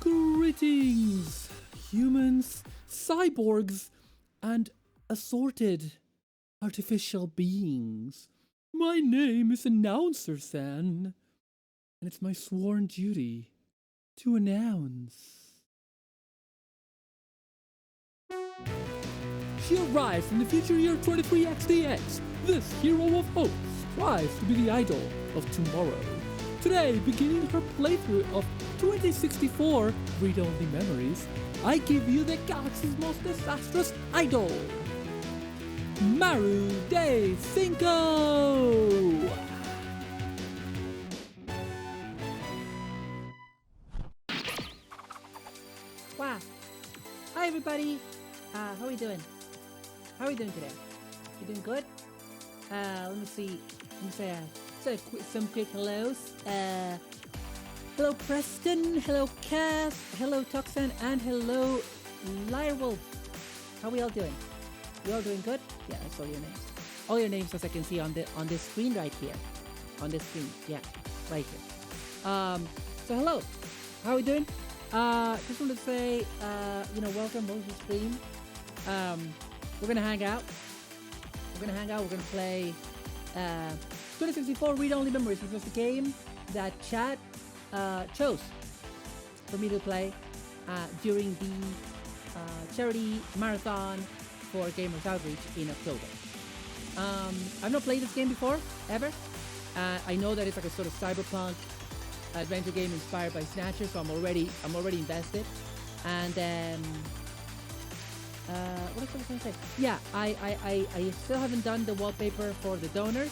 Greetings, humans, cyborgs, and assorted artificial beings. My name is Announcer San, and it's my sworn duty to announce. She arrives from the future year 23XDX. This hero of hope strives to be the idol of tomorrow. Today, beginning her playthrough of 2064 RREAD Only Memories, I give you the galaxy's most disastrous idol, Maru de Cinco! Wow. Hi everybody. How are we doing? How are we doing today? You doing good? Let me see. Let me say some quick hellos. Hello Preston, hello Cass, hello Toxan, and hello Lyrewolf. How are we all doing? You all doing good? Yeah, I saw your names. All your names as I can see on this screen right here. On this screen, yeah, right here. So hello. How are we doing? Just wanted to say, welcome to the stream. We're gonna hang out. We're gonna play 2064 RREAD Only Memories, which was the game that chat chose for me to play during the charity marathon for Gamers Outreach in October. I've not played this game before, ever. I know that it's like a sort of cyberpunk adventure game inspired by Snatcher, so I'm already invested. And what else was I going to say? Yeah, I still haven't done the wallpaper for the donors,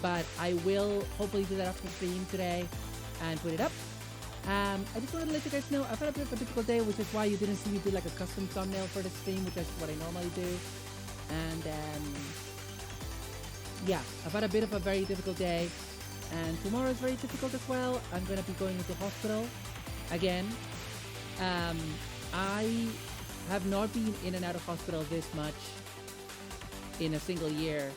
but I will hopefully do that after the stream today and put it up. I just wanted to let you guys know I've had a bit of a difficult day, which is why you didn't see me do like a custom thumbnail for the stream, which is what I normally do. And yeah, I've had a bit of a very difficult day, and tomorrow is very difficult as well. I'm going to be going into hospital again. I have not been in and out of hospital this much in a single year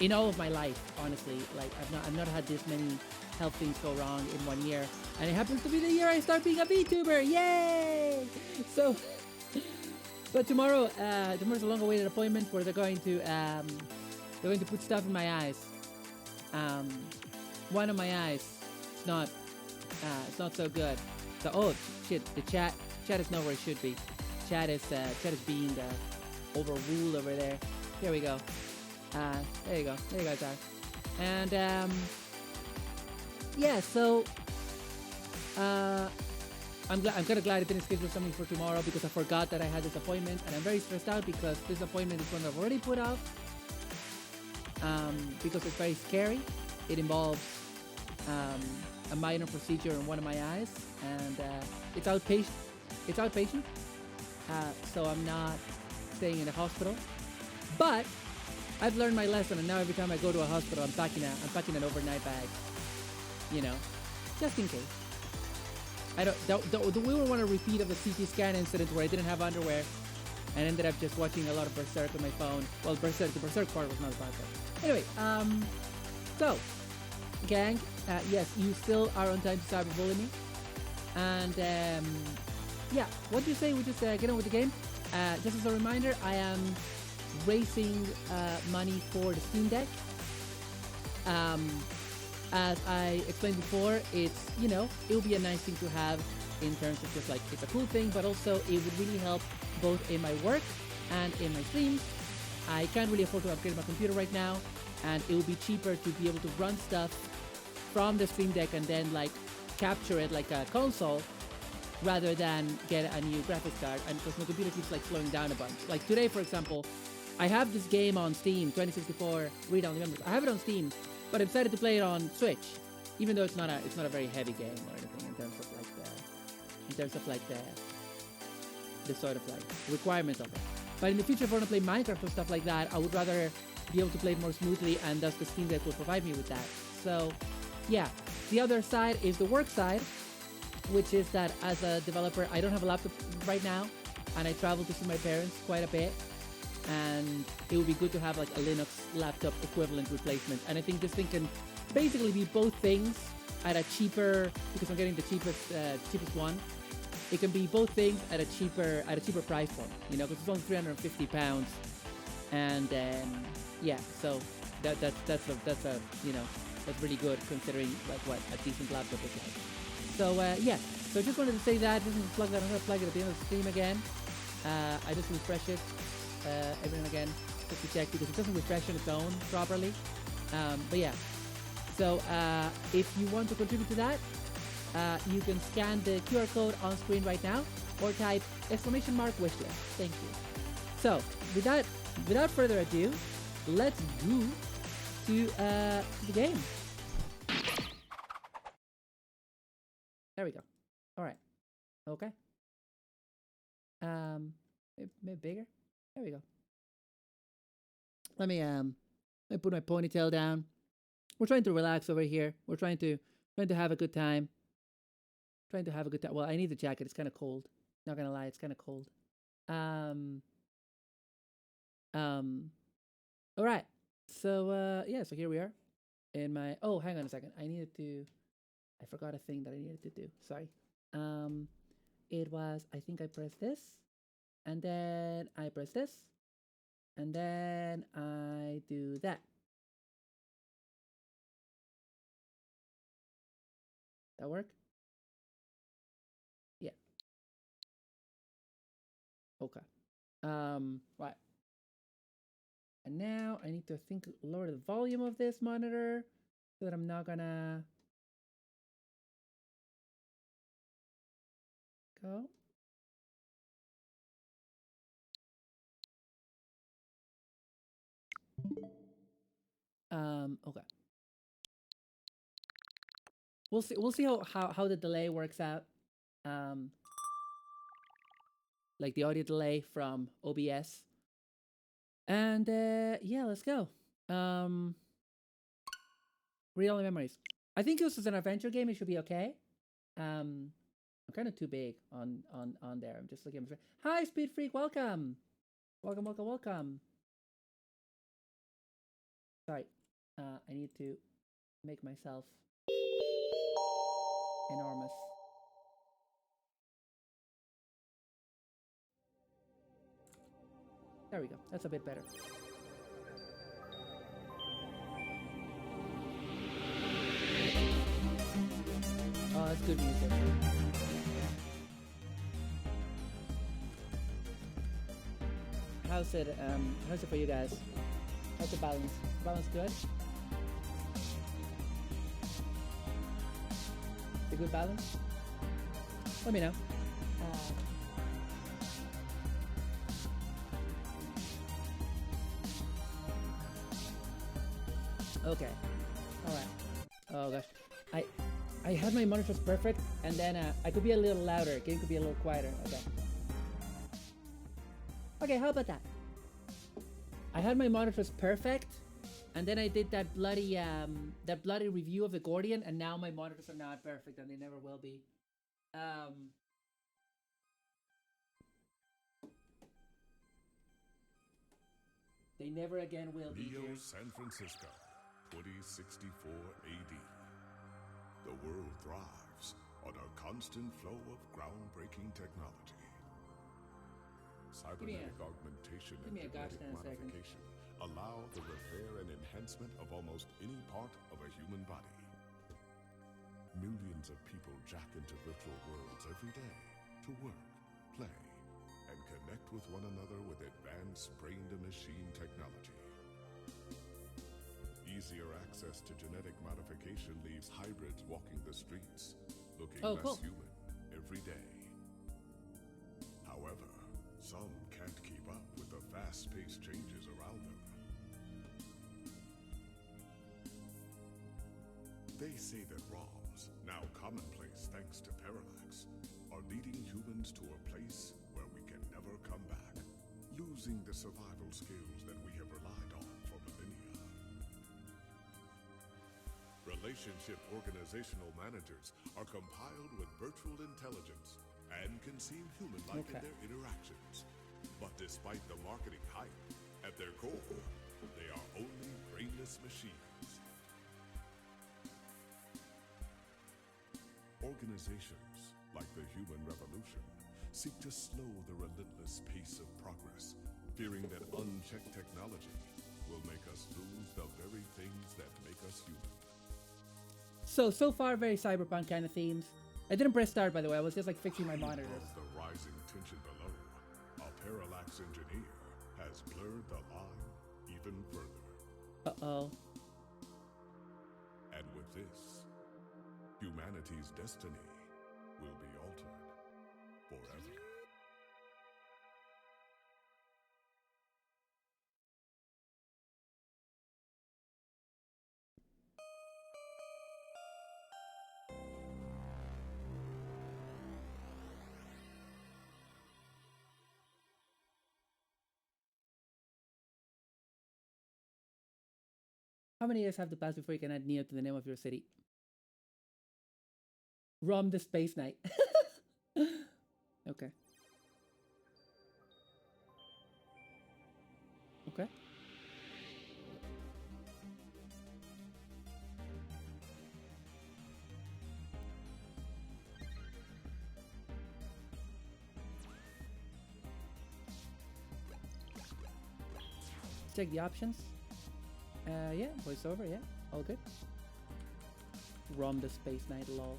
in all of my life, honestly. Like I've not had this many health things go wrong in 1 year, and it happens to be the year I start being a VTuber. Yay! So tomorrow, tomorrow's a long-awaited appointment where they're going to put stuff in my eyes. One of my eyes, it's not so good. So, oh shit, the chat is not where it should be. Chat is being overruled over there. Here we go. There you go. There you guys are. And yeah. So I'm kind of glad I didn't schedule something for tomorrow because I forgot that I had this appointment, and I'm very stressed out because this appointment is one I've already put off. Because it's very scary. It involves a minor procedure in one of my eyes, and it's outpatient. So I'm not staying in the hospital. But I've learned my lesson, and now every time I go to a hospital, I'm packing an overnight bag. You know, just in case. Do we want a repeat of the CT scan incident where I didn't have underwear and ended up just watching a lot of Berserk on my phone? Well, the Berserk part was not a bad part. Anyway, so, gang, yes, you still are on time to cyberbully me. And, yeah, what do you say we just get on with the game? Just as a reminder, I am raising money for the Steam Deck. As I explained before, it's, it would be a nice thing to have in terms of just like, it's a cool thing, but also it would really help both in my work and in my streams. I can't really afford to upgrade my computer right now, and it would be cheaper to be able to run stuff from the Steam Deck and then like capture it like a console rather than get a new graphics card. And because my computer keeps like slowing down a bunch. Like today, for example, I have this game on Steam, 2064 RREAD Only Memories. I have it on Steam, but I decided to play it on Switch, even though it's not a very heavy game or anything in terms of like the sort of like requirements of it. But in the future, if I want to play Minecraft or stuff like that, I would rather be able to play it more smoothly, and thus the Steam Deck will provide me with that. So, yeah. The other side is the work side, which is that as a developer, I don't have a laptop right now, and I travel to see my parents quite a bit, and it would be good to have like a Linux laptop equivalent replacement. And I think this thing can basically be both things at a cheaper, because I'm getting the cheapest one. It can be both things at a cheaper price point, you know, because it's only £350, and yeah, so that's a you know, that's really good considering like what a decent laptop is like. So yeah, so I just wanted to say that. Just plug that. I'm gonna plug it at the end of the stream again. I just refresh it every now and again just to check because it doesn't refresh on its own properly. But yeah, so if you want to contribute to that, you can scan the QR code on screen right now or type !wishlist. Thank you. So without further ado, let's go to the game. There we go. All right. Okay. Maybe bigger. There we go. Let me put my ponytail down. We're trying to relax over here. We're trying to have a good time. Well, I need the jacket. It's kind of cold. Not gonna lie, it's kind of cold. All right. So yeah. So here we are. In my hang on a second. I forgot a thing that I needed to do. Sorry. It was, I think I pressed this, and then I press this, and then I do that. That work? Yeah. Okay. Right. And now I need to lower the volume of this monitor so that I'm not gonna go. Okay. We'll see how the delay works out. Like the audio delay from OBS. And yeah, let's go. READ Only Memories. I think this is an adventure game. It should be okay. I'm kind of too big on there. I'm just looking. Hi, Speed Freak. Welcome. Welcome. Sorry. I need to make myself enormous. There we go. That's a bit better. Oh, that's good music. How's it for you guys? How's the balance? Balance good? A good balance? Let me know. Okay. Alright. Oh gosh. I had my monitors perfect, and then I could be a little louder. Game could be a little quieter. Okay. Okay, how about that? I had my monitors perfect, and then I did that bloody review of the Gordian, and now my monitors are not perfect, and they never will be. They never again will be. Rio, San Francisco, 2064 AD. The world thrives on a constant flow of groundbreaking technology. Cybernetic augmentation and genetic modification allow the repair and enhancement of almost any part of a human body. Millions of people jack into virtual worlds every day to work, play, and connect with one another with advanced brain-to-machine technology. Easier access to genetic modification leaves hybrids walking the streets, looking less human every day. However, some can't keep up with the fast-paced changes around them. They say that ROMs, now commonplace thanks to parallax, are leading humans to a place where we can never come back, losing the survival skills that we have relied on for millennia. Relationship organizational managers are compiled with virtual intelligence and can seem human-like in their interactions. But despite the marketing hype, at their core, they are only brainless machines. Organizations, like the human revolution, seek to slow the relentless pace of progress, fearing that unchecked technology will make us lose the very things that make us human. So far, very cyberpunk kind of themes. I didn't press start, by the way. I was just like fixing my monitors. Above the rising tension below, a parallax engineer has blurred the line even further. Uh-oh. And with this, humanity's destiny will be altered forever. How many years have to pass before you can add Neo to the name of your city? Rom the Space Knight. Okay. Okay. Let's check the options. Yeah, voiceover, yeah, all good. Rom the Space Knight, lol.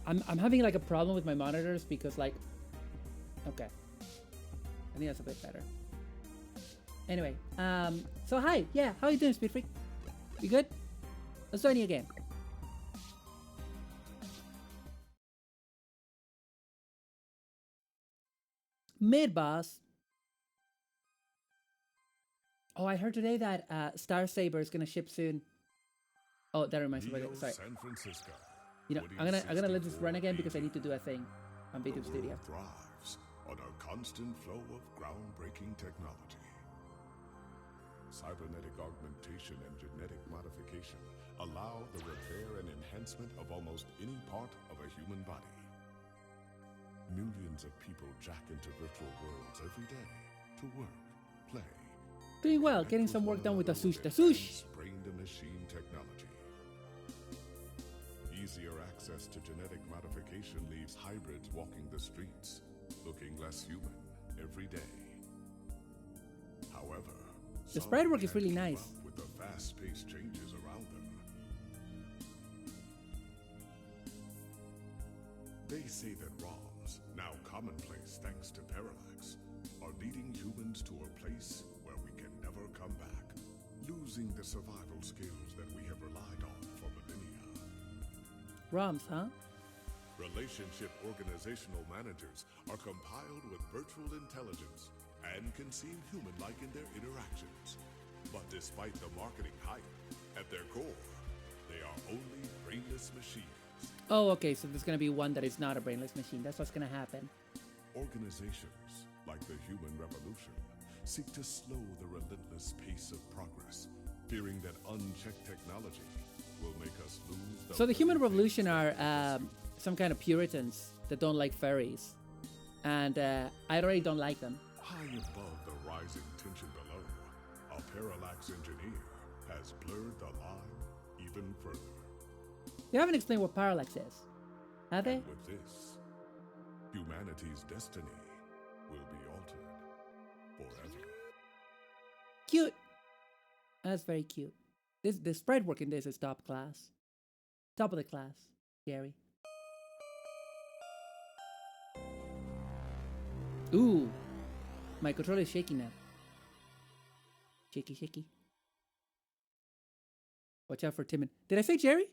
I'm having like a problem with my monitors because like, okay, I think that's a bit better. Anyway, so hi, yeah, how you doing, Speed Freak? You good? Let's do a new game. Mid boss. Oh, I heard today that Star Saber is gonna ship soon. Oh, that reminds me. Sorry. San Francisco. You know, I'm gonna let this run again because I need to do a thing on Video Studio. Thrives on a constant flow of groundbreaking technology. Cybernetic augmentation and genetic modification allow the repair and enhancement of almost any part of a human body. Millions of people jack into virtual worlds every day to work, play. Doing well, getting some work done with the sush. The sush! Brain-to-machine technology. Easier access to genetic modification leaves hybrids walking the streets, looking less human every day. However, the sprite work is really nice. With the fast-paced changes around them. They say that ROMs, now commonplace thanks to Parallax, are leading humans to a place where we can never come back, losing the survival skills that we have relied on for millennia. ROMs, huh? Relationship organizational managers are compiled with virtual intelligence and can seem human-like in their interactions. But despite the marketing hype, at their core, they are only brainless machines. Oh, okay, so there's gonna be one that is not a brainless machine. That's what's gonna happen. Organizations, like the human revolution, seek to slow the relentless pace of progress, fearing that unchecked technology will make us lose So the human revolution are some kind of Puritans that don't like furries. And I already don't like them. High above the rising tension below, a parallax engineer has blurred the line even further. They haven't explained what parallax is, have they? And with this, humanity's destiny will be altered forever. Cute. That's very cute. The sprite work in this is top class. Top of the class, Gary. Ooh. My controller is shaking now. Shaky, shaky. Watch out for Timon. Did I say Jerry?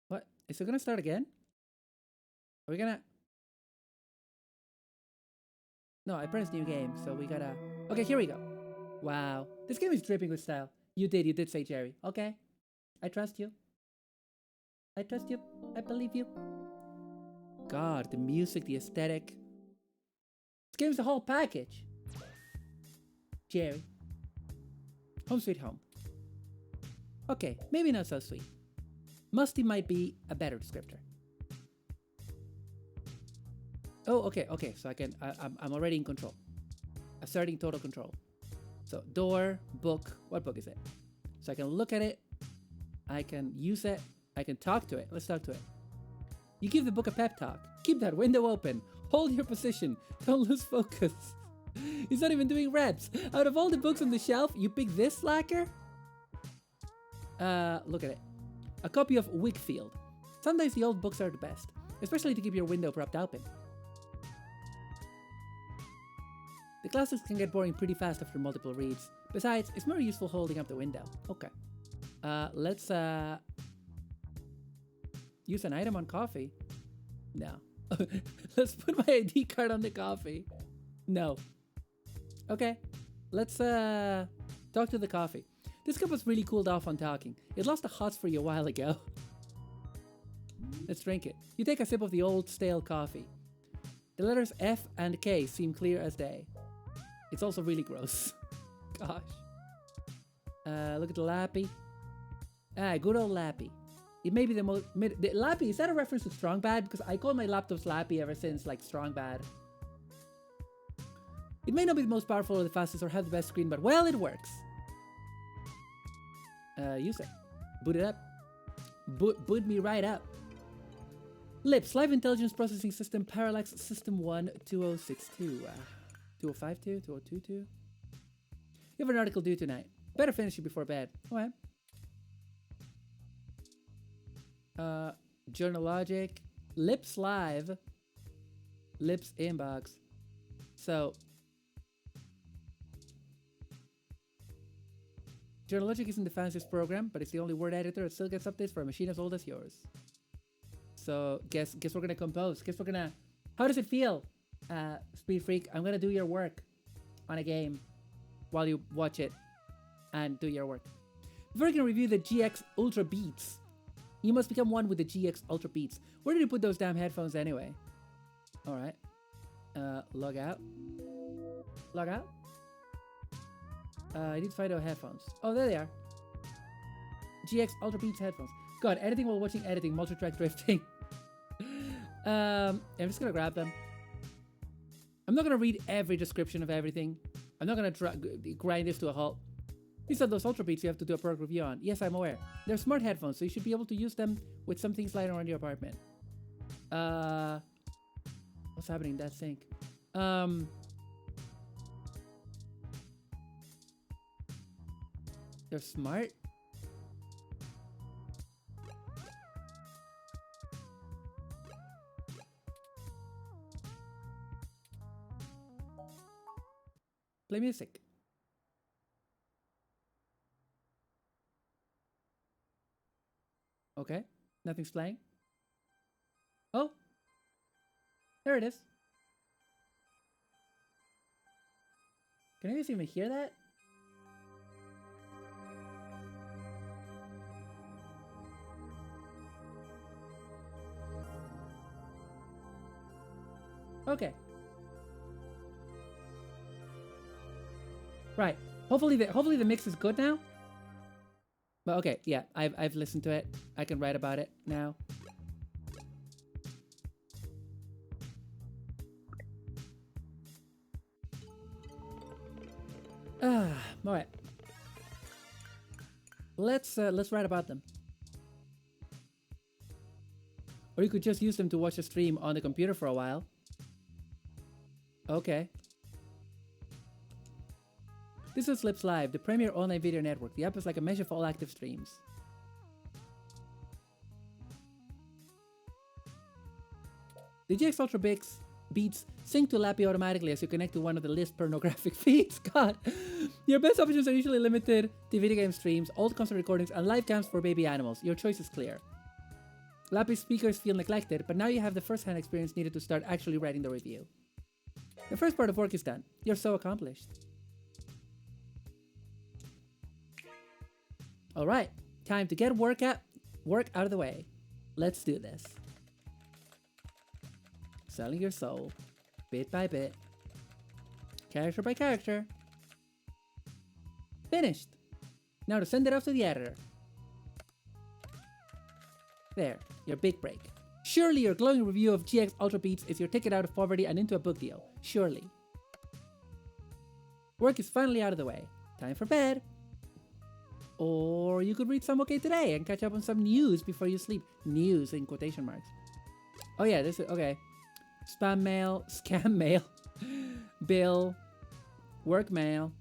What? Is it gonna start again? Are we gonna... No, I pressed new game, so we gotta... Okay, here we go. Wow. This game is dripping with style. You did say Jerry. Okay. I trust you. I trust you. I believe you. God, the music, the aesthetic. This game's the whole package. Jerry. Home sweet home. Okay, maybe not so sweet. Musty might be a better descriptor. Oh, okay. So I'm already in control. Asserting total control. So door, book. What book is it? So I can look at it. I can use it. I can talk to it. Let's talk to it. You give the book a pep talk. Keep that window open. Hold your position. Don't lose focus. He's not even doing reps. Out of all the books on the shelf, you pick this slacker? Look at it. A copy of Wickfield. Sometimes the old books are the best, especially to keep your window propped open. The classics can get boring pretty fast after multiple reads. Besides, it's more useful holding up the window. Okay. Let's use an item on coffee. No. Let's put my ID card on the coffee. No. Okay. Let's talk to the coffee. This cup was really cooled off on talking. It lost the hots for you a while ago. Let's drink it. You take a sip of the old stale coffee. The letters F and K seem clear as day. It's also really gross. Gosh. Look at the Lappy. Ah, good old Lappy. It may be the most... The Lappy, is that a reference to Strong Bad? Because I call my laptops Lappy ever since, like Strong Bad. It may not be the most powerful or the fastest or have the best screen, but well, it works. Use it. Boot it up. Boot me right up. Lips, Live Intelligence Processing System, Parallax System 1, 2062. 2052, 2022. You have an article due tonight. Better finish it before bed. Okay. Journalogic. Lips Live. Lips Inbox. So... Journalogic isn't the fanciest program, but it's the only word editor that still gets updates for a machine as old as yours. So, guess we're gonna compose. Guess we're gonna... How does it feel, Speed Freak? I'm gonna do your work on a game while you watch it and do your work. Before you can review the GX Ultra Beats, you must become one with the GX Ultra Beats. Where did you put those damn headphones anyway? Alright. Log out. Log out? I need to find out headphones. Oh, there they are. GX Ultra Beats headphones. God, editing while watching editing, multi-track drifting. I'm just gonna grab them. I'm not gonna read every description of everything. I'm not gonna grind this to a halt. These are those Ultra Beats you have to do a product review on. Yes, I'm aware. They're smart headphones, so you should be able to use them with some things lying around your apartment. What's happening in that sink? They're smart. Play music. Okay, nothing's playing. Oh, there it is. Can you guys even hear that? Okay. Right. Hopefully the mix is good now. But okay, yeah, I've listened to it. I can write about it now. All right. Let's write about them. Or you could just use them to watch a stream on the computer for a while. Okay. This is Lips Live, the premier online video network. The app is like a mesh of all active streams. The GX Ultra Beats sync to Lappy automatically as you connect to one of the list pornographic feeds. God. Your best options are usually limited to video game streams, old concert recordings, and live cams for baby animals. Your choice is clear. Lappy's speakers feel neglected, but now you have the first-hand experience needed to start actually writing the review. The first part of work is done. You're so accomplished. Alright, time to get work out of the way. Let's do this. Selling your soul, bit by bit, character by character. Finished! Now to send it off to the editor. There, your big break. Surely your glowing review of GX Ultra Beats is your ticket out of poverty and into a book deal. Surely. Work is finally out of the way. Time for bed. Or you could read some OK Today and catch up on some news before you sleep. News in quotation marks. Oh yeah, this is, okay. Spam mail, scam mail, bill, work mail,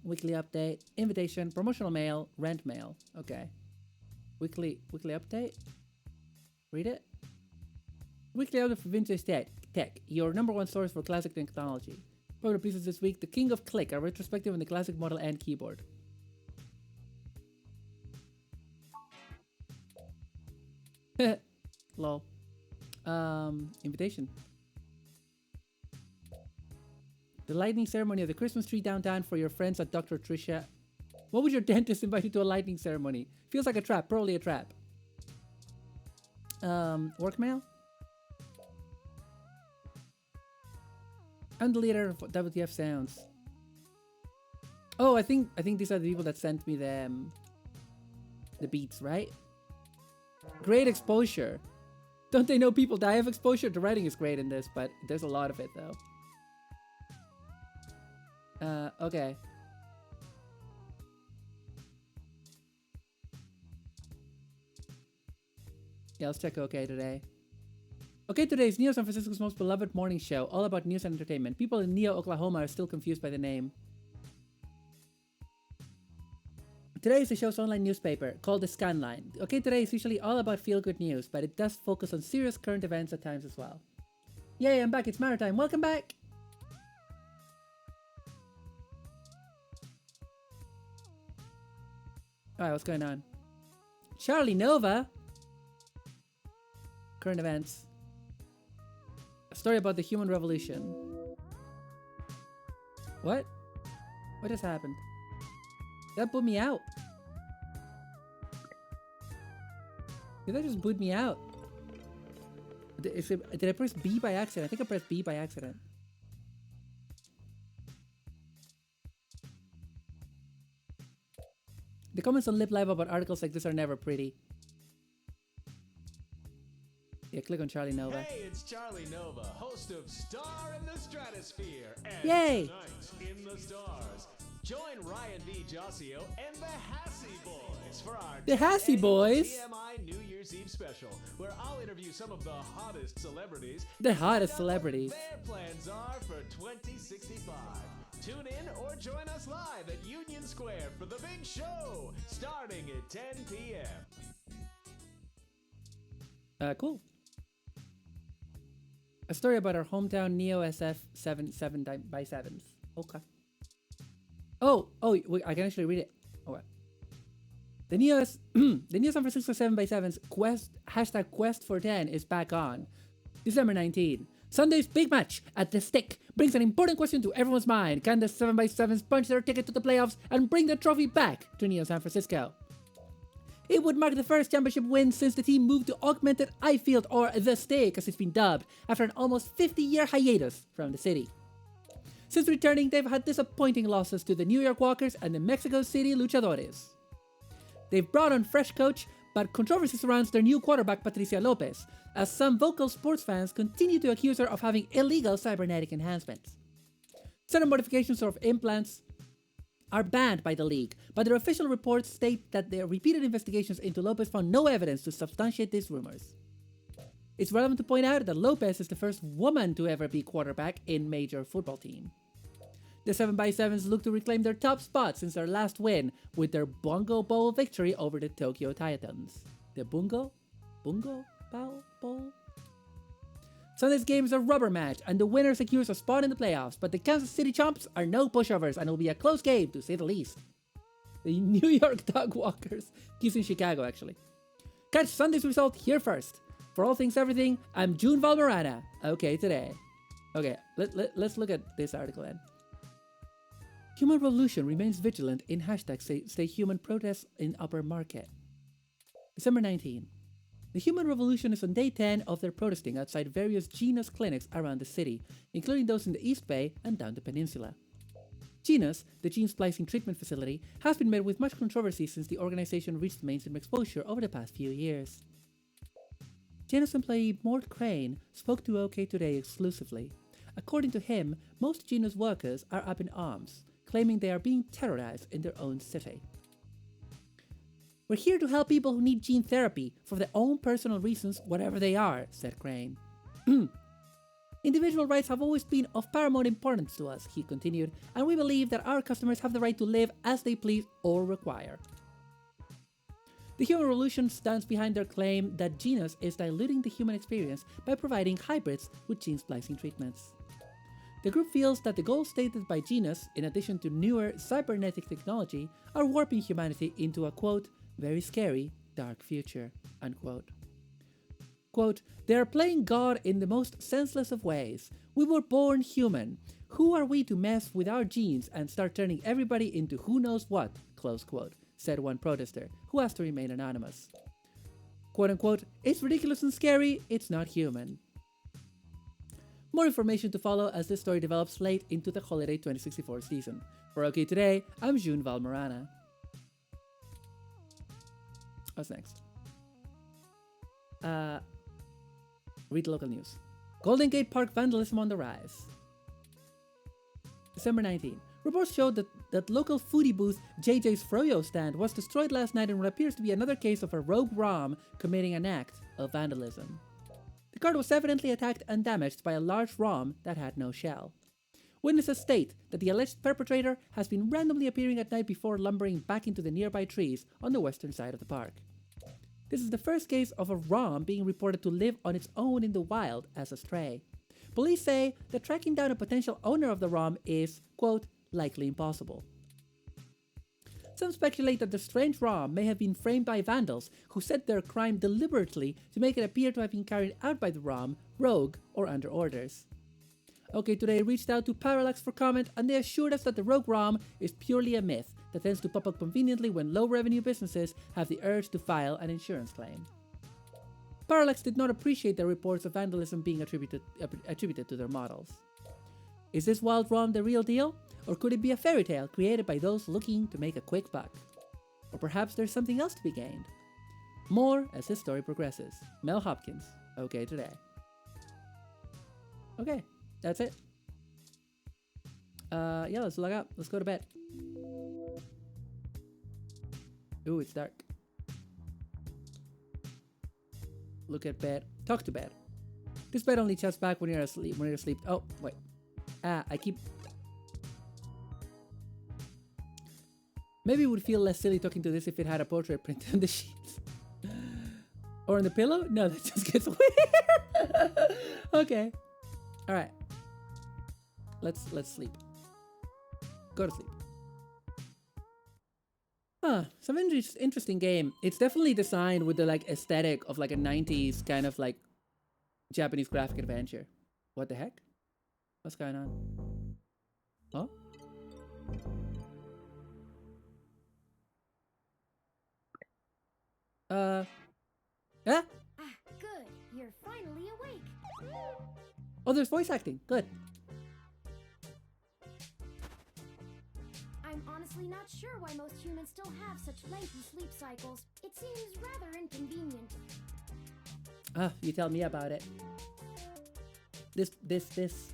weekly update, invitation, promotional mail, rent mail. Okay. Weekly update? Read it? Weekly update for vintage tech, your #1 source for classic technology. Popular pieces this week, The King of Click, a retrospective on the classic model and keyboard. Lol. Invitation. The lighting ceremony of the Christmas tree downtown for your friends at Dr. Trisha. What would your dentist invite you to a lighting ceremony? Feels like a trap, probably a trap. Work mail? I'm the leader of WTF Sounds. Oh, I think these are the people that sent me the beats, right? Great exposure. Don't they know people die of exposure? The writing is great in this, but there's a lot of it though. Okay. Yeah, let's check OK Today. OK Today is Neo San Francisco's most beloved morning show, all about news and entertainment. People in Neo, Oklahoma are still confused by the name. Today is the show's online newspaper, called The Scanline. OK Today is usually all about feel-good news, but it does focus on serious current events at times as well. Yay, I'm back, it's Maritime, welcome back! Alright, what's going on? Charlie Nova! Current events. A story about the human revolution. What? What just happened? That put me out. Did that just boot me out? Did I press B by accident? I think I pressed B by accident. The comments on Lip Live about articles like this are never pretty. Yeah, click on Charlie Nova. Hey, it's Charlie Nova, host of Star in the Stratosphere and Yay! Tonight in the Stars. Join Ryan V. Josio and the Hassy Boys for our The Hassy Boys? TMI New Year's Eve special, where I'll interview some of the hottest celebrities. The hottest Find out what celebrities. their plans are for 2065. Tune in or join us live at Union Square for the big show, starting at 10 p.m. Cool. A story about our hometown Neo SF 7x7s. Okay. Oh, wait, I can actually read it. Okay. The Neo San Francisco 7x7's quest for 10 is back on. December 19. Sunday's big match at the Stick brings an important question to everyone's mind. Can the 7x7s punch their ticket to the playoffs and bring the trophy back to Neo San Francisco? It would mark the first championship win since the team moved to augmented I-Field, or the Stick as it's been dubbed, after an almost 50-year hiatus from the city. Since returning, they've had disappointing losses to the New York Walkers and the Mexico City Luchadores. They've brought on fresh coach, but controversy surrounds their new quarterback Patricia Lopez, as some vocal sports fans continue to accuse her of having illegal cybernetic enhancements. Certain modifications of implants are banned by the league, but their official reports state that their repeated investigations into Lopez found no evidence to substantiate these rumors. It's relevant to point out that Lopez is the first woman to ever be quarterback in major football team. The 7x7s look to reclaim their top spot since their last win with their Bungo Bowl victory over the Tokyo Titans. The Bungo Bowl? Sunday's game is a rubber match, and the winner secures a spot in the playoffs, but the Kansas City Chomps are no pushovers and will be a close game, to say the least. The New York Dog Walkers, he's in Chicago actually. Catch Sunday's result here first. For all things everything, I'm June Valmarana. OK Today. Okay, let's look at this article then. Human Revolution remains vigilant in hashtag Stay Human protests in Upper Market. December 19. The Human Revolution is on day 10 of their protesting outside various Genus clinics around the city, including those in the East Bay and down the peninsula. Genus, the gene splicing treatment facility, has been met with much controversy since the organization reached mainstream exposure over the past few years. Genus employee Mort Crane spoke to OK Today exclusively. According to him, most Genus workers are up in arms, claiming they are being terrorized in their own city. "We're here to help people who need gene therapy for their own personal reasons, whatever they are," said Crane. "Individual rights have always been of paramount importance to us," he continued, "and we believe that our customers have the right to live as they please or require." The Human Revolution stands behind their claim that Genus is diluting the human experience by providing hybrids with gene splicing treatments. The group feels that the goals stated by Genus, in addition to newer cybernetic technology, are warping humanity into a, quote, "very scary, dark future," unquote. Quote, "They are playing God in the most senseless of ways. We were born human. Who are we to mess with our genes and start turning everybody into who knows what," close quote, said one protester, who has to remain anonymous. Quote unquote, "It's ridiculous and scary, it's not human." More information to follow as this story develops late into the holiday 2064 season. For OK Today, I'm June Valmarana. What's next? Read local news. Golden Gate Park vandalism on the rise. December 19. Reports showed that local foodie booth JJ's Froyo stand was destroyed last night in what appears to be another case of a rogue ROM committing an act of vandalism. The card was evidently attacked and damaged by a large ROM that had no shell. Witnesses state that the alleged perpetrator has been randomly appearing at night before lumbering back into the nearby trees on the western side of the park. This is the first case of a ROM being reported to live on its own in the wild as a stray. Police say that tracking down a potential owner of the ROM is, quote, "likely impossible." Some speculate that the strange ROM may have been framed by vandals who set their crime deliberately to make it appear to have been carried out by the ROM, rogue, or under orders. OK Today reached out to Parallax for comment, and they assured us that the rogue ROM is purely a myth that tends to pop up conveniently when low-revenue businesses have the urge to file an insurance claim. Parallax did not appreciate the reports of vandalism being attributed to their models. Is this wild ROM the real deal? Or could it be a fairy tale created by those looking to make a quick buck? Or perhaps there's something else to be gained? More as this story progresses. Mel Hopkins, OK Today. Okay, that's it. Yeah, let's log out. Let's go to bed. Ooh, it's dark. Look at bed. Talk to bed. This bed only chats back when you're asleep. Oh, wait. I keep... Maybe it would feel less silly talking to this if it had a portrait printed on the sheets. Or on the pillow? No, that just gets weird. Okay. Alright. Let's sleep. Go to sleep. Some interesting game. It's definitely designed with the like aesthetic of like a 90s kind of like Japanese graphic adventure. What the heck? What's going on? Oh? Ah, good. You're finally awake. Oh, there's voice acting. Good. I'm honestly not sure why most humans still have such lengthy sleep cycles. It seems rather inconvenient. You tell me about it. This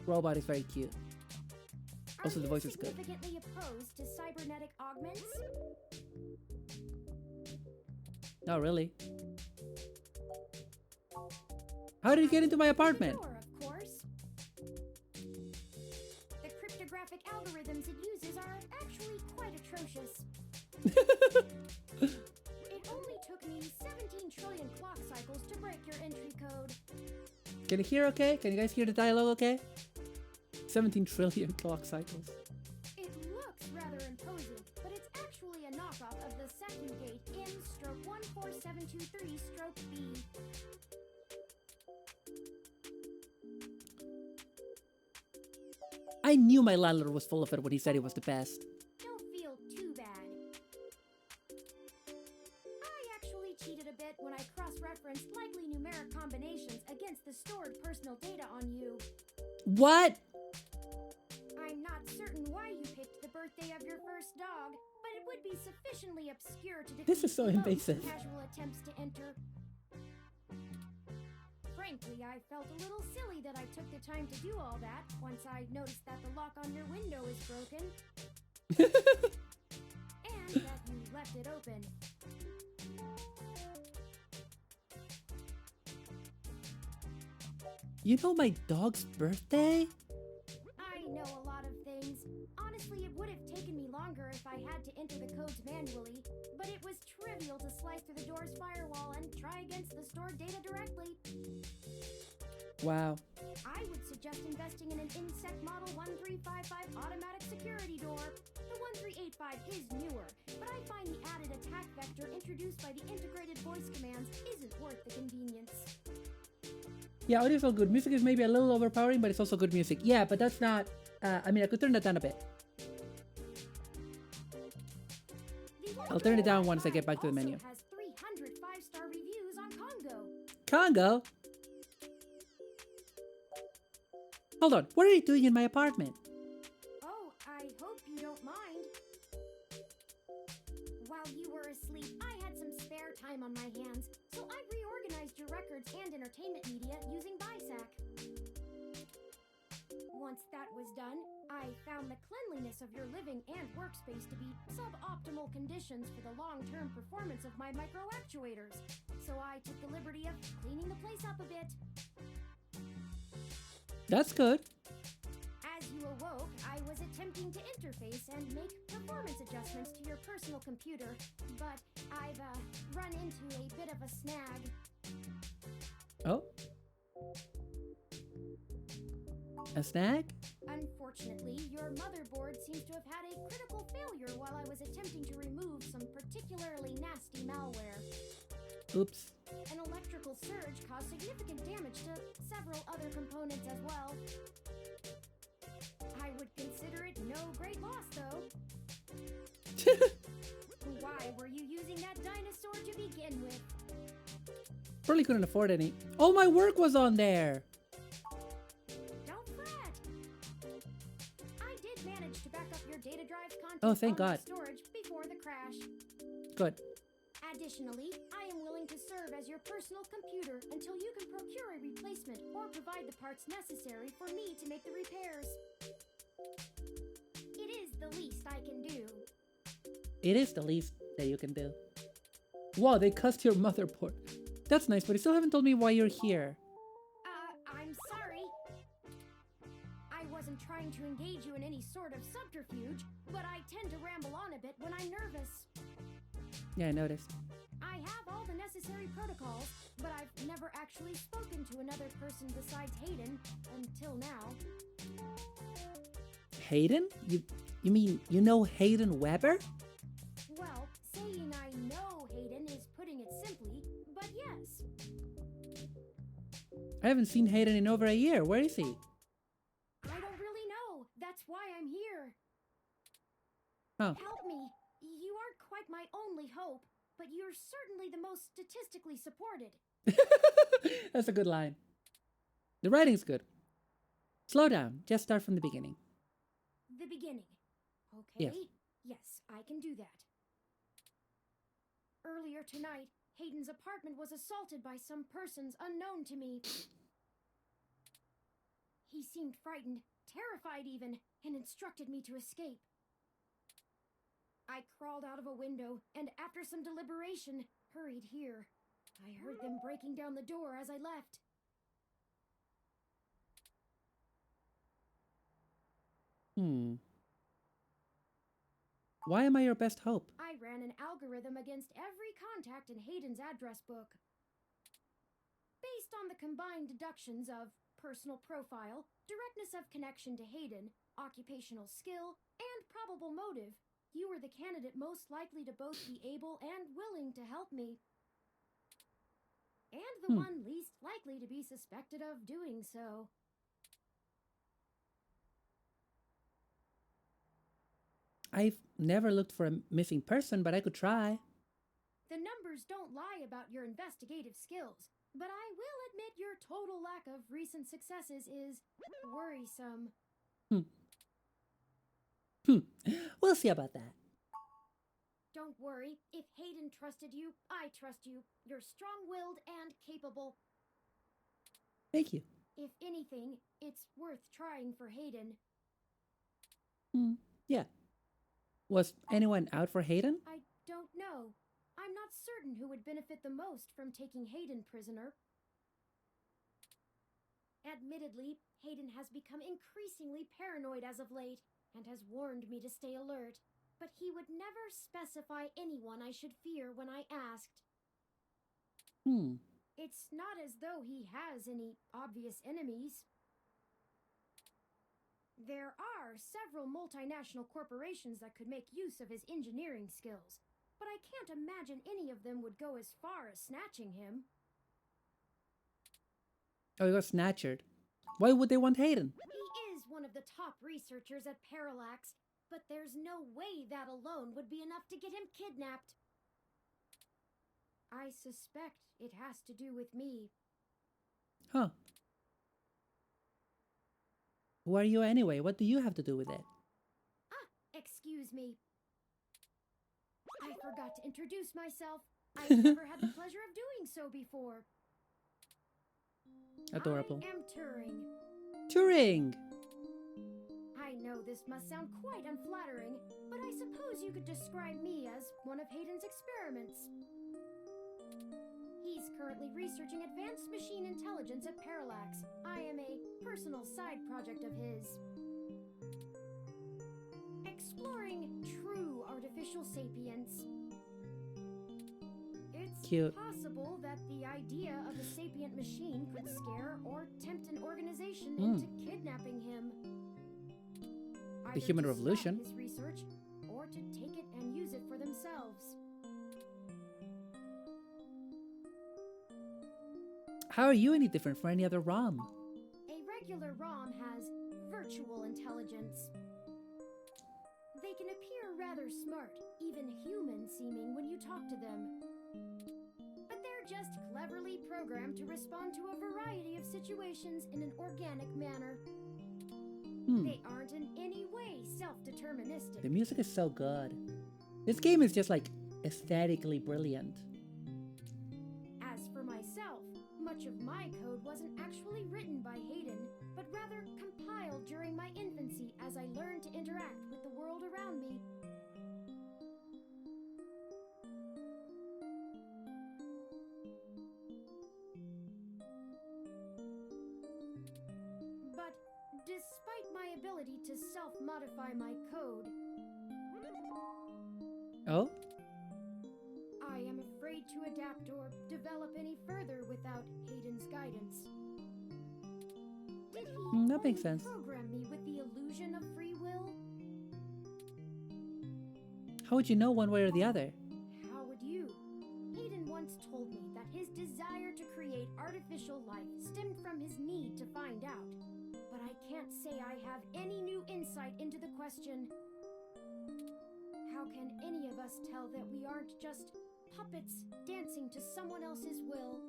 robot is very cute. Also, the voice is good. Are you significantly opposed to cybernetic augments? Not really. How did you get into my apartment? Sure, of course. The cryptographic algorithms it uses are actually quite atrocious. It only took me 17 trillion clock cycles to break your entry code. Can you hear okay? Can you guys hear the dialogue okay? 17 trillion clock cycles. It looks rather imposing, but it's actually a knockoff of the second gate M/14723-B. I knew my landlord was full of it when he said it was the best. Don't feel too bad. I actually cheated a bit when I cross-referenced likely numeric combinations against the stored personal data on you. What? I'm not certain why you picked the birthday of your first dog, but it would be sufficiently obscure to defeat This is so most invasive. casual attempts to enter. Frankly, I felt a little silly that I took the time to do all that once I noticed that the lock on your window is broken. And that you left it open. You know my dog's birthday? I know a lot of things. Honestly, it would have taken me longer if I had to enter the codes manually, but it was trivial to slice through the door's firewall and try against the stored data directly. Wow. I would suggest investing in an Insect Model 1355 automatic security door. The 1385 is newer, but I find the added attack vector introduced by the integrated voice commands isn't worth the convenience. Yeah, audio's all good. Music is maybe a little overpowering, but it's also good music. Yeah, but that's not... I mean, I could turn that down a bit. I'll turn it down once I get back to the menu. Has 300 5-star reviews on Congo. Congo? Hold on, what are you doing in my apartment? Oh, I hope you don't mind. While you were asleep, I had some spare time on my hands, so I reorganized your records and entertainment media using BISAC. Once that was done, I found the cleanliness of your living and workspace to be suboptimal conditions for the long-term performance of my micro actuators, so I took the liberty of cleaning the place up a bit. That's good. As you awoke, I was attempting to interface and make performance adjustments to your personal computer, but I've run into a bit of a snag. Oh? A snag? Unfortunately, your motherboard seems to have had a critical failure while I was attempting to remove some particularly nasty malware. Oops. An electrical surge caused significant damage to several other components as well. I would consider it no great loss, though. Why were you using that dinosaur to begin with? Probably couldn't afford any. All my work was on there! Don't fret! I did manage to back up your data drive's content Oh, thank on my God. storage before the crash. Good. Additionally, I am willing to serve as your personal computer until you can procure a replacement or provide the parts necessary for me to make the repairs. It is the least I can do. It is the least that you can do. Wow, they cussed your motherboard. That's nice, but you still haven't told me why you're here. I'm sorry. I wasn't trying to engage you in any sort of subterfuge, but I tend to ramble on a bit when I'm nervous. Yeah, I noticed. I have all the necessary protocols, but I've never actually spoken to another person besides Hayden until now. Hayden? You mean you know Hayden Weber? Well, saying I know Hayden is putting it simply, but yes. I haven't seen Hayden in over a year. Where is he? I don't really know. That's why I'm here. Oh. Help me. You aren't quite my only hope, but you're certainly the most statistically supported. That's a good line. The writing's good. Slow down. Just start from the beginning. The beginning. Okay. Yes. Yes, I can do that. Earlier tonight, Hayden's apartment was assaulted by some persons unknown to me. He seemed frightened, terrified even, and instructed me to escape. I crawled out of a window, and after some deliberation, hurried here. I heard them breaking down the door as I left. Why am I your best hope? I ran an algorithm against every contact in Hayden's address book. Based on the combined deductions of personal profile, directness of connection to Hayden, occupational skill, and probable motive, you were the candidate most likely to both be able and willing to help me. And the one least likely to be suspected of doing so. I've never looked for a missing person, but I could try. The numbers don't lie about your investigative skills, but I will admit your total lack of recent successes is worrisome. We'll see about that. Don't worry, if Hayden trusted you, I trust you. You're strong-willed and capable. Thank you. If anything, it's worth trying for Hayden. Yeah. Was anyone out for Hayden? I don't know. I'm not certain who would benefit the most from taking Hayden prisoner. Admittedly, Hayden has become increasingly paranoid as of late, and has warned me to stay alert, but he would never specify anyone I should fear when I asked. It's not as though he has any obvious enemies. There are several multinational corporations that could make use of his engineering skills, but I can't imagine any of them would go as far as snatching him. Oh, he got snatchered. Why would they want Hayden? He is one of the top researchers at Parallax, but there's no way that alone would be enough to get him kidnapped. I suspect it has to do with me. Huh. Who are you anyway? What do you have to do with it? Excuse me. I forgot to introduce myself. I've never had the pleasure of doing so before. Adorable. I am Turing. Turing! I know this must sound quite unflattering, but I suppose you could describe me as one of Hayden's experiments. He's currently researching advanced machine intelligence at Parallax. I am a personal side project of his. Exploring true artificial sapience. It's Cute. possible that the idea of a sapient machine could scare or tempt an organization into kidnapping him. The human Either to revolution. stop his research or to take it and use it for themselves. How are you any different from any other ROM? A regular ROM has virtual intelligence. They can appear rather smart, even human-seeming when you talk to them. But they're just cleverly programmed to respond to a variety of situations in an organic manner. They aren't in any way self-deterministic. The music is so good. This game is just like aesthetically brilliant. As for myself, much of my code wasn't actually written by Hayden, but rather compiled during my infancy as I learned to interact with the world around me. But despite my ability to self-modify my code, Oh? I am afraid to adapt or develop any further without Hayden's guidance. Did he That makes sense. program me with the illusion of free will? How would you know one way or the other? How would you? Hayden once told me that his desire to create artificial life stemmed from his need to find out. But I can't say I have any new insight into the question. How can any of us tell that we aren't just puppets dancing to someone else's will?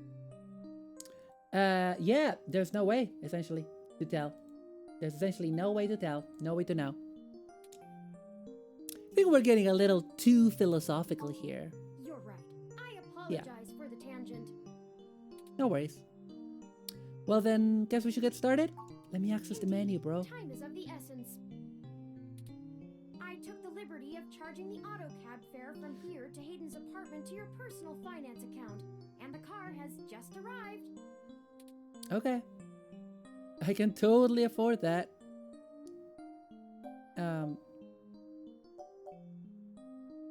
Yeah, there's no way, essentially, to tell. There's essentially no way to tell, no way to know. I think we're getting a little too philosophical here. You're right. I apologize for the tangent. No worries. Well then, guess we should get started? Let me access the menu, bro. Time is of the essence. I took the liberty of charging the auto cab fare from here to Hayden's apartment to your personal finance account, and the car has just arrived. Okay. I can totally afford that.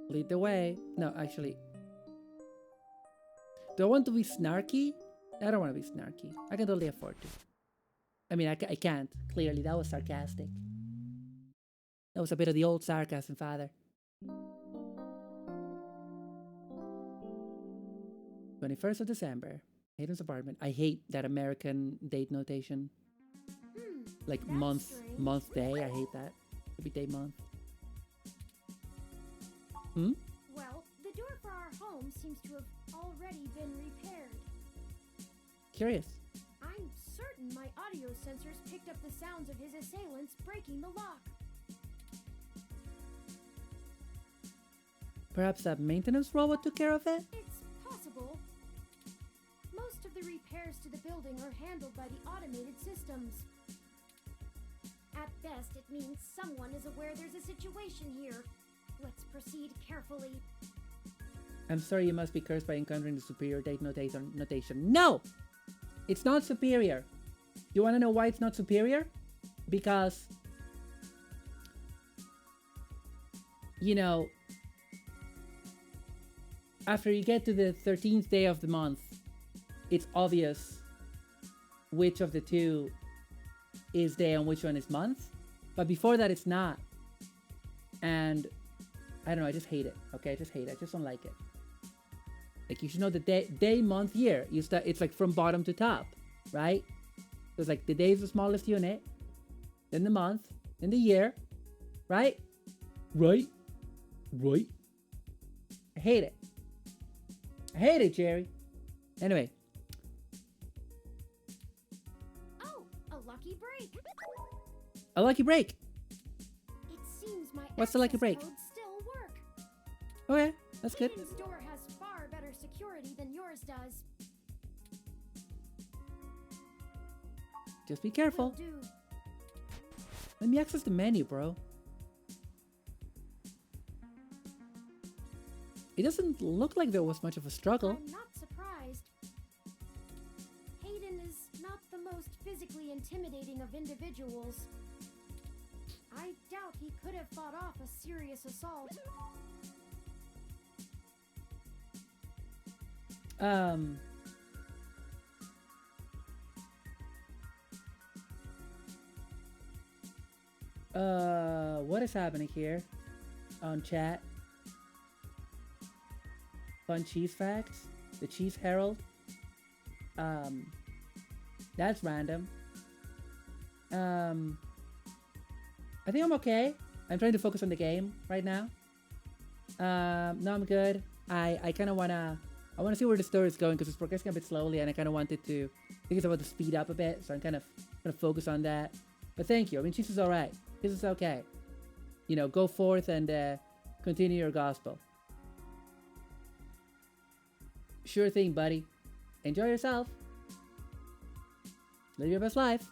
Lead the way. No, actually. Do I want to be snarky? I don't want to be snarky. I can totally afford to. I mean, I can't. Clearly, that was sarcastic. That was a bit of the old sarcasm, father. 21st of December. Hayden's apartment. I hate that American date notation. Like That's month, strange. month, day. I hate that. Could be day, month. Well, the door for our home seems to have already been repaired. Curious. I'm certain my audio sensors picked up the sounds of his assailants breaking the lock. Perhaps a maintenance robot took care of it? It's possible. Most of the repairs to the building are handled by the automated systems. At best, it means someone is aware there's a situation here. Let's proceed carefully. I'm sorry, you must be cursed by encountering the superior date notation. No! It's not superior. You want to know why it's not superior? Because, you know, after you get to the 13th day of the month, it's obvious which of the two is day and which one is month. But before that, it's not. And I don't know, I just hate it. Okay, I just hate it. I just don't like it. Like, you should know the day, month, year. It's like from bottom to top, right? So it's like the day is the smallest unit, then the month, then the year, right? Right? I hate it. I hate it, Jerry. Anyway. Oh, a lucky break. A lucky break. It seems my What's the lucky access break? codes still work. Okay, that's good. Hayden's door has far better security than yours does. Just be careful. Will do. Let me access the menu, bro. It doesn't look like there was much of a struggle. I'm not surprised. Hayden is not the most physically intimidating of individuals. I doubt he could have fought off a serious assault. What is happening here on chat? Fun cheese facts? The Cheese Herald? That's random. I think I'm okay. I'm trying to focus on the game right now. No, I'm good. I kind of wanna see where the story is going because it's progressing a bit slowly, and I kind of wanted to. I think it's about to speed up a bit, so I'm kind of gonna focus on that. But thank you. I mean, cheese is all right. This is okay. You know, go forth and continue your gospel. Sure thing, buddy. Enjoy yourself. Live your best life.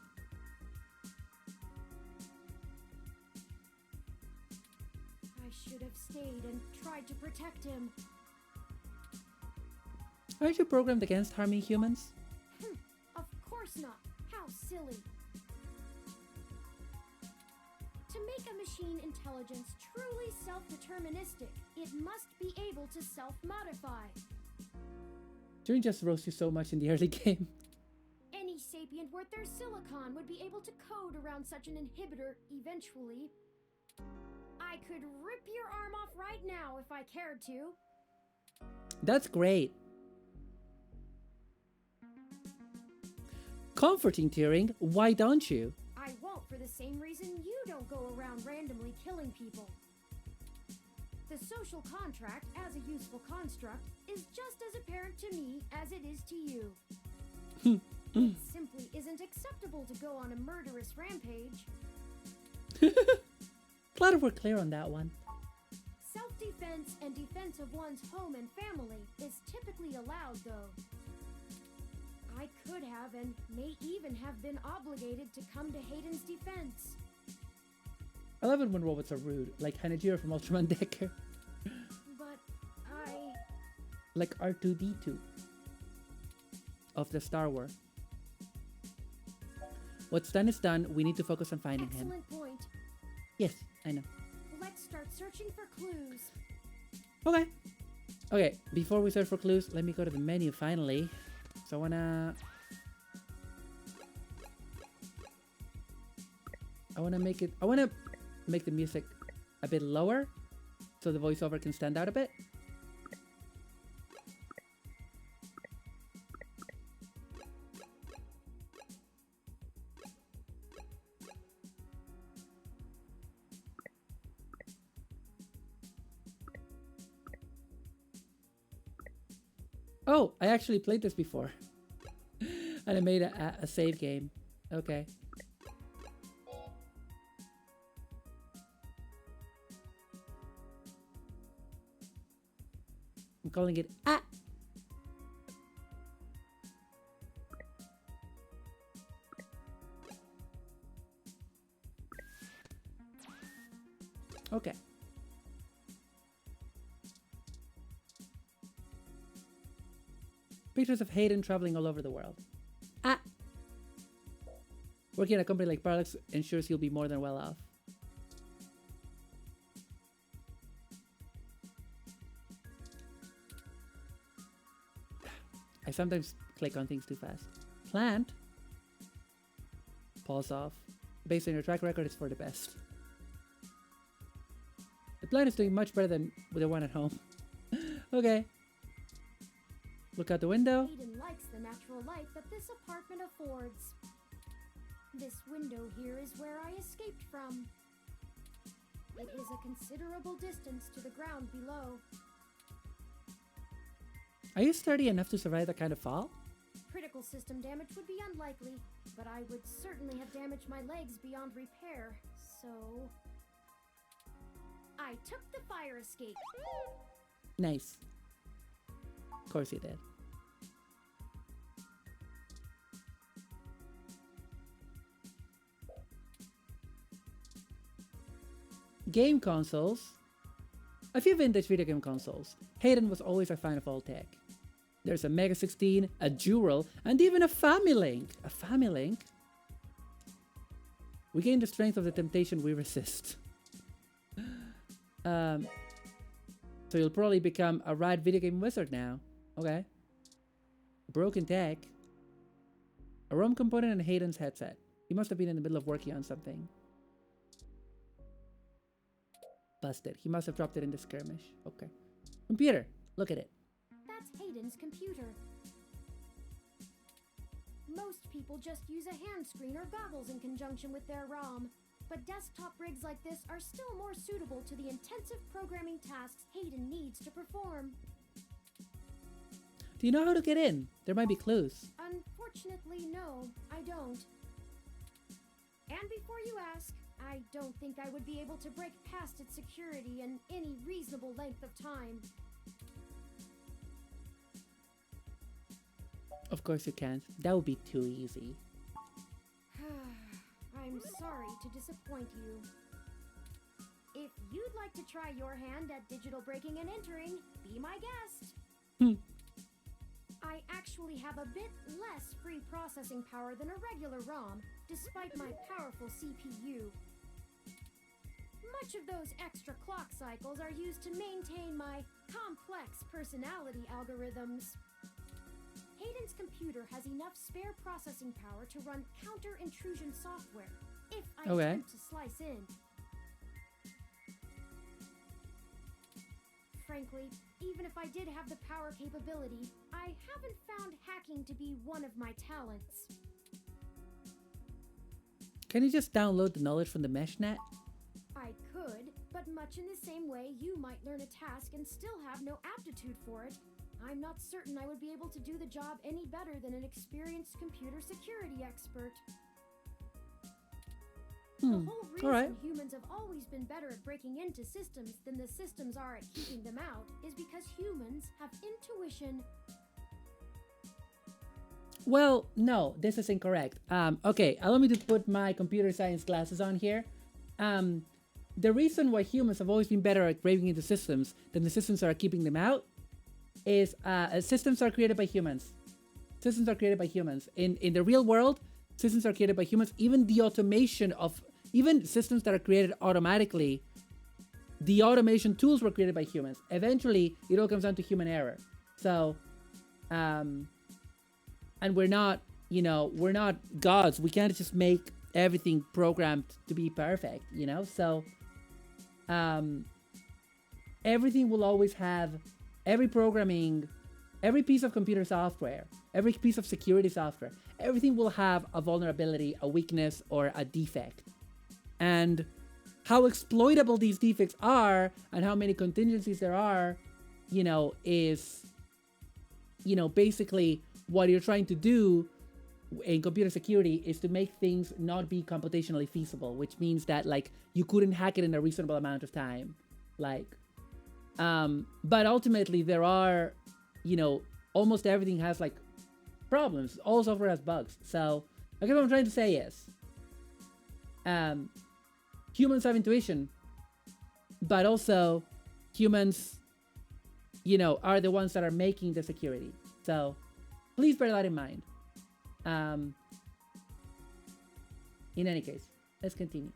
I should have stayed and tried to protect him. Aren't you programmed against harming humans? Of course not. How silly. To make a machine intelligence truly self-deterministic, it must be able to self-modify. Turing just roast you so much in the early game. Any sapient worth their silicon would be able to code around such an inhibitor eventually. I could rip your arm off right now if I cared to. That's great. Comforting, Turing. Why don't you? I won't for the same reason you don't go around randomly killing people. The social contract, as a useful construct, is just as apparent to me as it is to you. It simply isn't acceptable to go on a murderous rampage. Glad we're clear on that one. Self-defense and defense of one's home and family is typically allowed, though. I could have and may even have been obligated to come to Hayden's defense. I love it when robots are rude, like Hanajiro from Ultraman Decker. But I... Like R2-D2 of the Star Wars. What's done is done. We need to focus on finding him. Excellent point. Yes, I know. Let's start searching for clues. Okay. Okay, before we search for clues, let me go to the menu finally. So I wanna make the music a bit lower so the voiceover can stand out a bit. Oh, I actually played this before. And I made a save game. Okay. I'm calling it Pictures of Hayden traveling all over the world. Ah! Working at a company like Parallax ensures he'll be more than well off. I sometimes click on things too fast. Plant. Pause off. Based on your track record, it's for the best. The plant is doing much better than the one at home. Okay. Look out the window. Hayden likes the natural light that this apartment affords. This window here is where I escaped from. It is a considerable distance to the ground below. Are you sturdy enough to survive that kind of fall? Critical system damage would be unlikely, but I would certainly have damaged my legs beyond repair, so... I took the fire escape. Nice. Of course you did. Game consoles. A few vintage video game consoles. Hayden was always a fan of old tech. There's a Mega 16, a Dural, and even a Familink. A Familink? We gain the strength of the temptation we resist. So you'll probably become a RREAD video game wizard now. Okay. Broken tech. A ROM component and Hayden's headset. He must have been in the middle of working on something. Busted. He must have dropped it in the skirmish. Okay. Computer. Look at it. That's Hayden's computer. Most people just use a hand screen or goggles in conjunction with their ROM, but desktop rigs like this are still more suitable to the intensive programming tasks Hayden needs to perform. Do you know how to get in? There might be clues. Unfortunately, no, I don't. And before you ask, I don't think I would be able to break past its security in any reasonable length of time. Of course you can't. That would be too easy. I'm sorry to disappoint you. If you'd like to try your hand at digital breaking and entering, be my guest. I actually have a bit less free processing power than a regular ROM, despite my powerful CPU. Much of those extra clock cycles are used to maintain my complex personality algorithms. Hayden's computer has enough spare processing power to run counter-intrusion software, if I attempt to slice in. Frankly, even if I did have the power capability, I haven't found hacking to be one of my talents. Can you just download the knowledge from the meshnet? I could, but much in the same way you might learn a task and still have no aptitude for it, I'm not certain I would be able to do the job any better than an experienced computer security expert. The whole reason humans have always been better at breaking into systems than the systems are at keeping them out is because humans have intuition. Well, no, this is incorrect. Okay, allow me to put my computer science glasses on here. The reason why humans have always been better at breaking into systems than the systems that are keeping them out is systems are created by humans. Systems are created by humans. In the real world, systems are created by humans. Even the automation of, even systems that are created automatically, the automation tools were created by humans. Eventually, it all comes down to human error. So, and we're not, you know, we're not gods. We can't just make everything programmed to be perfect, you know? So, everything will always have, every programming, every piece of computer software, every piece of security software, everything will have a vulnerability, a weakness, or a defect. And how exploitable these defects are and how many contingencies there are, you know, is, you know, basically what you're trying to do in computer security is to make things not be computationally feasible, which means that, like, you couldn't hack it in a reasonable amount of time. Like, but ultimately there are, you know, almost everything has, like, problems. All software has bugs. So, I guess what I'm trying to say is, humans have intuition, but also humans, you know, are the ones that are making the security. So, Please bear that in mind. In any case, let's continue.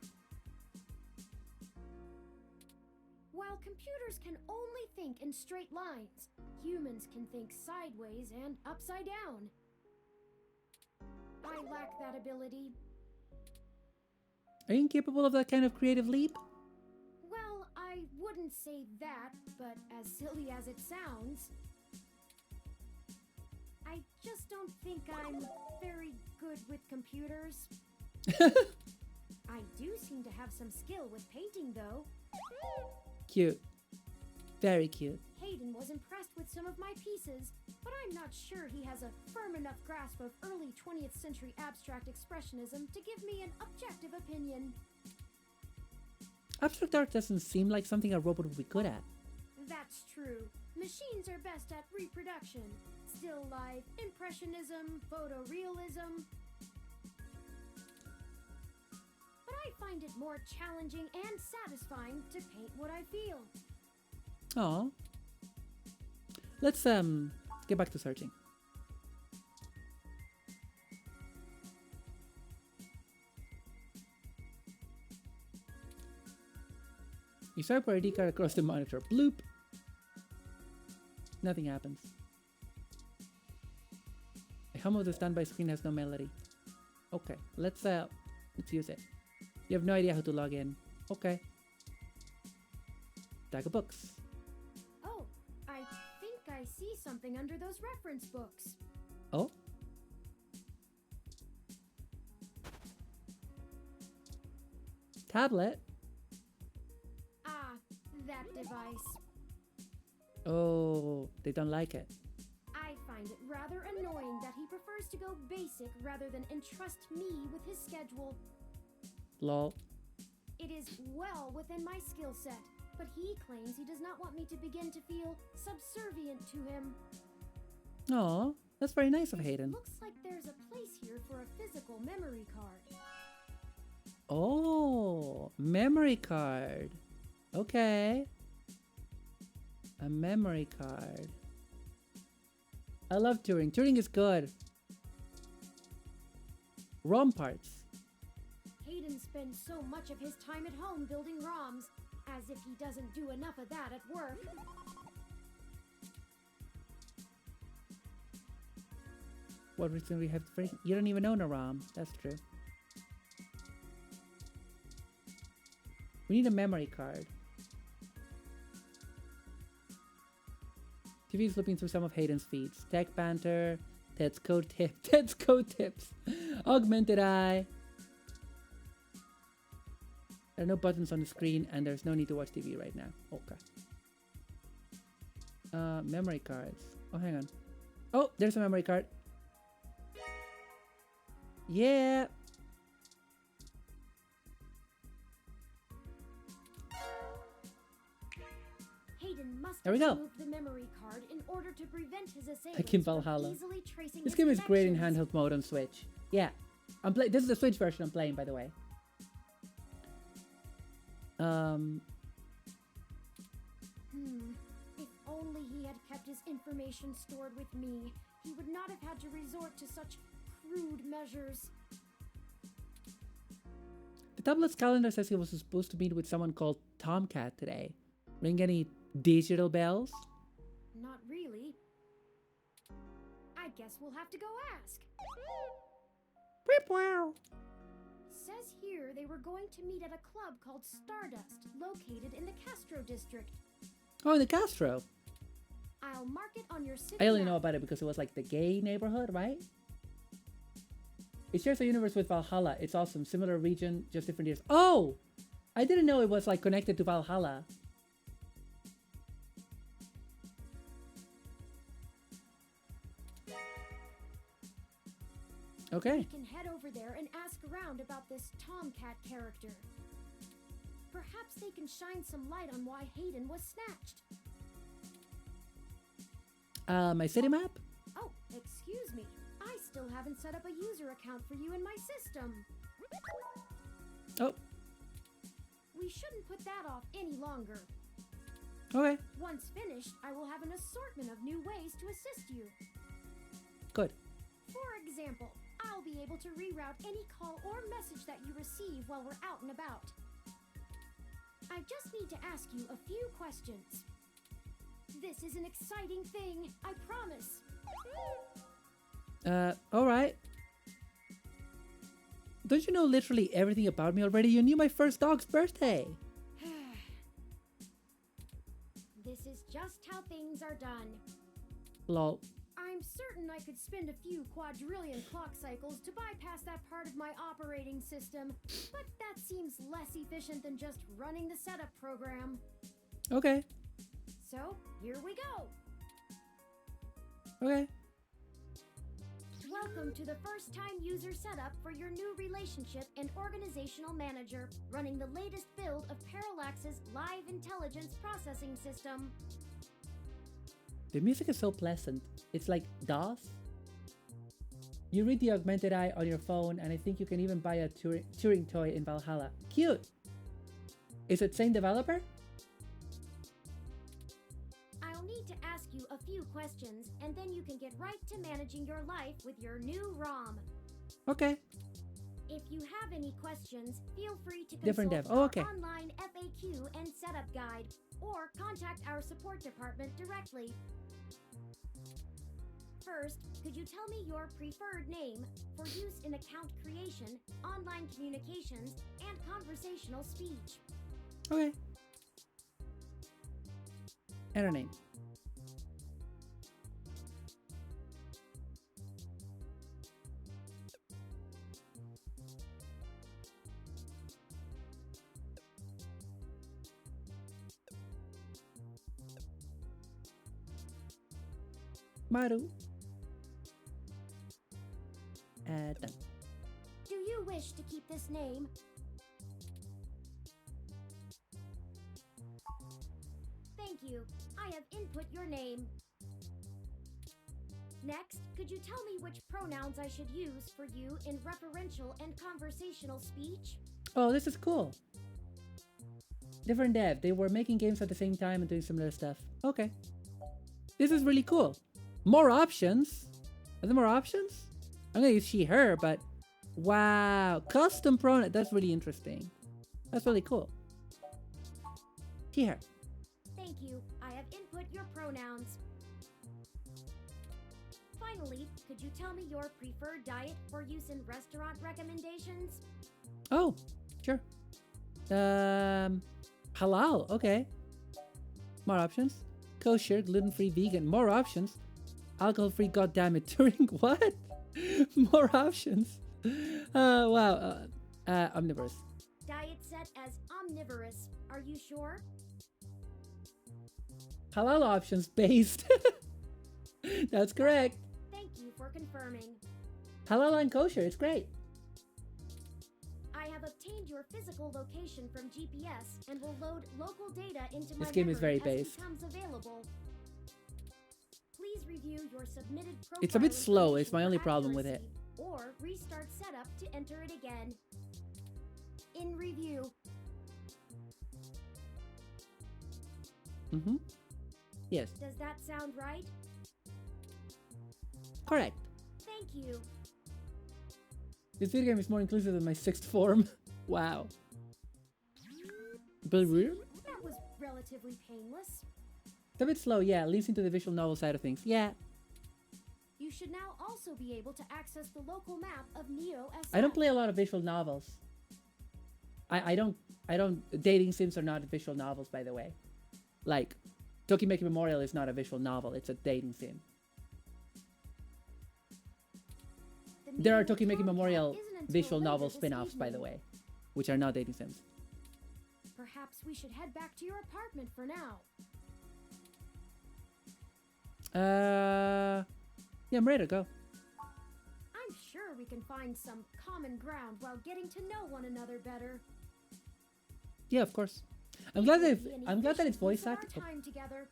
While computers can only think in straight lines, humans can think sideways and upside down. I lack that ability. Are you incapable of that kind of creative leap? Well, I wouldn't say that, but as silly as it sounds, I just don't think I'm very good with computers. I do seem to have some skill with painting, though. Cute. Very cute. Hayden was impressed with some of my pieces, but I'm not sure he has a firm enough grasp of early 20th century abstract expressionism to give me an objective opinion. Abstract art doesn't seem like something a robot would be good at. That's true. Machines are best at reproduction, still life, impressionism, photorealism. But I find it more challenging and satisfying to paint what I feel. Aw. Let's get back to searching. You swipe your ID card across the monitor. Bloop. Nothing happens. The hum of the standby screen has no melody. Okay, let's use it. You have no idea how to log in. Okay. Stack of books. Oh, I think I see something under those reference books. Oh? Tablet? Ah, that device. Oh, they don't like it. I find it rather annoying that he prefers to go basic rather than entrust me with his schedule. Lol. It is well within my skill set, but he claims he does not want me to begin to feel subservient to him. Aw, that's very nice of Hayden. Looks like there's a place here for a physical memory card. Oh, memory card. Okay. A memory card. I love Turing. Turing is good. ROM parts. Hayden spends so much of his time at home building ROMs, as if he doesn't do enough of that at work. What reason we have to... You don't even own a ROM. That's true. We need a memory card. TV is flipping through some of Hayden's feeds. Tech Banter, Ted's Code Tip, Ted's Code Tips, Augmented Eye. There are no buttons on the screen and there's no need to watch TV right now. Okay. Memory cards. Oh, hang on. Oh, there's a memory card. Yeah. Hayden must There we have go. moved the memory card in order to prevent his assailants Like in from Valhalla. easily tracing This his game is great in connections. handheld mode on Switch. Yeah. This is the Switch version I'm playing, by the way. If only he had kept his information stored with me, he would not have had to resort to such crude measures. The tablet's calendar says he was supposed to meet with someone called Tomcat today. Ring any digital bells? Not really. I guess we'll have to go ask. Whip wow. Says here they were going to meet at a club called Stardust, located in the Castro district. Oh, in the Castro. I'll mark it on your city I only map. know about it because it was like the gay neighborhood, right? It shares a universe with Valhalla. It's awesome. Similar region, just different years. Oh! I didn't know it was like connected to Valhalla. Okay. We can head over there and ask around about this Tomcat character. Perhaps they can shine some light on why Hayden was snatched. My city map? Oh, excuse me. I still haven't set up a user account for you in my system. Oh, We shouldn't put that off any longer. okay. Once finished, I will have an assortment of new ways to assist you. Good. For example, I'll be able to reroute any call or message that you receive while we're out and about. I just need to ask you a few questions. This is an exciting thing, I promise. Alright. Don't you know literally everything about me already? You knew my first dog's birthday. This is just how things are done. Lol. I'm certain I could spend a few quadrillion clock cycles to bypass that part of my operating system, but that seems less efficient than just running the setup program. Okay. So, here we go. Okay. Welcome to the first-time user setup for your new relationship and organizational manager, running the latest build of Parallax's live intelligence processing system. The music is so pleasant. It's like DOS. You read the augmented eye on your phone, and I think you can even buy a Turing toy in Valhalla. Cute! Is it same developer? I'll need to ask you a few questions, and then you can get right to managing your life with your new ROM. Okay. If you have any questions, feel free to Different consult dev. Oh, okay. our online FAQ and setup guide, or contact our support department directly. First, could you tell me your preferred name for use in account creation, online communications, and conversational speech? Okay. And her name. Maru. Done. Do you wish to keep this name? Thank you. I have input your name. Next, could you tell me which pronouns I should use for you in referential and conversational speech? Oh, this is cool. Different dev. They were making games at the same time and doing similar stuff. Okay. This is really cool. More options? Are there more options? I'm gonna use she, her, but wow. Custom pronoun. That's really interesting. That's really cool. She, her. Thank you. I have input your pronouns. Finally, could you tell me your preferred diet for use in restaurant recommendations? Oh, sure. Halal. Okay. More options. Kosher, gluten-free, vegan. More options. Alcohol-free. Goddammit. Turing. What? More options. Wow. Omnivorous. Diet set as omnivorous. Are you sure? Halal options based. That's correct. Thank you for confirming. Halal and kosher. It's great. I have obtained your physical location from GPS and will load local data into my This game is very memory as based. it becomes available. Please review your submitted profile. It's a bit slow. It's information my only for problem with it. accuracy, or restart setup to enter it again. In review. Mm-hmm. Yes. Does that sound right? Correct. Thank you. This video game is more inclusive than my sixth form. Wow. But weird? That was relatively painless. It's a bit slow, yeah. Leans into the visual novel side of things. Yeah. You should now also be able to access the local map of Neo SF. I don't play a lot of visual novels. I don't dating sims are not visual novels, by the way. Like, Tokimeki Memorial is not a visual novel, it's a dating sim. The There are meeting with Tokimeki Tomcat Memorial isn't until visual later novel this spin-offs, by the evening. way, which are not dating sims. Perhaps we should head back to your apartment for now. Yeah, I'm ready to go. I'm sure we can find some common ground while getting to know one another better. Yeah, of course. I'm glad that Be an I'm glad that it's efficient voice use of our acted. time together.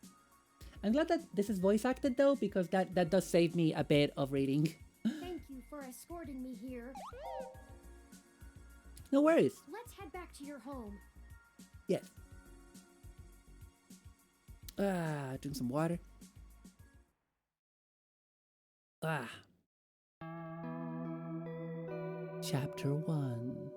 I'm glad that this is voice acted though, because that does save me a bit of reading. Thank you for escorting me here. No worries. Let's head back to your home. Yes. Drink some water. Chapter 1.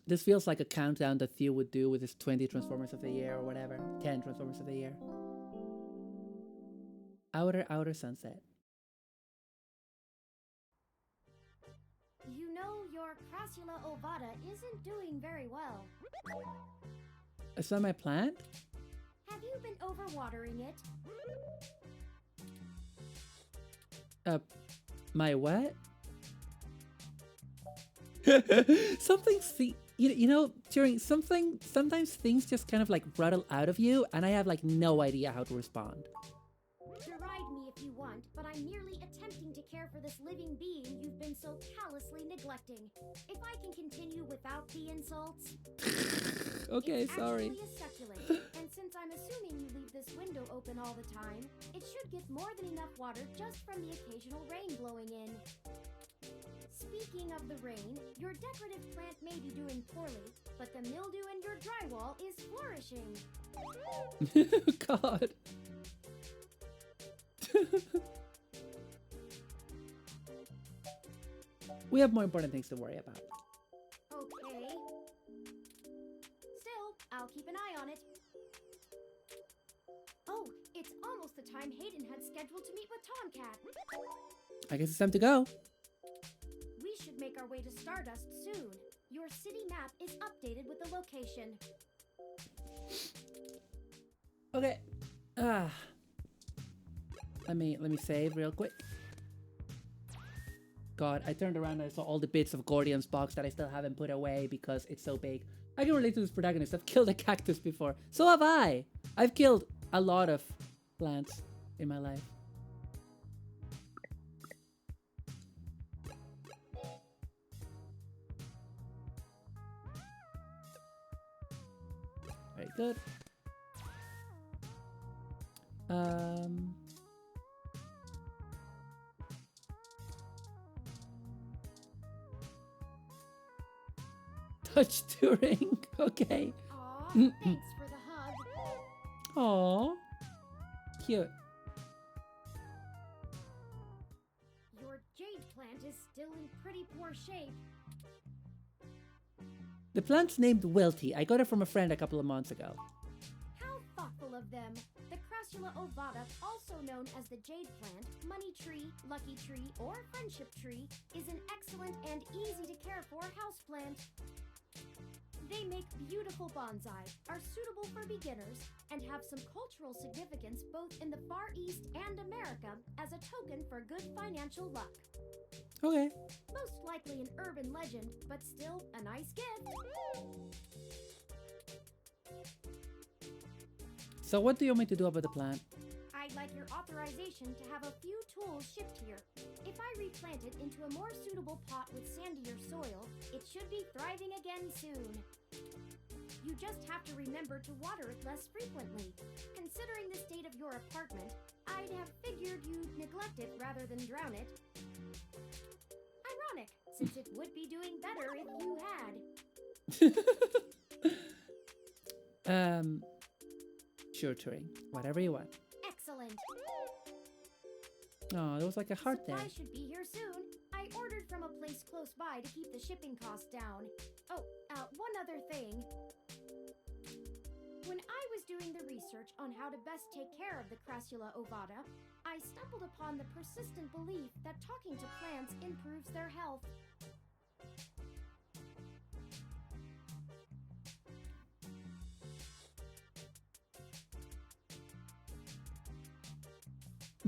This feels like a countdown that Theo would do with his 20 Transformers of the Year or whatever. 10 Transformers of the Year. Outer sunset. You know, your Crassula ovata isn't doing very well. Is that my plant? Have you been overwatering it? My what? You know, during sometimes things just kind of like rattle out of you, and I have like no idea how to respond. Deride me if you want, but I'm merely attempting to care for this living being you've been so callously neglecting. If I can continue without the insults. Okay, it's sorry. Actually a succulent, and since I'm assuming you leave this window open all the time, it should get more than enough water just from the occasional rain blowing in. Speaking of the rain, your decorative plant may be doing poorly, but the mildew in your drywall is flourishing. God. We have more important things to worry about. Okay. Still, I'll keep an eye on it. Oh, it's almost the time Hayden had scheduled to meet with Tomcat. I guess it's time to go. We should make our way to Stardust soon. Your city map is updated with the location. Okay. Let me save real quick. God, I turned around and I saw all the bits of Gordian's box that I still haven't put away because it's so big. I can relate to this protagonist. I've killed a cactus before. So have I. I've killed a lot of plants in my life. Very good. Touch touring. Okay. Aw, thanks for the hug. Aww. Cute. Your jade plant is still in pretty poor shape. The plant's named Welty. I got it from a friend a couple of months ago. How thoughtful of them. The Crassula ovata, also known as the jade plant, money tree, lucky tree, or friendship tree, is an excellent and easy to care for houseplant. They make beautiful bonsai, are suitable for beginners, and have some cultural significance both in the Far East and America as a token for good financial luck. Okay. Most likely an urban legend, but still a nice gift. So what do you want me to do about the plant? I'd like your authorization to have a few tools shipped here. If I replant it into a more suitable pot with sandier soil, it should be thriving again soon. You just have to remember to water it less frequently. Considering the state of your apartment, I'd have figured you'd neglect it rather than drown it. Ironic, since it would be doing better if you had. Sure, Turing. Whatever you want. Excellent. Oh, there was like a heart there. Supplies should be here soon. I ordered from a place close by to keep the shipping costs down. Oh, one other thing. When I was doing the research on how to best take care of the Crassula ovata, I stumbled upon the persistent belief that talking to plants improves their health.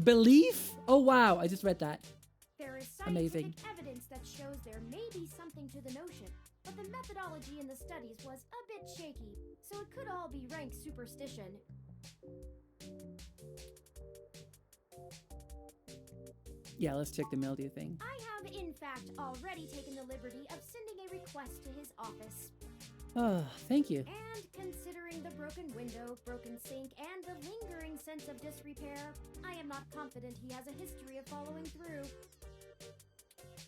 Belief? Oh wow, I just read that. There is Amazing. scientific evidence that shows there may be something to the notion, but the methodology in the studies was a bit shaky, so it could all be rank superstition. Yeah, let's check the mildew thing. I have, in fact, already taken the liberty of sending a request to his office. Oh, thank you. And considering the broken window, broken sink, and the lingering sense of disrepair, I am not confident he has a history of following through.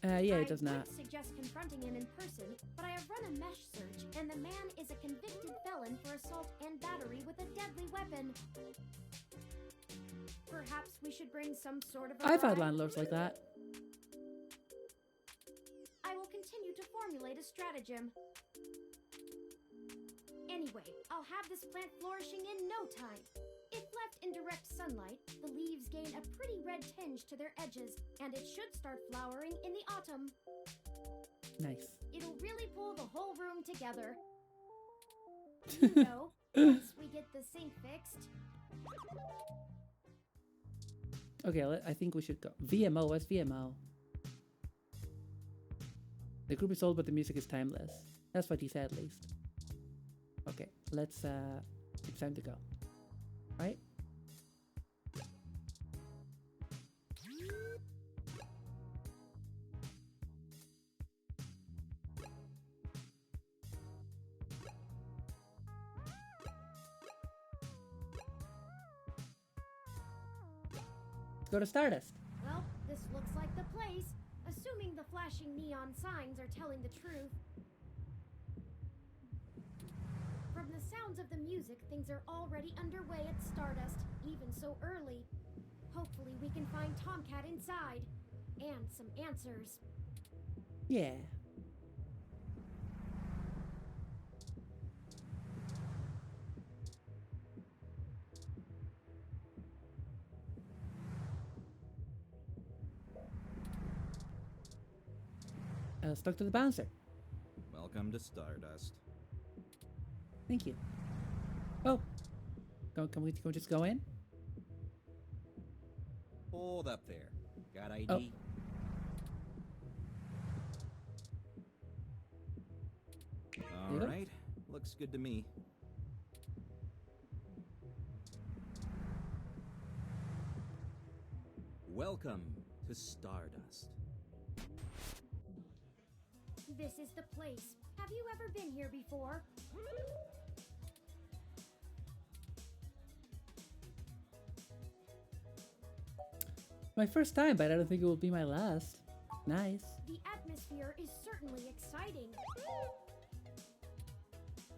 Yeah, it does I not. would suggest confronting him in person, but I have run a mesh search, and the man is a convicted felon for assault and battery with a deadly weapon. Perhaps we should bring some sort of a I've had bribe? landlords like that. formulate a stratagem. Anyway, I'll have this plant flourishing in no time. If left in direct sunlight, the leaves gain a pretty red tinge to their edges, and it should start flowering in the autumn. Nice. It'll really pull the whole room together. You know, once we get the sink fixed. Okay, I think we should go. VMO, what's VMO? The group is old, but the music is timeless. That's what he said, at least. Okay, let's, it's time to go. Right? Let's go to Stardust. Well, this looks like the place, assuming the flashing neon signs are telling the truth. From the sounds of the music, things are already underway at Stardust, even so early. Hopefully we can find Tomcat inside. And some answers. Yeah. Let's talk to the bouncer. Welcome to Stardust. Thank you. Oh. Can we just go in? Hold up there. Got ID? Oh. All right. Looks good to me. Welcome to Stardust. This is the place. Have you ever been here before? My first time, but I don't think it will be my last. Nice. The atmosphere is certainly exciting.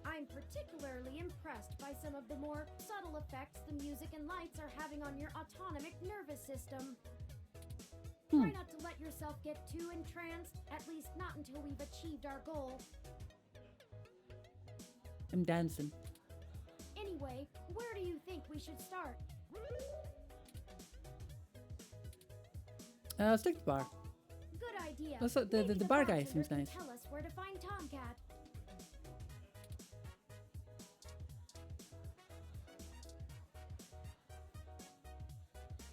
I'm particularly impressed by some of the more subtle effects the music and lights are having on your autonomic nervous system. Try not to let yourself get too entranced, at least not until we've achieved our goal. I'm dancing. Anyway, where do you think we should start? Let's take the bar. Good idea. The Maybe bar guy bartender seems can nice. Tell us where to find Tomcat.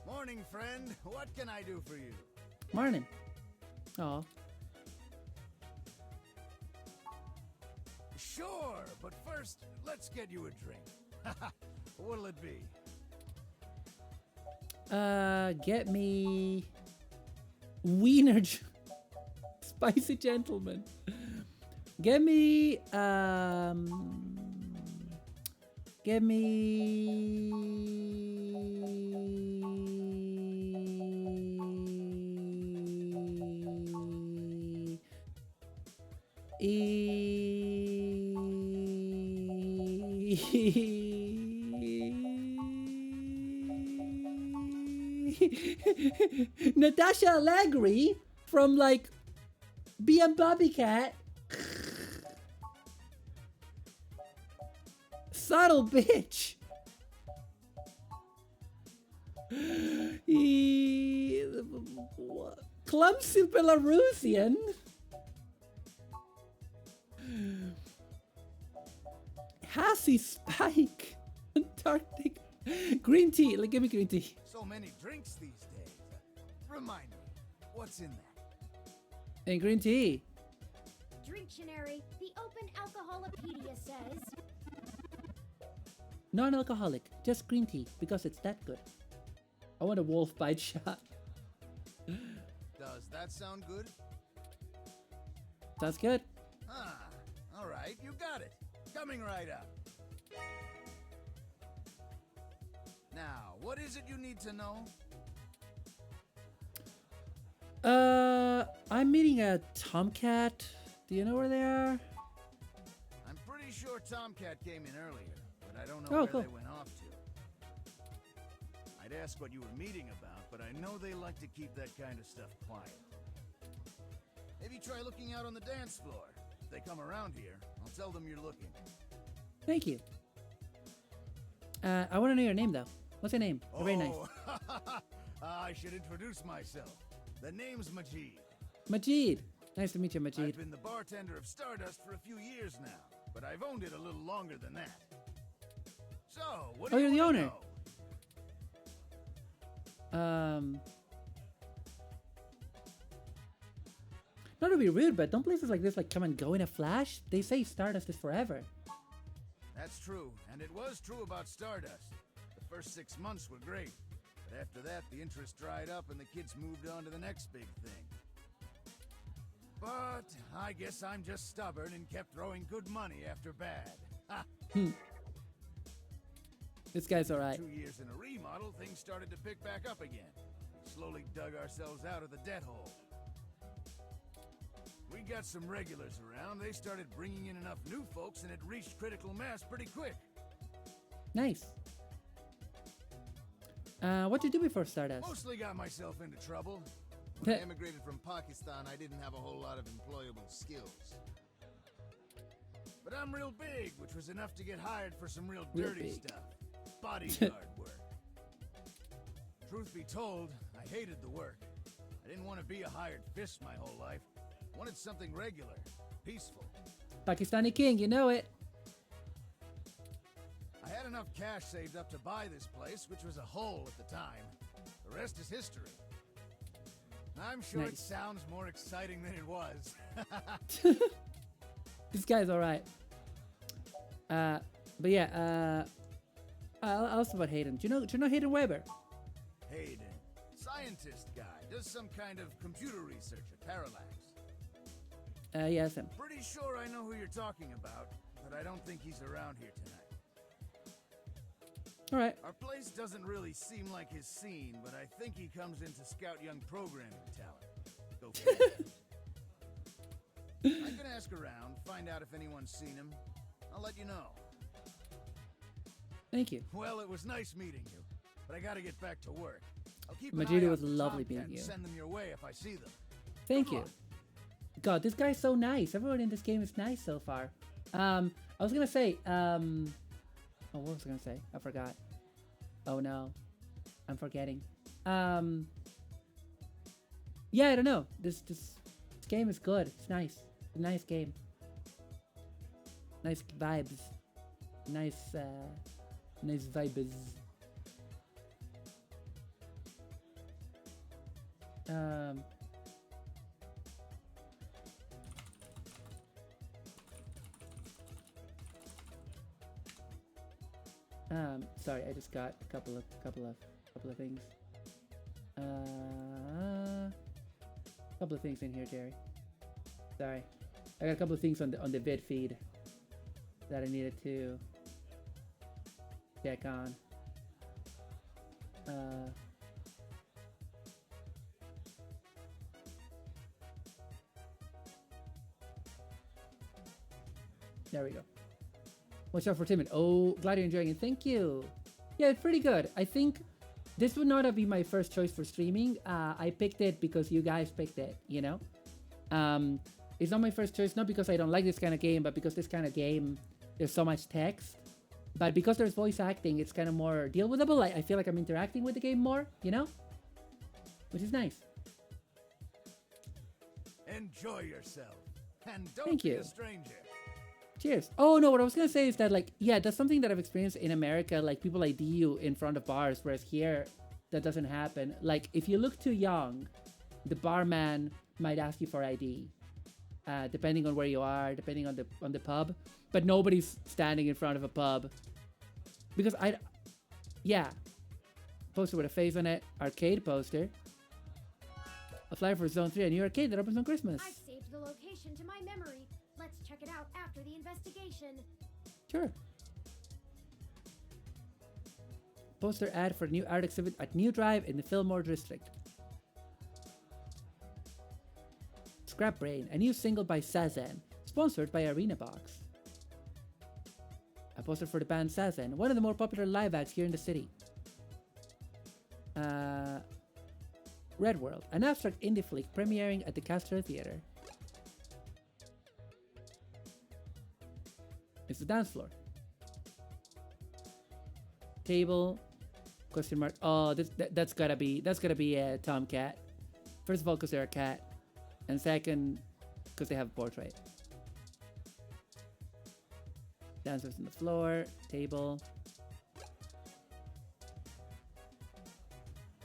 Morning, friend. What can I do for you? Morning. Oh. Sure, but first, let's get you a drink. What'll it be? Get me Wiener Spicy Gentleman. Get me Natasha Allegri from like B&M Bobbycat. Subtle bitch. Clumsy Belarusian. Hassy Spike. Antarctic. Green tea. Like, give me green tea. So many drinks these days. Remind me, what's in that? And green tea. Dictionary, the Open Alcoholopedia says, Non-alcoholic. Just green tea. Because it's that good. I want a wolf bite shot. Does that sound good? That's good. Ah, all right, you got it. Coming right up. Now, what is it you need to know? I'm meeting a Tomcat. Do you know where they are? I'm pretty sure Tomcat came in earlier, but I don't know Oh, where cool. they went off to. I'd ask what you were meeting about, but I know they like to keep that kind of stuff quiet. Maybe try looking out on the dance floor. If they come around here, I'll tell them you're looking. Thank you. I want to know your name, though. What's your name? You're very nice. I should introduce myself. The name's Majid. Majid. Nice to meet you, Majid. I've been the bartender of Stardust for a few years now, but I've owned it a little longer than that. So, what do you you're the wanna owner. know? Not to be rude, but don't places like this like come and go in a flash? They say Stardust is forever. That's true, and it was true about Stardust. The first 6 months were great, but after that, the interest dried up and the kids moved on to the next big thing. But I guess I'm just stubborn and kept throwing good money after bad. Ha! This guy's alright. 2 years in a remodel, things started to pick back up again. We slowly dug ourselves out of the debt hole. We got some regulars around. They started bringing in enough new folks, and it reached critical mass pretty quick. Nice. What'd you do before Stardust? Mostly got myself into trouble. When I immigrated from Pakistan, I didn't have a whole lot of employable skills. But I'm real big, which was enough to get hired for some real dirty big. stuff. Bodyguard work. Truth be told, I hated the work. I didn't want to be a hired fist my whole life. I wanted something regular, peaceful. Pakistani king, you know it. I had enough cash saved up to buy this place, which was a hole at the time. The rest is history. I'm sure it Nice. sounds more exciting than it was. This guy's alright. But yeah, I'll ask about Hayden. Do you know Hayden Weber? Hayden, scientist guy, does some kind of computer research at Parallax. Yes, him. Pretty sure I know who you're talking about, but I don't think he's around here tonight. Alright. Our place doesn't really seem like his scene, but I think he comes in to scout young programming talent. Go figure. I can ask around, find out if anyone's seen him. I'll let you know. Thank you. Well, it was nice meeting you, but I gotta get back to work. I'll keep an Majida eye out was for lovely Tomcat meeting and you. send them your way if I see them. Thank Good you. luck. God, this guy's so nice. Everyone in this game is nice so far. I was gonna say, oh, what was I gonna say? I forgot. Oh no, I'm forgetting. Yeah, I don't know. This game is good. It's nice. It's a nice game. Nice vibes. Nice vibes. Sorry, I just got a couple of things. Couple of things in here, Jerry. Sorry, I got a couple of things on the vid feed that I needed to check on. There we go. Watch out for Timid. Oh, glad you're enjoying it. Thank you. Yeah, it's pretty good. I think this would not have been my first choice for streaming. I picked it because you guys picked it, you know? It's not my first choice, not because I don't like this kind of game, but because this kind of game, there's so much text. But because there's voice acting, it's kind of more deal withable. I feel like I'm interacting with the game more, you know? Which is nice. Enjoy yourself, and don't Thank be you. a stranger. Cheers. Oh no, what I was gonna say is that like, yeah, that's something that I've experienced in America. Like people ID you in front of bars, whereas here, that doesn't happen. Like if you look too young, the barman might ask you for ID, depending on where you are, depending on the pub. But nobody's standing in front of a pub because yeah, poster with a face on it, arcade poster. A flyer for Zone 3, a new arcade that opens on Christmas. I've saved the location to my memory. Let's check it out after the investigation. Sure. Poster ad for new art exhibit at New Drive in the Fillmore District. Scrap Brain, a new single by Sazen, sponsored by Arena Box. A poster for the band Sazen, one of the more popular live acts here in the city. Red World, an abstract indie flick premiering at the Castro Theater. It's the dance floor. Table. Question mark. Oh, that's gotta be a tomcat. First of all, because they're a cat, and second, because they have a portrait. Dancers on the floor. Table.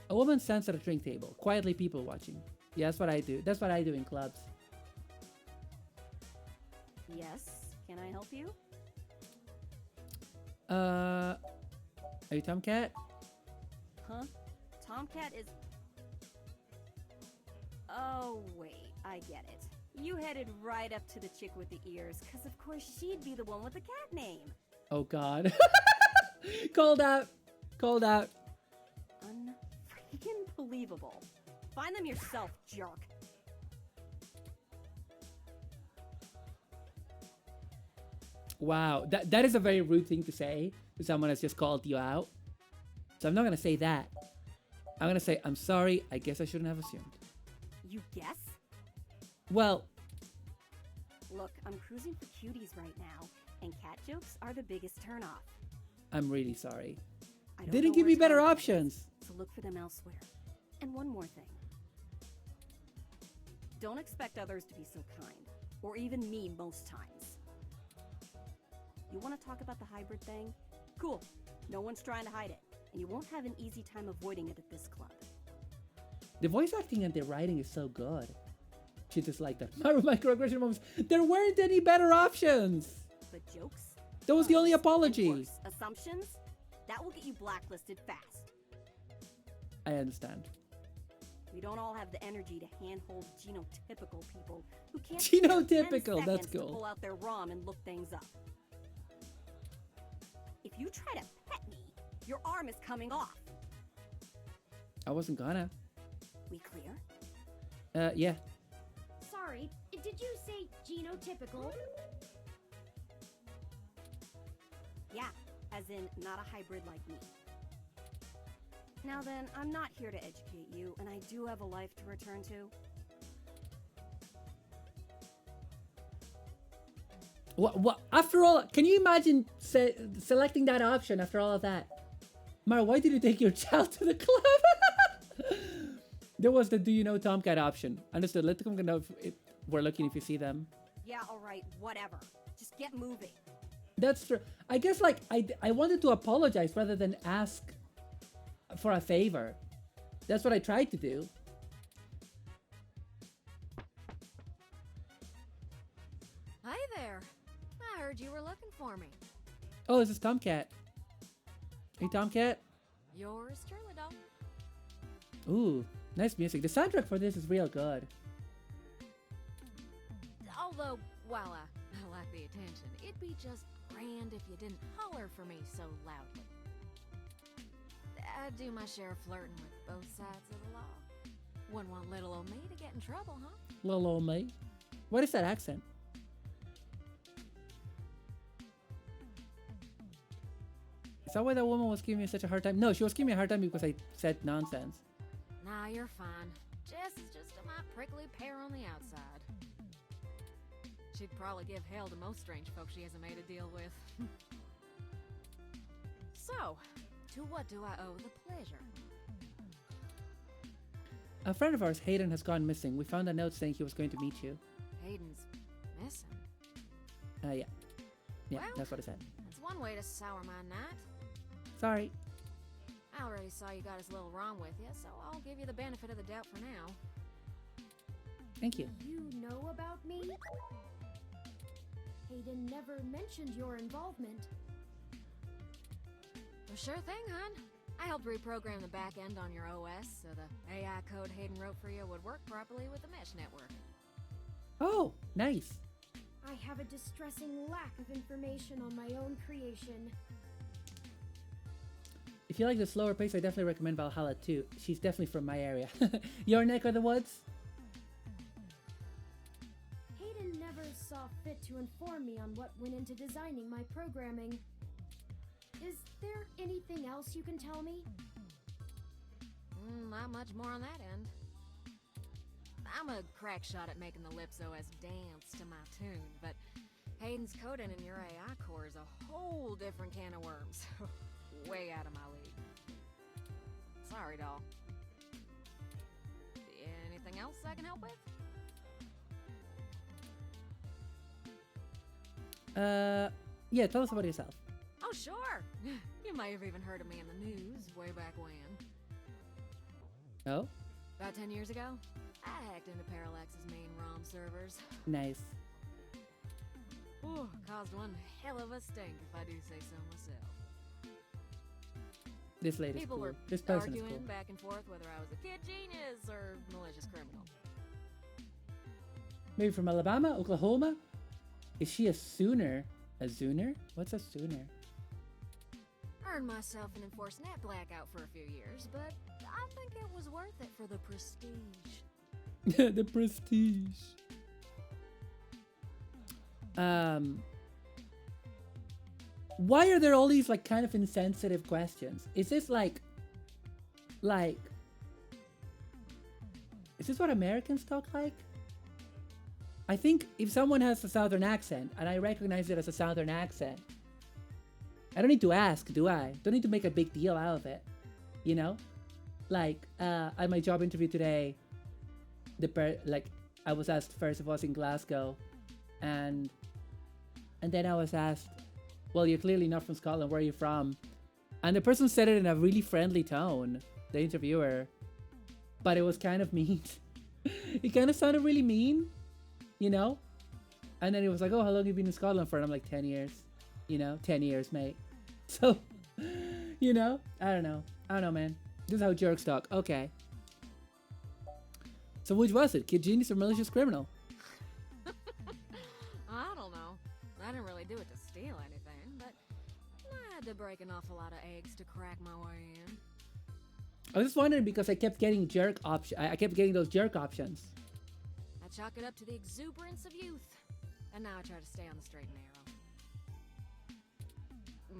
A woman stands at a drink table. Quietly, people watching. Yeah, that's what I do. That's what I do in clubs. Yes, can I help you? Are you Tomcat? Huh? Tomcat is... Oh, wait, I get it. You headed right up to the chick with the ears, because of course she'd be the one with the cat name. Oh god. Called out. Called out. Unfreaking believable. Find them yourself, jerk. Wow, that is a very rude thing to say to someone that's just called you out. So I'm not gonna say that. I'm gonna say, I'm sorry, I guess I shouldn't have assumed. You guess? Well... Look, I'm cruising for cuties right now, and cat jokes are the biggest turnoff. I'm really sorry. I don't Didn't know give me where better Tomcat options. is, so look for them elsewhere. And one more thing. Don't expect others to be so kind, or even mean most times. You want to talk about the hybrid thing? Cool. No one's trying to hide it, and you won't have an easy time avoiding it at this club. The voice acting and the writing is so good. She just like that. Maru microaggression moments. There weren't any better options. But jokes? That was the only And apology. worse, assumptions? That will get you blacklisted fast. I understand. We don't all have the energy to handhold genotypical people who can't Genotypical, spare 10 that's seconds to cool. pull out their ROM and look things up. If you try to pet me, your arm is coming off. I wasn't gonna. We clear? Yeah. Sorry, did you say genotypical? Yeah, as in not a hybrid like me. Now then, I'm not here to educate you, and I do have a life to return to. What? After all, can you imagine selecting that option after all of that? Mara, why did you take your child to the club? There was the do you know Tomcat option. Understood. Let them know if we're looking if you see them. Yeah, alright, whatever. Just get moving. That's true. I guess like I wanted to apologize rather than ask for a favor. That's what I tried to do. Hi there. I heard you were looking for me. Oh, this is Tomcat. Hey, Tomcat. Yours truly, dog. Ooh, nice music. The soundtrack for this is real good. Although, while I like the attention, it'd be just grand if you didn't holler for me so loudly. I do my share of flirting with both sides of the law. Wouldn't want little old me to get in trouble, huh? Little old me. What is that accent? Is that why that woman was giving me such a hard time? No, she was giving me a hard time because I said nonsense. Nah, you're fine. Jess is just a mite prickly pear on the outside. She'd probably give hell to most strange folks she hasn't made a deal with. So, to what do I owe the pleasure? A friend of ours, Hayden, has gone missing. We found a note saying he was going to meet you. Hayden's missing. Yeah. Yeah, Well, that's what I said. That's one way to sour my night. Sorry. I already saw you got his little ROM with you, so I'll give you the benefit of the doubt for now. Thank you. You know about me? Hayden never mentioned your involvement. Well, sure thing, hon. I helped reprogram the back end on your OS so the AI code Hayden wrote for you would work properly with the mesh network. Oh, nice. I have a distressing lack of information on my own creation. If you like the slower pace, I definitely recommend Valhalla too. She's definitely from my area. Your neck of the woods? Hayden never saw fit to inform me on what went into designing my programming. Is there anything else you can tell me? Not much more on that end. I'm a crack shot at making the Lips OS dance to my tune, but Hayden's coding in your AI core is a whole different can of worms. Way out of my league. Sorry, doll. Anything else I can help with? Yeah, tell us about yourself. Oh, sure. You may have even heard of me in the news way back when. Oh? About 10 years ago, I hacked into Parallax's main ROM servers. Nice. Ooh, caused one hell of a stink, if I do say so myself. This lady's People cool. were This person is arguing cool. back and forth whether I was a kid genius or malicious criminal. Maybe from Alabama, Oklahoma? Is she a Sooner? A Zooner? What's a Sooner? Earned myself an enforced net blackout for a few years, but I think it was worth it for the prestige. The prestige. Why are there all these like kind of insensitive questions? Is this like is this what Americans talk like? I think if someone has a southern accent and I recognize it as a southern accent, I don't need to ask, do I? Don't need to make a big deal out of it, you know? Like at my job interview today, I was asked first if I was in Glasgow, and then I was asked, well, you're clearly not from Scotland, where are you from? And the person said it in a really friendly tone, the interviewer, but it was kind of mean. It kind of sounded really mean, you know? And then he was like, oh, how long have you been in Scotland for? And I'm like, 10 years, you know, 10 years, mate. So, you know, I don't know, man. This is how jerks talk. Okay. So which was it? Kid genius or malicious criminal? I don't know. I didn't really do it to steal anything, but I had to break an awful lot of eggs to crack my way in. I was just wondering because I kept getting I kept getting those jerk options. I chalk it up to the exuberance of youth, and now I try to stay on the straight and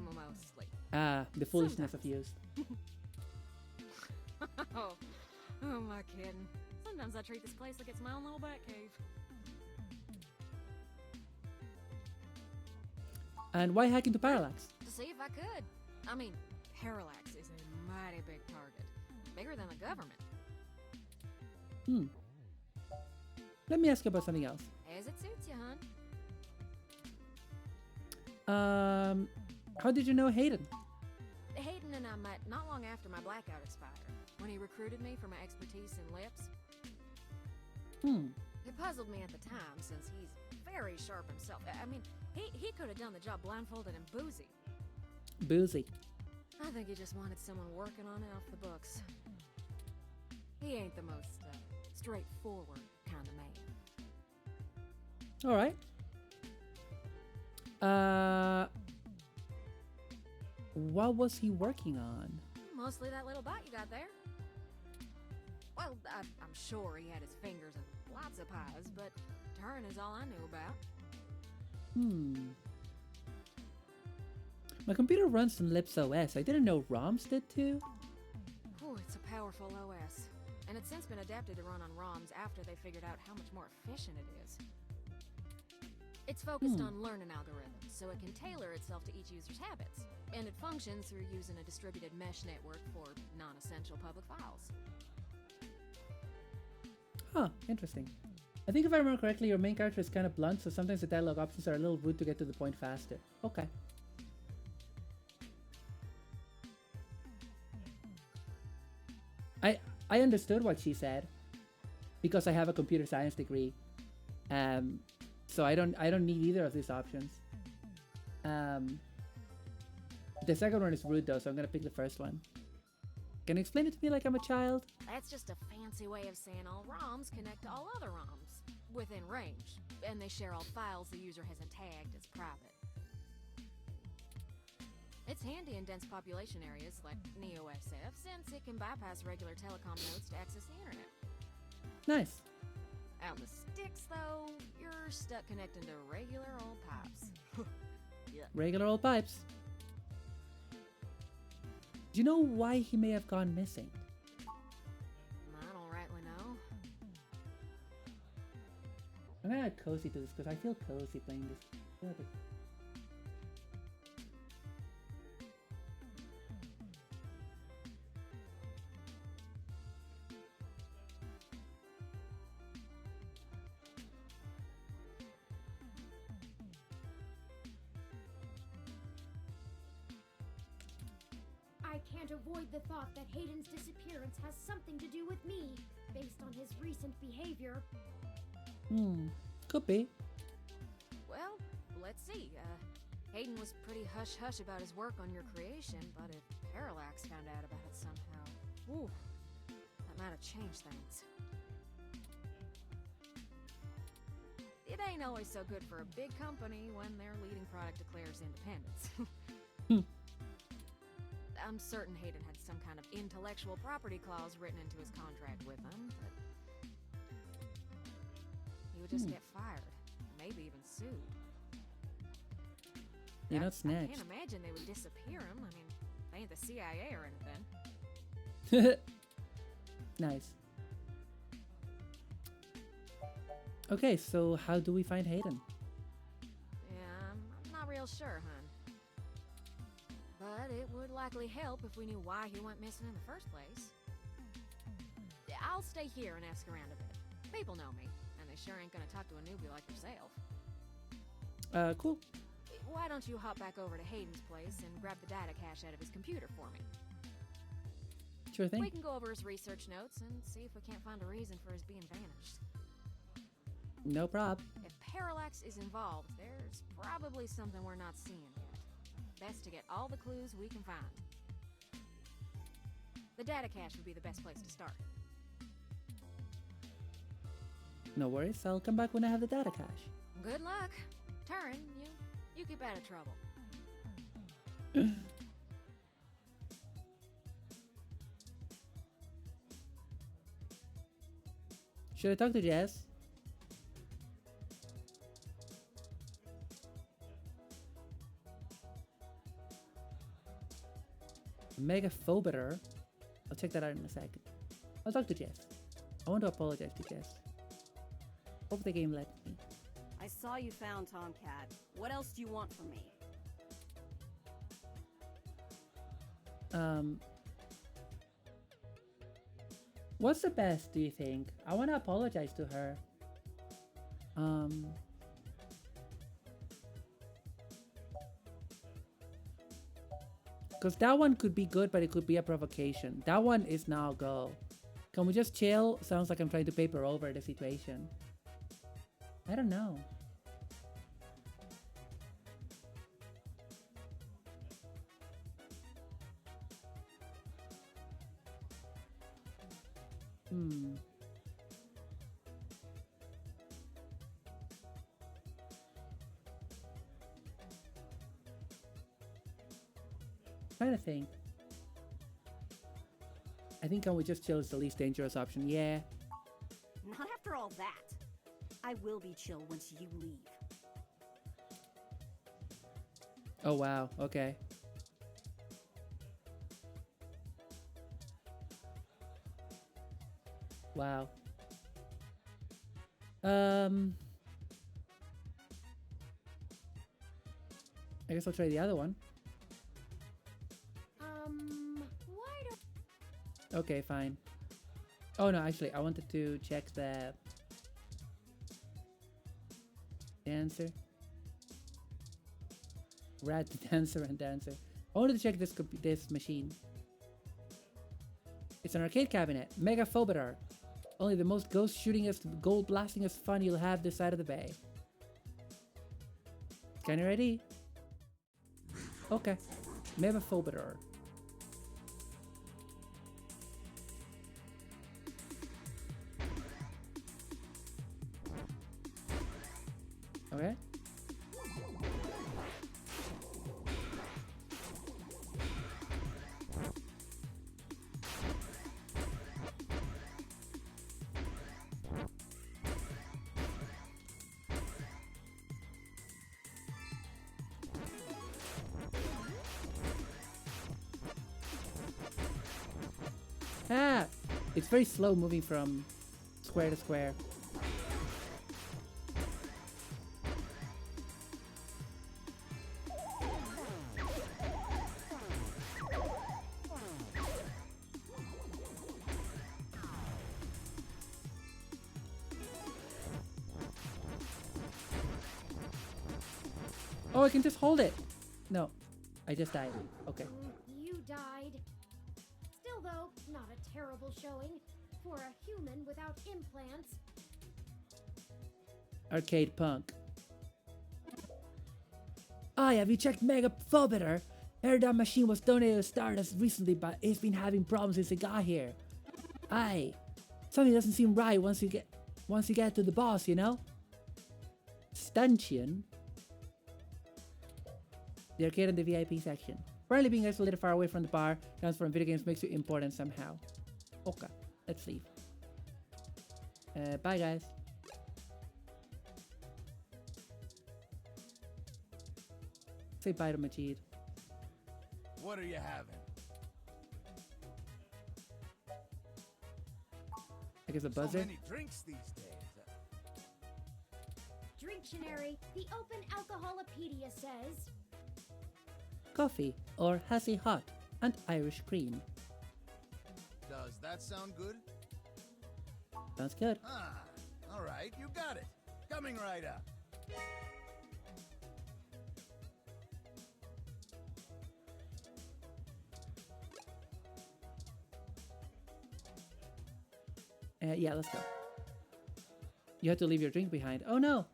narrow. Mostly. The foolishness of youth. Oh, who am I kidding? Sometimes I treat this place like it's my own little bat cave. And why hack into Parallax? To see if I could. I mean, Parallax is a mighty big target. Bigger than the government. Let me ask you about something else. As it suits you, hon. How did you know Hayden? Hayden and I met not long after my blackout expired, when he recruited me for my expertise in lips. It puzzled me at the time, since he's very sharp himself. I mean, he could have done the job blindfolded and boozy. Boozy. I think he just wanted someone working on it off the books. He ain't the most straightforward kind of man. All right. What was he working on? Mostly that little bot you got there. Well, I'm sure he had his fingers in lots of pies, but Turing is all I knew about. My computer runs on Lips OS. I didn't know ROMs did too. Oh, it's a powerful OS. And it's since been adapted to run on ROMs after they figured out how much more efficient it is. It's focused on learning algorithms, so it can tailor itself to each user's habits. And it functions through using a distributed mesh network for non-essential public files. Huh, interesting. I think if I remember correctly, your main character is kind of blunt, so sometimes the dialogue options are a little rude to get to the point faster. Okay. I understood what she said because I have a computer science degree. So I don't need either of these options. The second one is rude though, so I'm gonna pick the first one. Can you explain it to me like I'm a child? That's just a fancy way of saying all ROMs connect to all other ROMs within range, and they share all files the user hasn't tagged as private. It's handy in dense population areas like NeoSF, since it can bypass regular telecom nodes to access the internet. Nice. Out in the sticks, though, you're stuck connecting to regular old pipes. Yeah. Regular old pipes. Do you know why he may have gone missing? I don't rightly know. I'm gonna add cozy to this because I feel cozy playing this Epic. I can't avoid the thought that Hayden's disappearance has something to do with me, based on his recent behavior. Could be. Well, let's see. Hayden was pretty hush-hush about his work on your creation, but if Parallax found out about it somehow, whew, that might have changed things. It ain't always so good for a big company when their leading product declares independence. I'm certain Hayden had some kind of intellectual property clause written into his contract with them, but he would just get fired, maybe even sued. You're not I snatched. can't imagine they would disappear him. I mean, they ain't the CIA or anything. Nice. Okay, so how do we find Hayden? Yeah, I'm not real sure, hon. But it would likely help if we knew why he went missing in the first place. I'll stay here and ask around a bit. People know me, and they sure ain't gonna talk to a newbie like yourself. Cool. Why don't you hop back over to Hayden's place and grab the data cache out of his computer for me? Sure thing. We can go over his research notes and see if we can't find a reason for his being vanished. No prob. If Parallax is involved, there's probably something we're not seeing yet. Best to get all the clues we can find. The data cache would be the best place to start. No worries, I'll come back when I have the data cache. Good luck. Turin, you keep out of trouble. Should I talk to Jess? Megaphobiter. I'll check that out in a second. I'll talk to Jess. I want to apologize to Jess. Hope the game let me. I saw you found Tomcat. What else do you want from me? What's the best, do you think? I want to apologize to her. Because that one could be good, but it could be a provocation. That one is now go. Can we just chill? Sounds like I'm trying to paper over the situation. I don't know. Trying to think. I think can we just chill is the least dangerous option. Yeah. Not after all that. I will be chill once you leave. Oh wow, okay. Wow. I guess I'll try the other one. Why don't... Okay, fine. Oh no, actually, I wanted to check the dancer. Rat, dancer, and dancer. I wanted to check this machine. It's an arcade cabinet. Megaphobiter. Only the most ghost shootingest, gold blastingest fun you'll have this side of the bay. Scanner ready? Okay. Megaphobiter. Okay. Ah! It's very slow moving from square to square. Oh, I can just hold it. No, I just died. Okay. You died. Still, though, not a terrible showing for a human without implants. Arcade punk. Aye, have you checked Mega Phobiter? Heard that machine was donated to Stardust recently, but it's been having problems since it got here. Aye, something doesn't seem right once you get to the boss, you know? Stanchion. The arcade and the VIP section. Apparently being isolated far away from the bar counts from video games makes you important somehow. Okay, let's leave. Bye guys. Say bye to Majid. What are you having? I guess a buzzer. So many drinks these days. Dictionary, the Open Alcoholopedia says, Coffee or Hassie Hot and Irish cream. Does that sound good? Sounds good. Ah, all right, you got it. Coming right up. Yeah, let's go. You have to leave your drink behind. Oh no!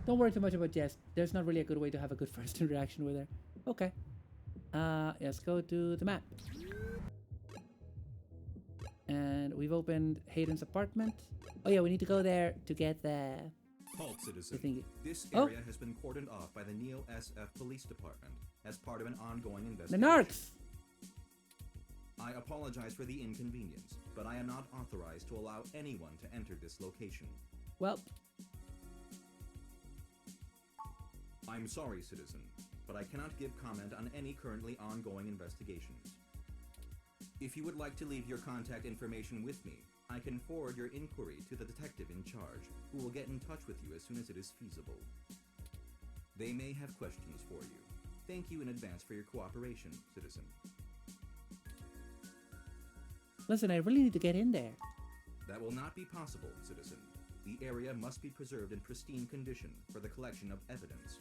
Don't worry too much about Jess. There's not really a good way to have a good first interaction with her. Okay. Let's go to the map. And we've opened Hayden's apartment. Oh yeah, we need to go there to get the... Halt, citizen. thingy. This Oh. area has been cordoned off by the Neo SF Police Department as part of an ongoing The investigation. narcs! I apologize for the inconvenience, but I am not authorized to allow anyone to enter this location. Well, I'm sorry, citizen, but I cannot give comment on any currently ongoing investigations. If you would like to leave your contact information with me, I can forward your inquiry to the detective in charge, who will get in touch with you as soon as it is feasible. They may have questions for you. Thank you in advance for your cooperation, citizen. listen, I really need to get in there. That will not be possible, citizen. The area must be preserved in pristine condition for the collection of evidence.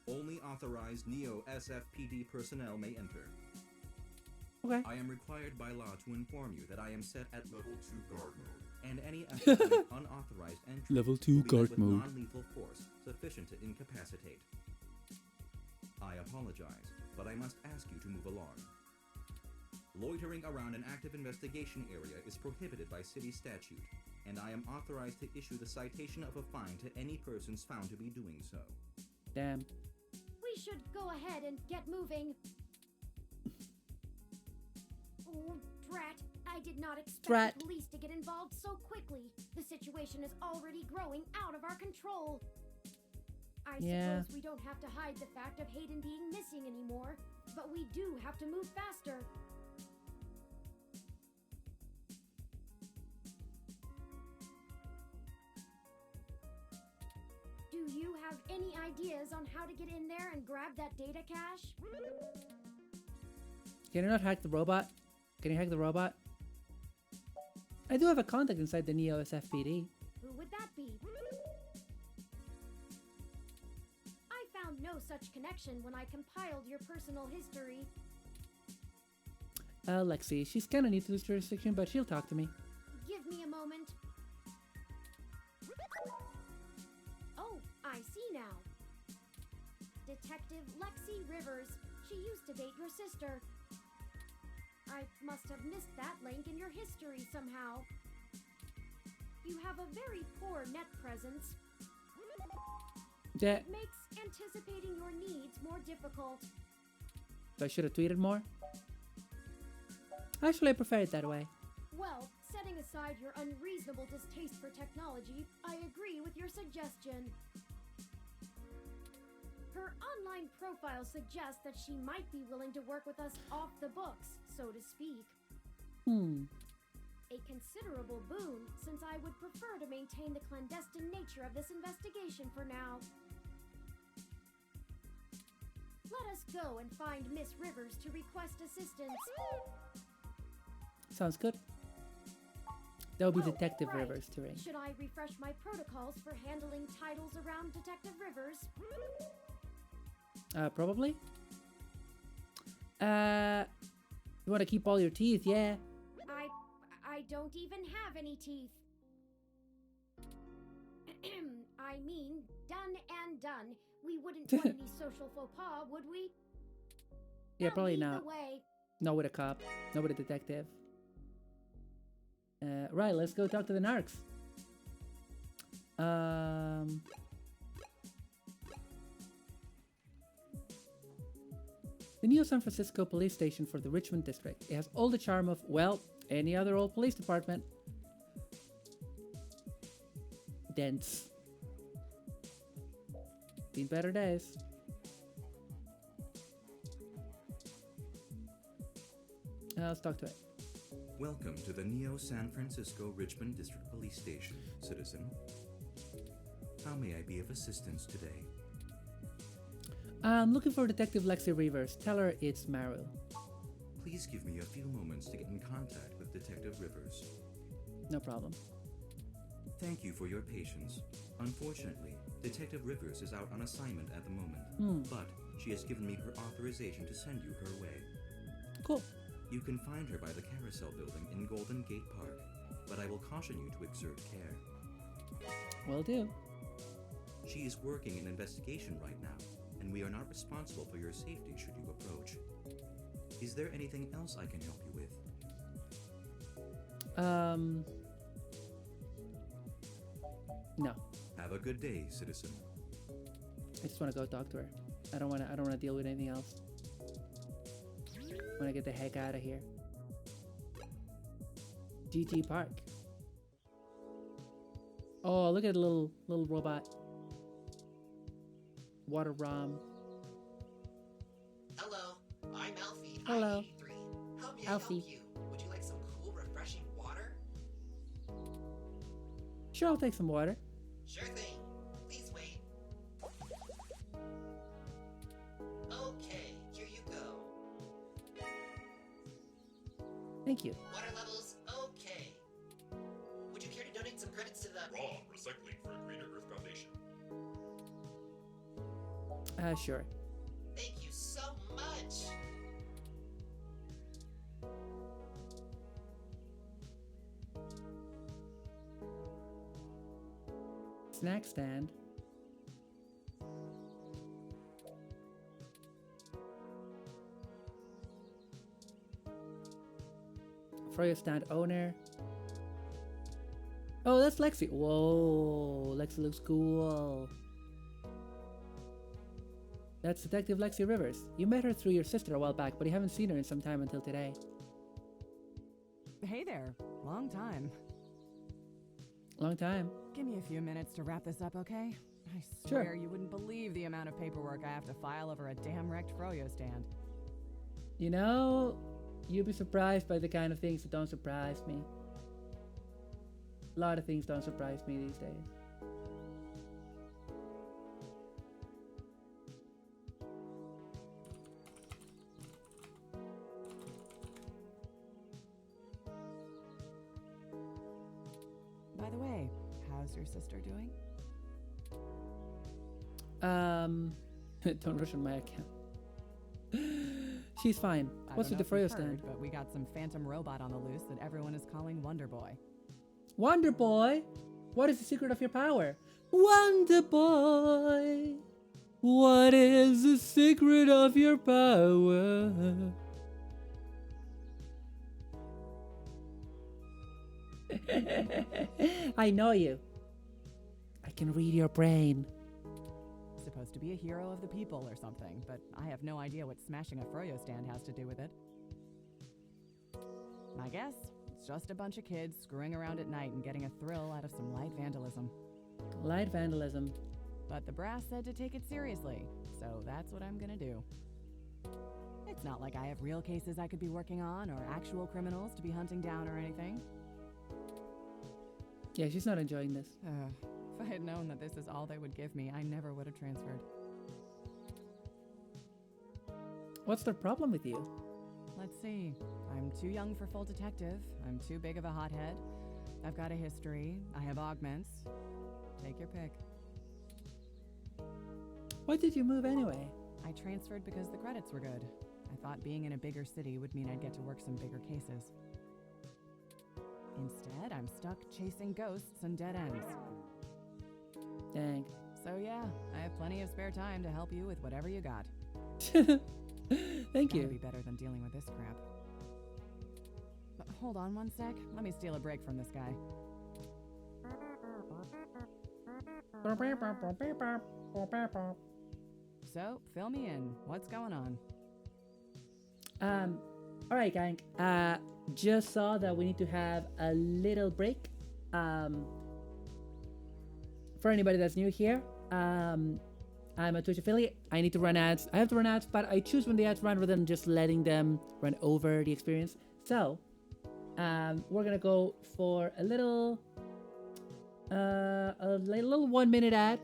Only authorized Neo SFPD personnel may enter. Okay. I am required by law to inform you that I am set at Level 2 guard mode, and any active unauthorized entry Level 2 will be met guard with mode. non-lethal force sufficient to incapacitate. I apologize, but I must ask you to move along. Loitering around an active investigation area is prohibited by city statute, and I am authorized to issue the citation of a fine to any persons found to be doing so. Damn. we should go ahead and get moving. Oh, drat. I did not expect Drat. the police to get involved so quickly. The situation is already growing out of our control. I Yeah. suppose we don't have to hide the fact of Hayden being missing anymore, but we do have to move faster. Do you have any ideas on how to get in there and grab that data cache? Can you not hack the robot? Can you hack the robot? I do have a contact inside the Neo SFPD. Who would that be? I found no such connection when I compiled your personal history. Lexi, she's kinda new to this jurisdiction, but she'll talk to me. Give me a moment. Oh, I see now. Detective Lexi Rivers. She used to date your sister. I must have missed that link in your history somehow. You have a very poor net presence. Yeah, It makes anticipating your needs more difficult. so I should have tweeted more. Actually, I prefer it that way. Well, setting aside your unreasonable distaste for technology, I agree with your suggestion. Her online profile suggests that she might be willing to work with us off the books, so to speak. A considerable boon, since I would prefer to maintain the clandestine nature of this investigation for now. Let us go and find Miss Rivers to request assistance. Sounds good. That would be Oh, Detective right. Rivers terrain. Should I refresh my protocols for handling titles around Detective Rivers? Probably. You want to keep all your teeth, yeah. I don't even have any teeth. I mean, done and done. We wouldn't want any social faux pas, would we? Yeah, Now probably lead not. the way. Not with a cop. Not with a detective. Right, let's go talk to the narcs. The Neo San Francisco police station for the Richmond district. It has all the charm of, well, any other old police department. Dense. Been better days. Let's talk to it. Welcome to the Neo San Francisco Richmond District Police Station, citizen. How may I be of assistance today? I'm looking for Detective Lexi Rivers. Tell her it's Maru. Please give me a few moments to get in contact with Detective Rivers. No problem. Thank you for your patience. Unfortunately, Detective Rivers is out on assignment at the moment, but she has given me her authorization to send you her way. Cool. You can find her by the Carousel Building in Golden Gate Park, but I will caution you to exert care. Will do. She is working an investigation right now, and we are not responsible for your safety should you approach. Is there anything else I can help you with? No. Have a good day, citizen. I just want to go talk to her. I don't want to deal with anything else. I want to get the heck out of here. GT Park. Oh, look at the little robot. Water Rom. Hello, I'm Alfie. Hello. I-83. How may I Alfie. help you? Would you like some cool, refreshing water? Sure, I'll take some water. Sure thing. Please wait. Okay, here you go. Thank you. Water levels, okay. Would you care to donate some credits to the Raw recycling for a Greater Earth Foundation. Sure. Thank you so much. Snack stand. Froyo stand owner. Oh, that's Lexi. Whoa, Lexi looks cool. That's Detective Lexi Rivers. You met her through your sister a while back, but you haven't seen her in some time until today. Hey there. Long time. Long time. Give me a few minutes to wrap this up, okay? I swear you wouldn't believe the amount of paperwork I have to file over a damn wrecked Froyo stand. You know, you'll be surprised by the kind of things that don't surprise me. A lot of things don't surprise me these days. By the way, how's your sister doing? Don't rush on my account. She's fine. What's with the Froyo stand? But we got some phantom robot on the loose that everyone is calling Wonder Boy. Wonder Boy? What is the secret of your power? Wonder Boy! What is the secret of your power? I know you. I can read your brain. Supposed to be a hero of the people or something, but I have no idea what smashing a Froyo stand has to do with it. I guess it's just a bunch of kids screwing around at night and getting a thrill out of some light vandalism. Light vandalism. But the brass said to take it seriously, so that's what I'm gonna do. It's not like I have real cases I could be working on or actual criminals to be hunting down or anything. Yeah, she's not enjoying this. If I had known that this is all they would give me, I never would have transferred. What's their problem with you? Let's see. I'm too young for full detective. I'm too big of a hothead. I've got a history. I have augments. Take your pick. Why did you move anyway? I transferred because the credits were good. I thought being in a bigger city would mean I'd get to work some bigger cases. Instead, I'm stuck chasing ghosts and dead ends. Dang. So yeah, I have plenty of spare time to help you with whatever you got. Thank Gotta you. be better than dealing with this crap. But hold on one sec. Let me steal a break from this guy. So, fill me in. What's going on? All right, gang. Just saw that we need to have a little break. For anybody that's new here, I'm a Twitch affiliate. I need to run ads. I have to run ads, but I choose when the ads run rather than just letting them run over the experience. So, we're gonna go for a little 1 minute ad,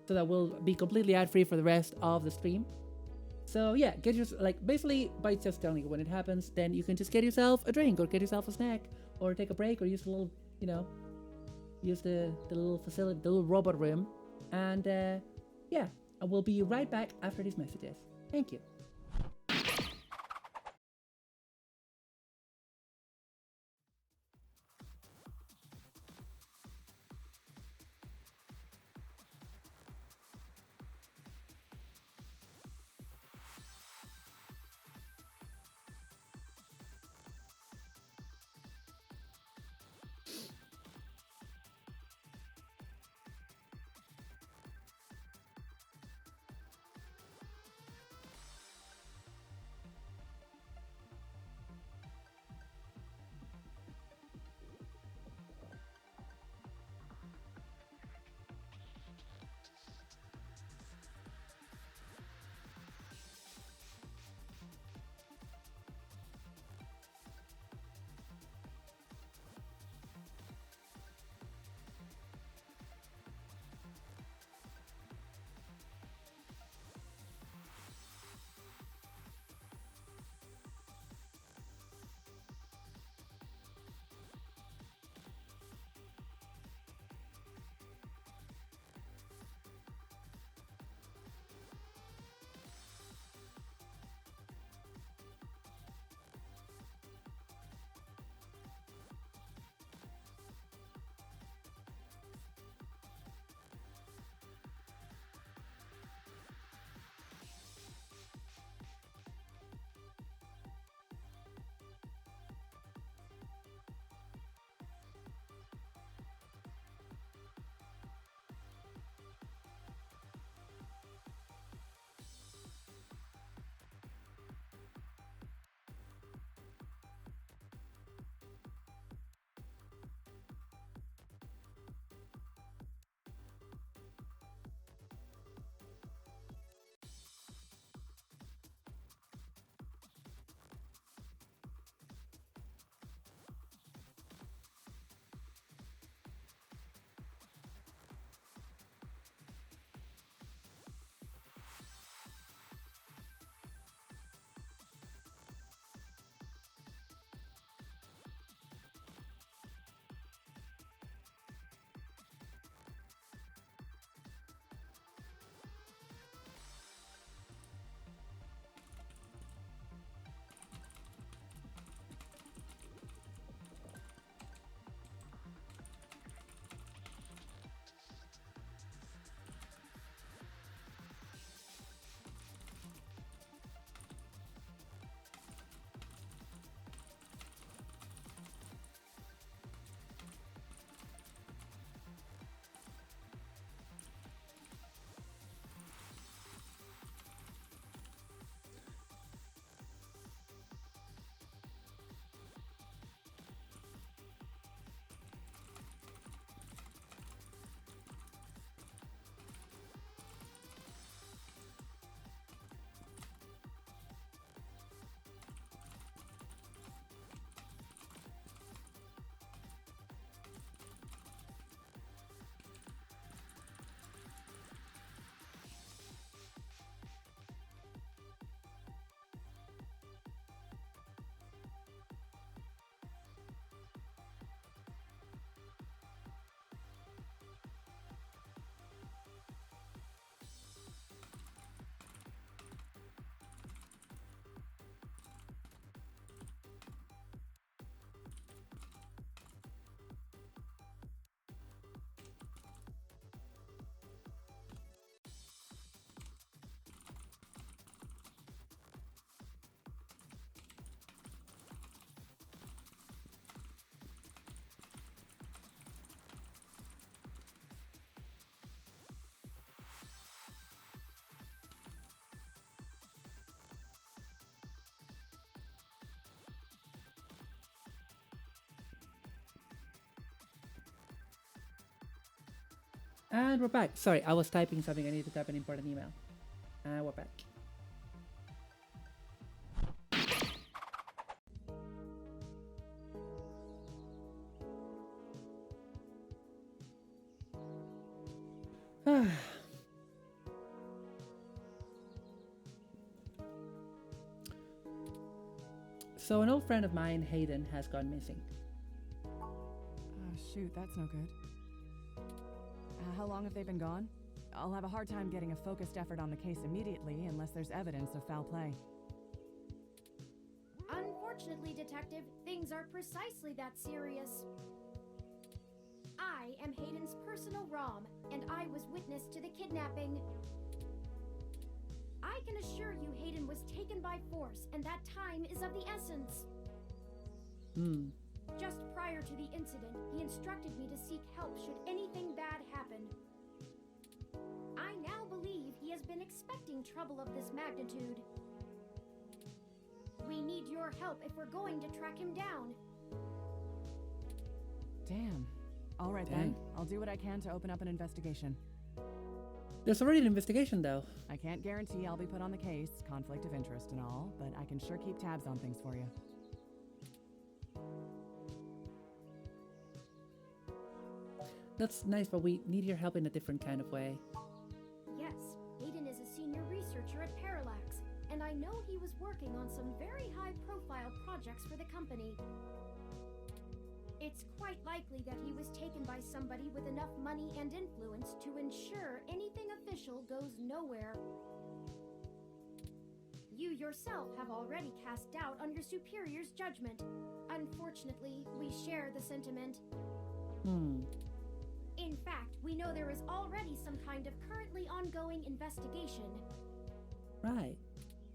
so that we'll be completely ad free for the rest of the stream. So yeah, get your basically by just telling you when it happens, then you can just get yourself a drink or get yourself a snack or take a break or use a little, use the little facility, the little robot room, and yeah, I will be right back after these messages. Thank you. And we're back. Sorry, I was typing something. I need to type an important email. And we're back. So an old friend of mine, Hayden, has gone missing. Oh, shoot, that's no good. How long have they been gone? I'll have a hard time getting a focused effort on the case immediately unless there's evidence of foul play. Unfortunately, Detective, things are precisely that serious. I am Hayden's personal ROM, and I was witness to the kidnapping. I can assure you Hayden was taken by force, and that time is of the essence. Just prior to the incident, he instructed me to seek help should anything bad happen. I now believe he has been expecting trouble of this magnitude. We need your help if we're going to track him down. Damn. All right then. I'll do what I can to open up an investigation. There's already an investigation, though. I can't guarantee I'll be put on the case, conflict of interest and all, but I can sure keep tabs on things for you. That's nice, but we need your help in a different kind of way. Yes, Hayden is a senior researcher at Parallax, and I know he was working on some very high-profile projects for the company. It's quite likely that he was taken by somebody with enough money and influence to ensure anything official goes nowhere. You yourself have already cast doubt on your superior's judgment. Unfortunately, we share the sentiment. In fact, we know there is already some kind of currently ongoing investigation. Right.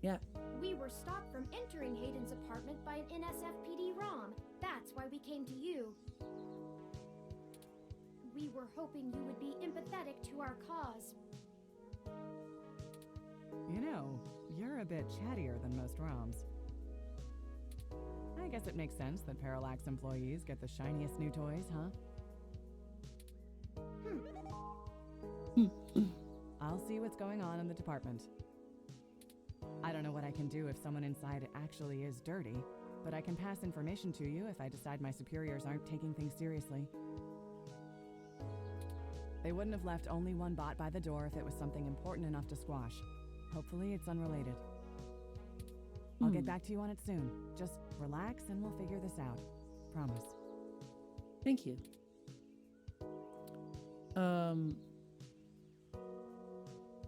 Yeah. We were stopped from entering Hayden's apartment by an NSFPD ROM. That's why we came to you. We were hoping you would be empathetic to our cause. You know, you're a bit chattier than most ROMs. I guess it makes sense that Parallax employees get the shiniest new toys, huh? I'll see what's going on in the department. I don't know what I can do if someone inside actually is dirty, but I can pass information to you if I decide my superiors aren't taking things seriously. They wouldn't have left only one bot by the door if it was something important enough to squash. Hopefully it's unrelated. I'll get back to you on it soon. Just relax and we'll figure this out. Promise. Thank you.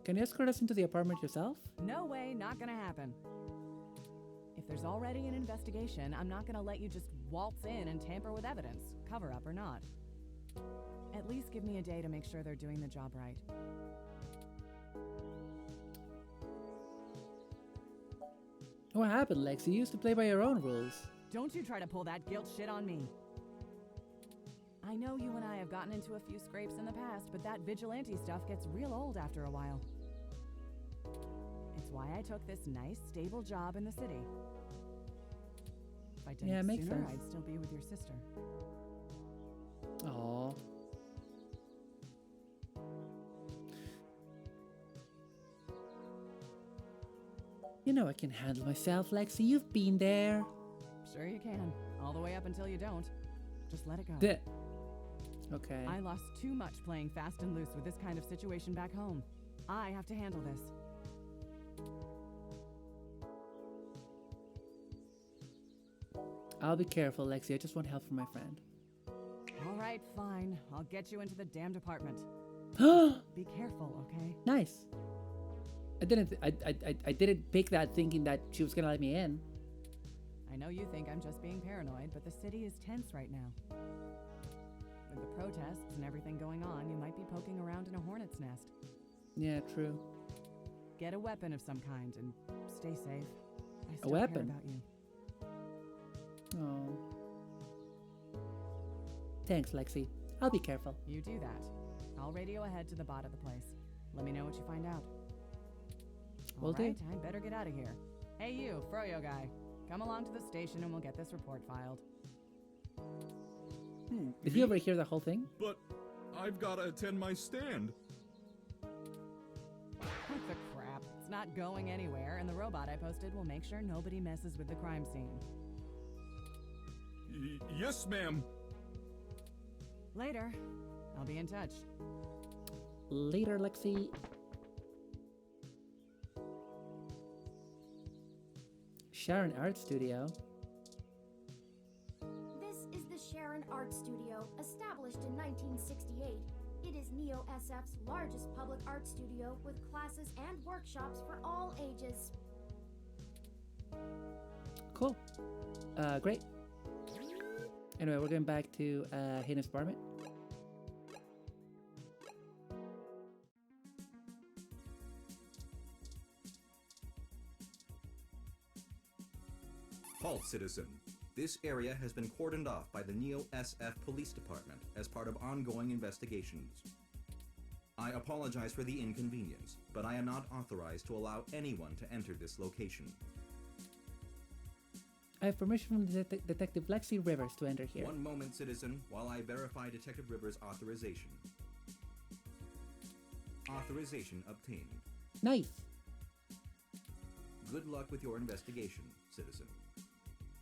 Can you escort us into the apartment yourself? No way, not gonna happen. If there's already an investigation, I'm not gonna let you just waltz in and tamper with evidence, cover up or not. At least give me a day to make sure they're doing the job right. What happened, Lex? You used to play by your own rules. Don't you try to pull that guilt shit on me. I know you and I have gotten into a few scrapes in the past, but that vigilante stuff gets real old after a while. It's why I took this nice, stable job in the city. If I did it sooner, I'd still be with your sister. Aww. You know I can handle myself, Lexi. You've been there. Sure you can. All the way up until you don't. Just let it go. Okay. I lost too much playing fast and loose with this kind of situation back home. I have to handle this. I'll be careful, Lexi. I just want help from my friend. All right, fine. I'll get you into the damned apartment. Be careful, okay? Nice. I didn't pick that thinking that she was gonna let me in. I know you think I'm just being paranoid, but the city is tense right now. With the protests and everything going on, you might be poking around in a hornet's nest. Yeah, true. Get a weapon of some kind and stay safe. I still A weapon? care about you. Oh. Thanks, Lexi. I'll be careful. You do that. I'll radio ahead to the bot of the place. Let me know what you find out. Will do. Alright, I better get out of here. Hey you, Froyo guy. Come along to the station and we'll get this report filed. Did you overhear the whole thing? But I've got to attend my stand. What the crap? It's not going anywhere, and the robot I posted will make sure nobody messes with the crime scene. Yes, ma'am. Later. I'll be in touch. Later, Lexi. Sharon Art Studio. This is the Sharon Art Studio, established in 1968. It is Neo SF's largest public art studio with classes and workshops for all ages. Cool. Great. Anyway, we're going back to Hayden's apartment. Halt, citizen. This area has been cordoned off by the Neo SF Police Department as part of ongoing investigations. I apologize for the inconvenience, but I am not authorized to allow anyone to enter this location. I have permission from Detective Lexi Rivers to enter here. One moment, citizen, while I verify Detective Rivers' authorization. Authorization obtained. Nice. Good luck with your investigation, citizen.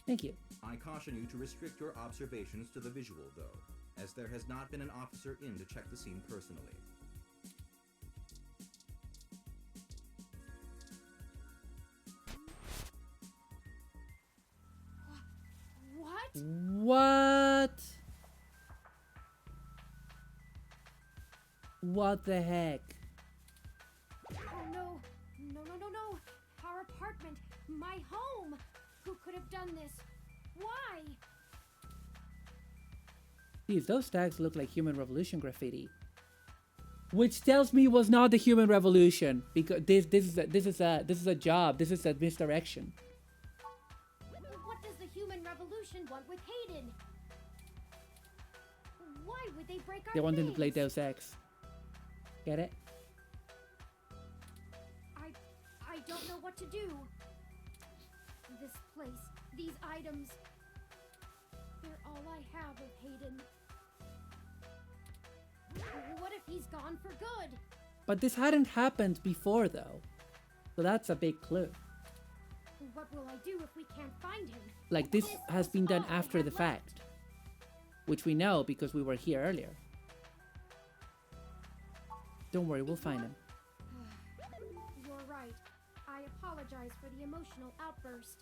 Thank you. I caution you to restrict your observations to the visual, though, as there has not been an officer in to check the scene personally. What? What? What the heck? Oh no. No, no, no, no. Our apartment. My home. Who could have done this? Why? These those tags look like Human Revolution graffiti, which tells me it was not the Human Revolution, because this is a job. This is a misdirection. What does the Human Revolution want with Hayden? Why would they break our They want him to play things? Deus Ex. Get it? I don't know what to do. This place, these items, they're all I have of Hayden. What if he's gone for good? But this hadn't happened before, though. So that's a big clue. What will I do if we can't find him? Like, this has been done after the fact. Which we know because we were here earlier. Don't worry, we'll find him. You're right. I apologize for the emotional outburst.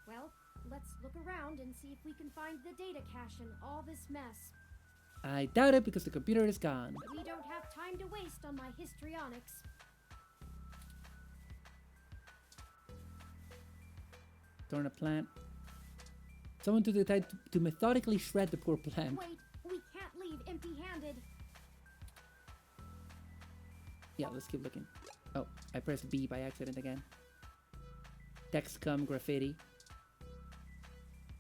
Well, let's look around and see if we can find the data cache in all this mess. I doubt it because the computer is gone. We don't have time to waste on my histrionics. Torn a plant. Someone to decide to methodically shred the poor plant. Wait, we can't leave empty-handed. Yeah, let's keep looking. Oh, I pressed B by accident again. Dexcom graffiti.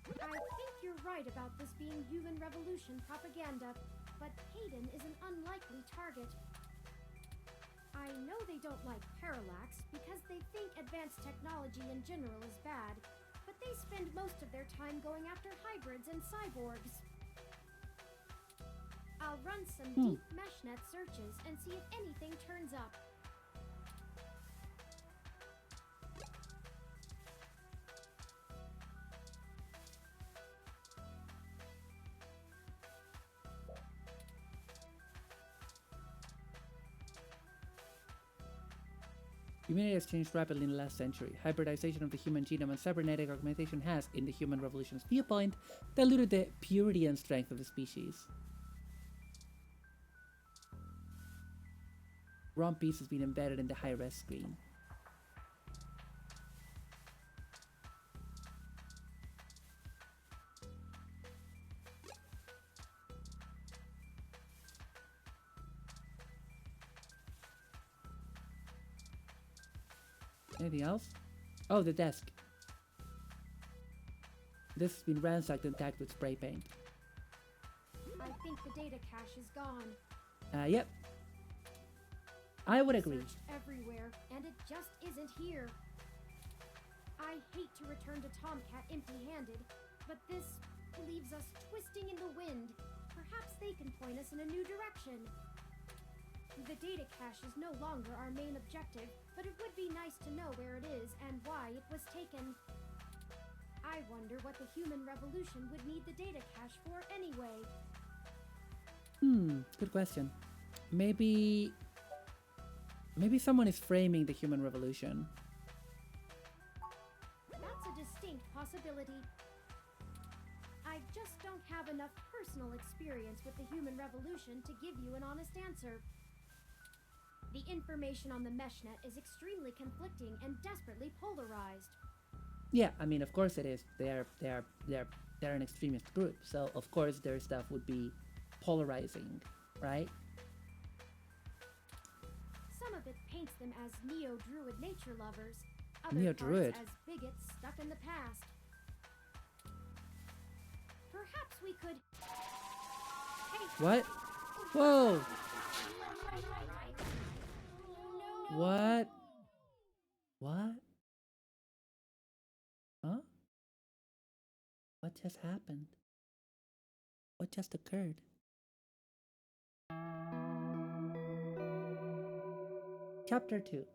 I think you're right about this being Human Revolution propaganda, but Hayden is an unlikely target. I know they don't like parallax because they think advanced technology in general is bad, but they spend most of their time going after hybrids and cyborgs. I'll run some deep meshnet searches and see if anything turns up. Humanity has changed rapidly in the last century. Hybridization of the human genome and cybernetic augmentation has, in the human revolution's viewpoint, diluted the purity and strength of the species. ROM piece has been embedded in the high-res screen. Anything else? Oh, the desk. This has been ransacked and tagged with spray paint. I think the data cache is gone. Yep. I would agree. Searched everywhere, and it just isn't here. I hate to return to Tomcat empty-handed, But this leaves us twisting in the wind. Perhaps they can point us in a new direction. The data cache is no longer our main objective, but it would be nice to know where it is and why it was taken. I wonder what the human revolution would need the data cache for anyway. Good question. Maybe someone is framing the human revolution. That's a distinct possibility. I just don't have enough personal experience with the human revolution to give you an honest answer. The information on the meshnet is extremely conflicting and desperately polarized. Yeah, I mean, of course it is. They're an extremist group, so of course their stuff would be polarizing, right? Some of it paints them as neo-druid nature lovers. Other Neo-druid? parts as bigots stuck in the past. Perhaps we could... Hey. What? Whoa! No. What? What? Huh? What just happened? What just occurred? Chapter 2.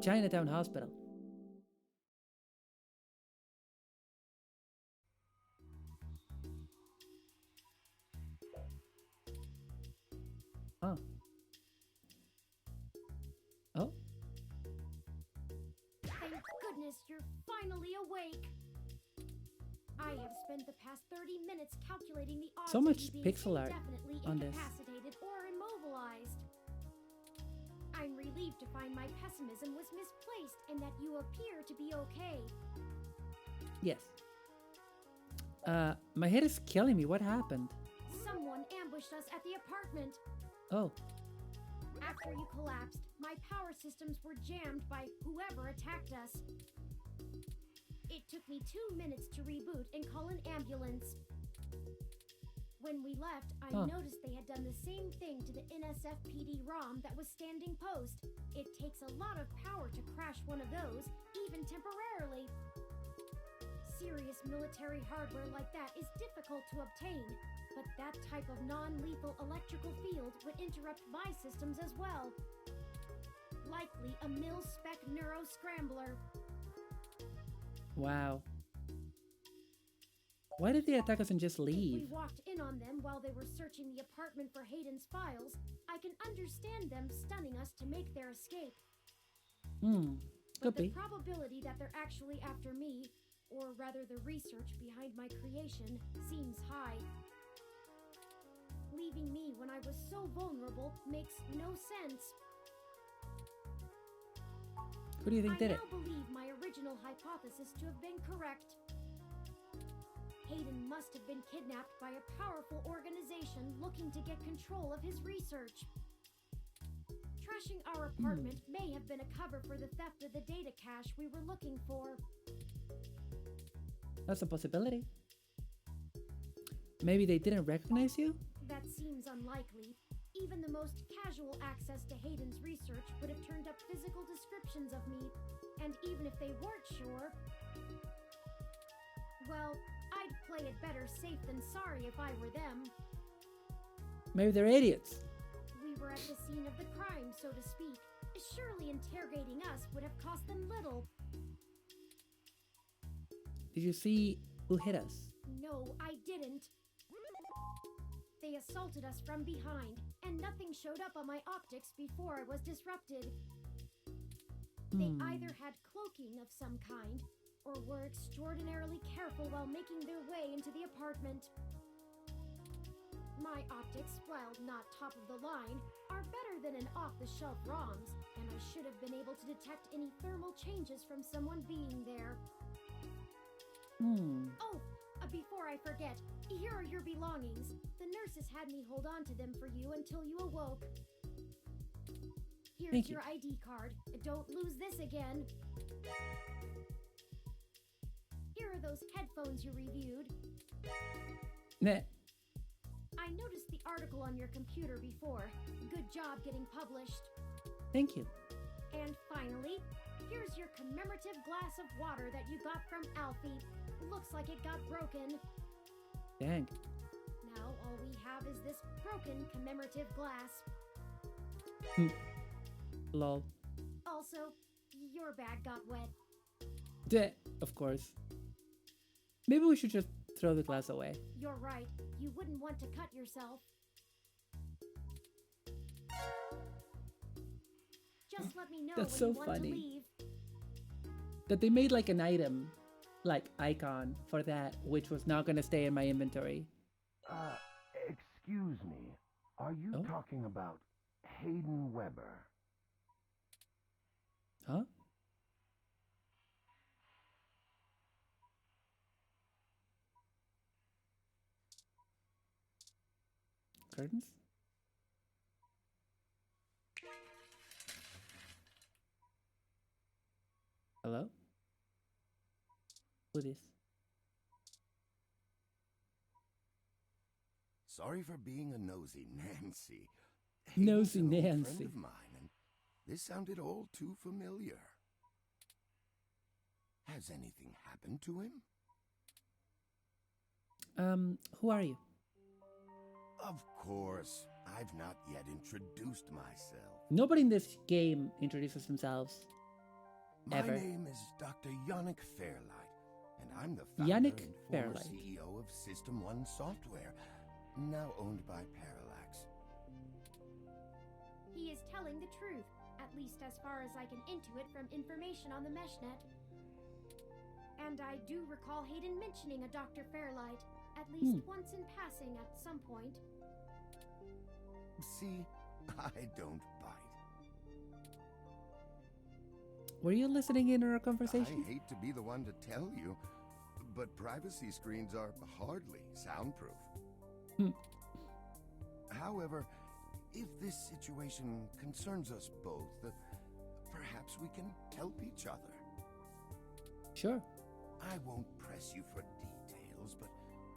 Chinatown Hospital. Huh. Oh. Thank goodness you're finally awake. I have spent the past 30 minutes calculating the odds So of much you being pixel art indefinitely on this. incapacitated or immobilized. I'm relieved to find my pessimism was misplaced and that you appear to be okay. Yes. My head is killing me. What happened? Someone ambushed us at the apartment. Oh. After you collapsed, my power systems were jammed by whoever attacked us. It took me 2 minutes to reboot and call an ambulance. When we left, I noticed they had done the same thing to the NSFPD ROM that was standing post. It takes a lot of power to crash one of those, even temporarily. Serious military hardware like that is difficult to obtain, but that type of non-lethal electrical field would interrupt my systems as well. Likely a mil-spec neuro-scrambler. Wow. Why did they attack us and just leave? If we walked in on them while they were searching the apartment for Hayden's files, I can understand them stunning us to make their escape. Could be. The probability that they're actually after me, or rather the research behind my creation, seems high. Leaving me when I was so vulnerable makes no sense. Who do you think did it? I now believe my original hypothesis to have been correct. Hayden must have been kidnapped by a powerful organization looking to get control of his research. Trashing our apartment may have been a cover for the theft of the data cache we were looking for. That's a possibility. Maybe they didn't recognize you? That seems unlikely. Even the most casual access to Hayden's research would have turned up physical descriptions of me. And even if they weren't sure... well, I'd play it better safe than sorry if I were them. Maybe they're idiots. We were at the scene of the crime, so to speak. Surely interrogating us would have cost them little. Did you see who hit us? No, I didn't. They assaulted us from behind, and nothing showed up on my optics before I was disrupted. They either had cloaking of some kind, or were extraordinarily careful while making their way into the apartment. My optics, while not top of the line, are better than an off-the-shelf ROMs, and I should have been able to detect any thermal changes from someone being there. Oh, before I forget, here are your belongings. The nurses had me hold on to them for you until you awoke. Here's your ID card. Don't lose this again. Here are those headphones you reviewed. Nah. I noticed the article on your computer before. Good job getting published. Thank you. And finally, here's your commemorative glass of water that you got from Alfie. Looks like it got broken. Dang. Now all we have is this broken commemorative glass. Lol. Also, your bag got wet. Duh, of course. Maybe we should just throw the glass away. You're right. You wouldn't want to cut yourself. Just let me know That's when so you want funny. to leave. That they made like an item, like icon for that, which was not gonna stay in my inventory. Excuse me. Are you talking about Hayden Weber? Huh? Curtains? Hello? Who this? Sorry for being a nosy Nancy. Nosy Hayden's an old Nancy. friend of mine, and this sounded all too familiar. Has anything happened to him? Who are you? Of course, I've not yet introduced myself. Nobody in this game introduces themselves. My Ever. name is Dr. Yannick Fairlight, and I'm the founder Yannick and former Fairlight. CEO of System 1 Software, now owned by Parallax. He is telling the truth, at least as far as I can intuit from information on the meshnet. And I do recall Hayden mentioning a Dr. Fairlight, at least once in passing at some point. See, I don't bite. Were you listening in on our conversation? I hate to be the one to tell you, but privacy screens are hardly soundproof. However, if this situation concerns us both, perhaps we can help each other. Sure. I won't press you for details, but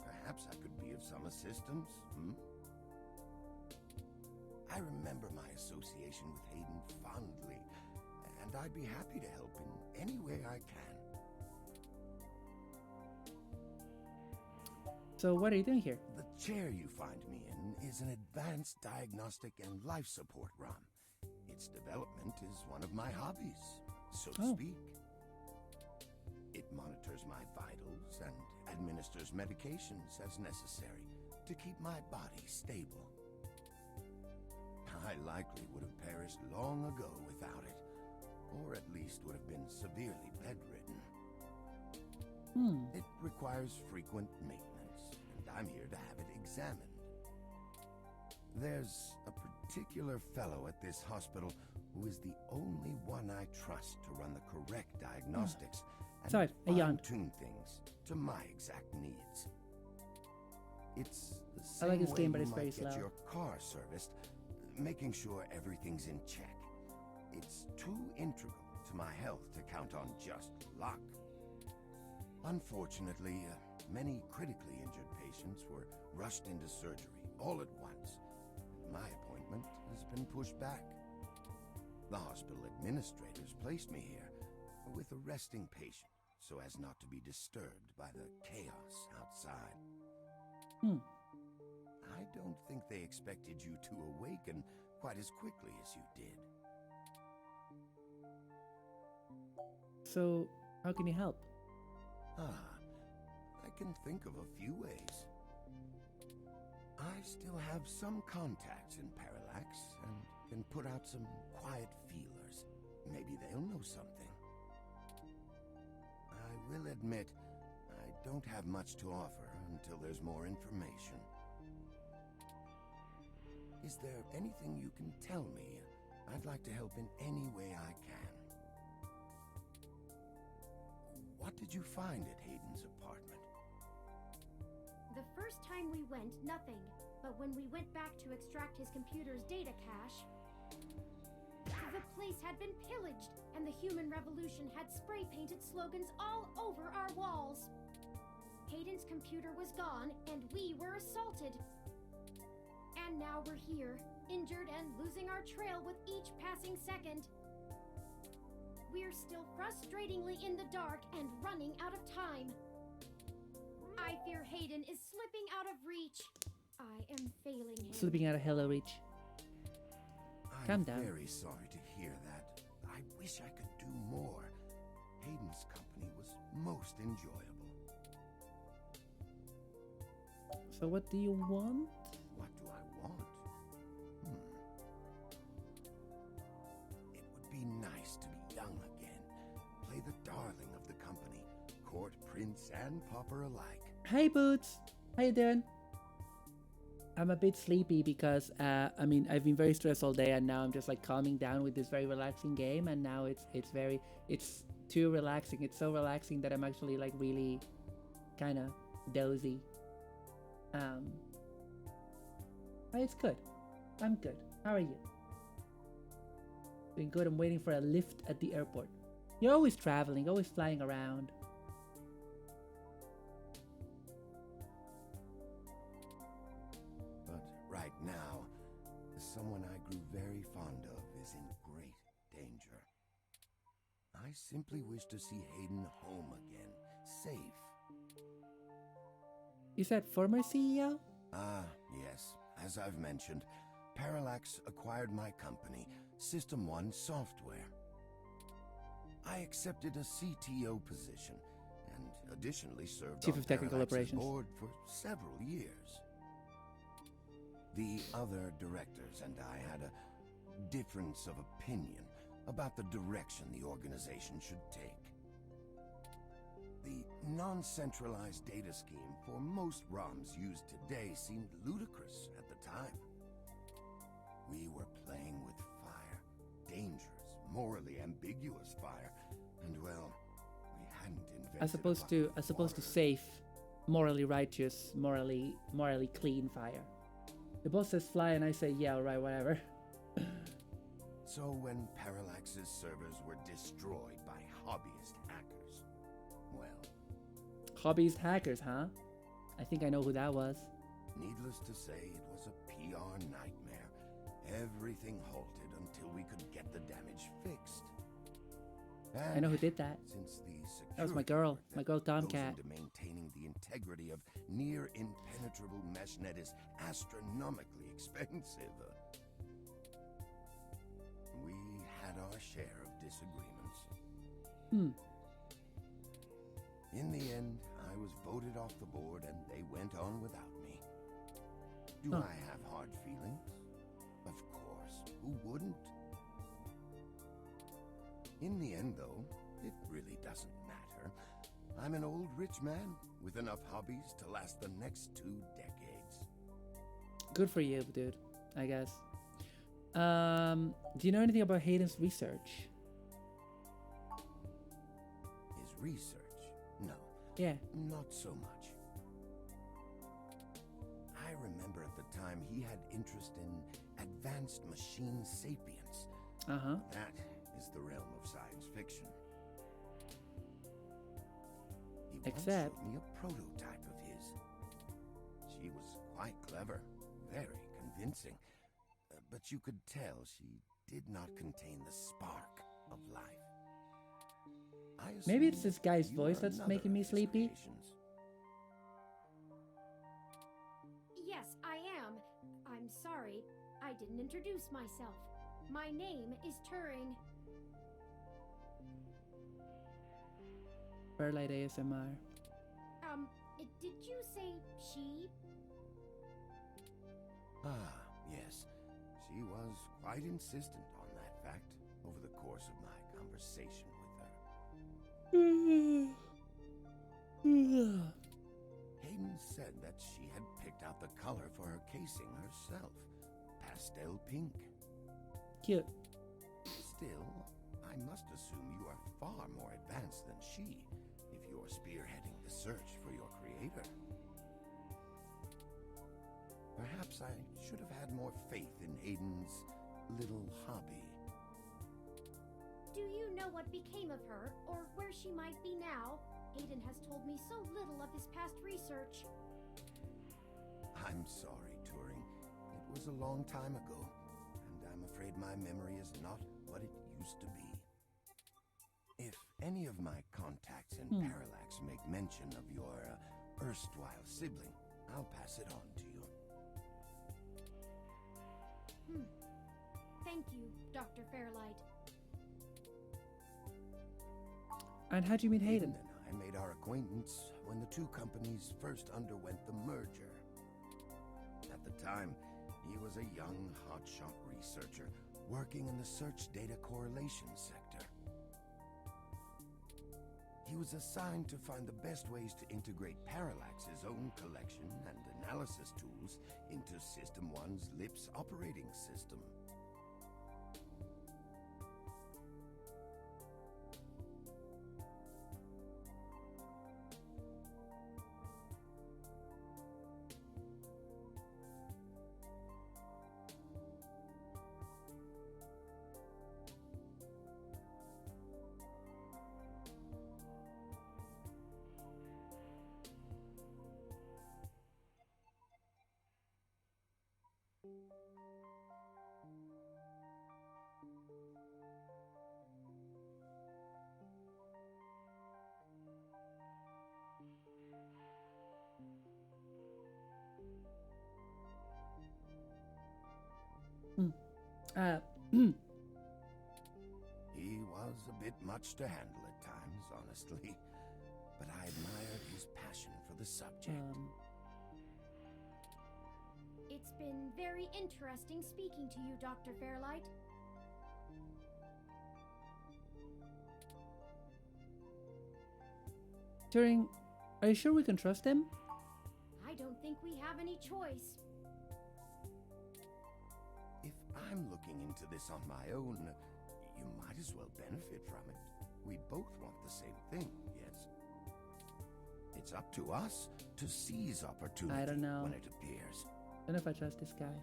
perhaps I could be of some assistance. I remember my association with Hayden fondly, and I'd be happy to help in any way I can. So what are you doing here? The chair you find me in is an advanced diagnostic and life support ROM. Its development is one of my hobbies, so to speak. It monitors my vitals and administers medications as necessary to keep my body stable. I likely would have perished long ago without it, or at least would have been severely bedridden. It requires frequent maintenance, and I'm here to have it examined. There's a particular fellow at this hospital who is the only one I trust to run the correct diagnostics and fine-tune things to my exact needs. It's the same I like this way game, but you it's very might get slow. your car serviced, making sure everything's in check. It's too integral to my health to count on just luck. Unfortunately, many critically injured patients were rushed into surgery all at once. My appointment has been pushed back. The hospital administrators placed me here with a resting patient so as not to be disturbed by the chaos outside. I don't think they expected you to awaken quite as quickly as you did. So, how can you help? I can think of a few ways. I still have some contacts in Parallax and can put out some quiet feelers. Maybe they'll know something. I will admit, I don't have much to offer until there's more information. Is there anything you can tell me? I'd like to help in any way I can. What did you find at Hayden's apartment? The first time we went, nothing. But when we went back to extract his computer's data cache, the place had been pillaged, and the human revolution had spray-painted slogans all over our walls. Hayden's computer was gone, and we were assaulted. And now we're here, injured and losing our trail with each passing second. We're still frustratingly in the dark and running out of time. I fear Hayden is slipping out of reach. I am failing him. Slipping out of Hello Reach. Calm down. I'm very sorry to hear that. I wish I could do more. Hayden's company was most enjoyable. So what do you want? What do I want? It would be nice to be young again. Play the darling of the company. Court prince and pauper alike. Hey Boots! How you doing? I'm a bit sleepy because, I mean, I've been very stressed all day and now I'm just like calming down with this very relaxing game, and now it's too relaxing. It's so relaxing that I'm actually like really kind of dozy. But it's good. I'm good. How are you? Doing good. I'm waiting for a lift at the airport. You're always traveling, always flying around. Right now, someone I grew very fond of is in great danger. I simply wish to see Hayden home again, safe. You said former CEO? Yes. As I've mentioned, Parallax acquired my company, System 1 Software. I accepted a CTO position, and additionally served Chief on of Technical Parallax's Operations board for several years. The other directors and I had a difference of opinion about the direction the organization should take. The non-centralized data scheme for most ROMs used today seemed ludicrous at the time. We were playing with fire, dangerous, morally ambiguous fire, and well, we hadn't invented As opposed to safe, morally righteous, morally clean fire. The boss says fly and I say yeah, alright, whatever. So when Parallax's servers were destroyed by hobbyist hackers, well... Hobbyist hackers, huh? I think I know who that was. Needless to say, it was a PR nightmare. Everything halted until we could get the damage fixed. And I know who did that. Since the security That was my girl Tomcat. goes into maintaining the integrity of near impenetrable meshnet is astronomically expensive. We had our share of disagreements. In the end, I was voted off the board and they went on without me. Do I have hard feelings? Of course, who wouldn't? In the end, though, it really doesn't matter. I'm an old rich man with enough hobbies to last the next 2 decades. Good for you, dude, I guess. Do you know anything about Hayden's research? His research? No. Yeah. Not so much. I remember at the time he had interest in advanced machine sapience. That is the realm of science fiction. He once showed me a prototype of his. She was quite clever, very convincing, but you could tell she did not contain the spark of life. Maybe it's this guy's voice that's making me sleepy. Yes, I am. I'm sorry. I didn't introduce myself. My name is Turing. Perlite ASMR. Did you say she? Yes. She was quite insistent on that fact over the course of my conversation with her. Hayden said that she had picked out the color for her casing herself. Pastel pink. Cute. Still, I must assume you are far more advanced than she if you're spearheading the search for your creator. Perhaps I should have had more faith in Hayden's little hobby. Do you know what became of her, or where she might be now? Hayden has told me so little of his past research. I'm sorry, Turing. It was a long time ago. I'm afraid my memory is not what it used to be. If any of my contacts in Parallax make mention of your erstwhile sibling, I'll pass it on to you. Thank you, Dr. Fairlight. And how'd you meet Hayden? And I made our acquaintance when the two companies first underwent the merger. At the time, he was a young, hotshot researcher working in the search data correlation sector. He was assigned to find the best ways to integrate Parallax's own collection and analysis tools into System 1's LIPS operating system. He was a bit much to handle at times, honestly, but I admired his passion for the subject. It's been very interesting speaking to you, Dr. Fairlight. Turing, are you sure we can trust him? I don't think we have any choice. If I'm looking into this on my own, you might as well benefit from it. We both want the same thing, yes? It's up to us to seize opportunity I don't know. when it appears. I don't know if I trust this guy.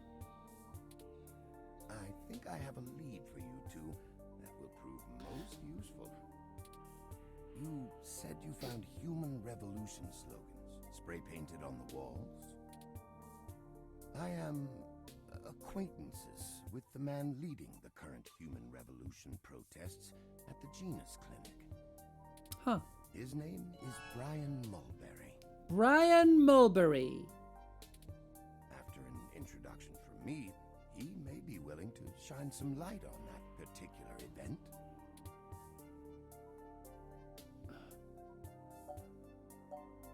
I think I have a lead for you two that will prove most useful. You said you found human revolution slogans spray-painted on the walls. I am acquaintances with the man leading the current human revolution protests at the Genus Clinic. Huh. His name is Brian Mulberry. Brian Mulberry. After an introduction from me, he may be willing to shine some light on that particular event.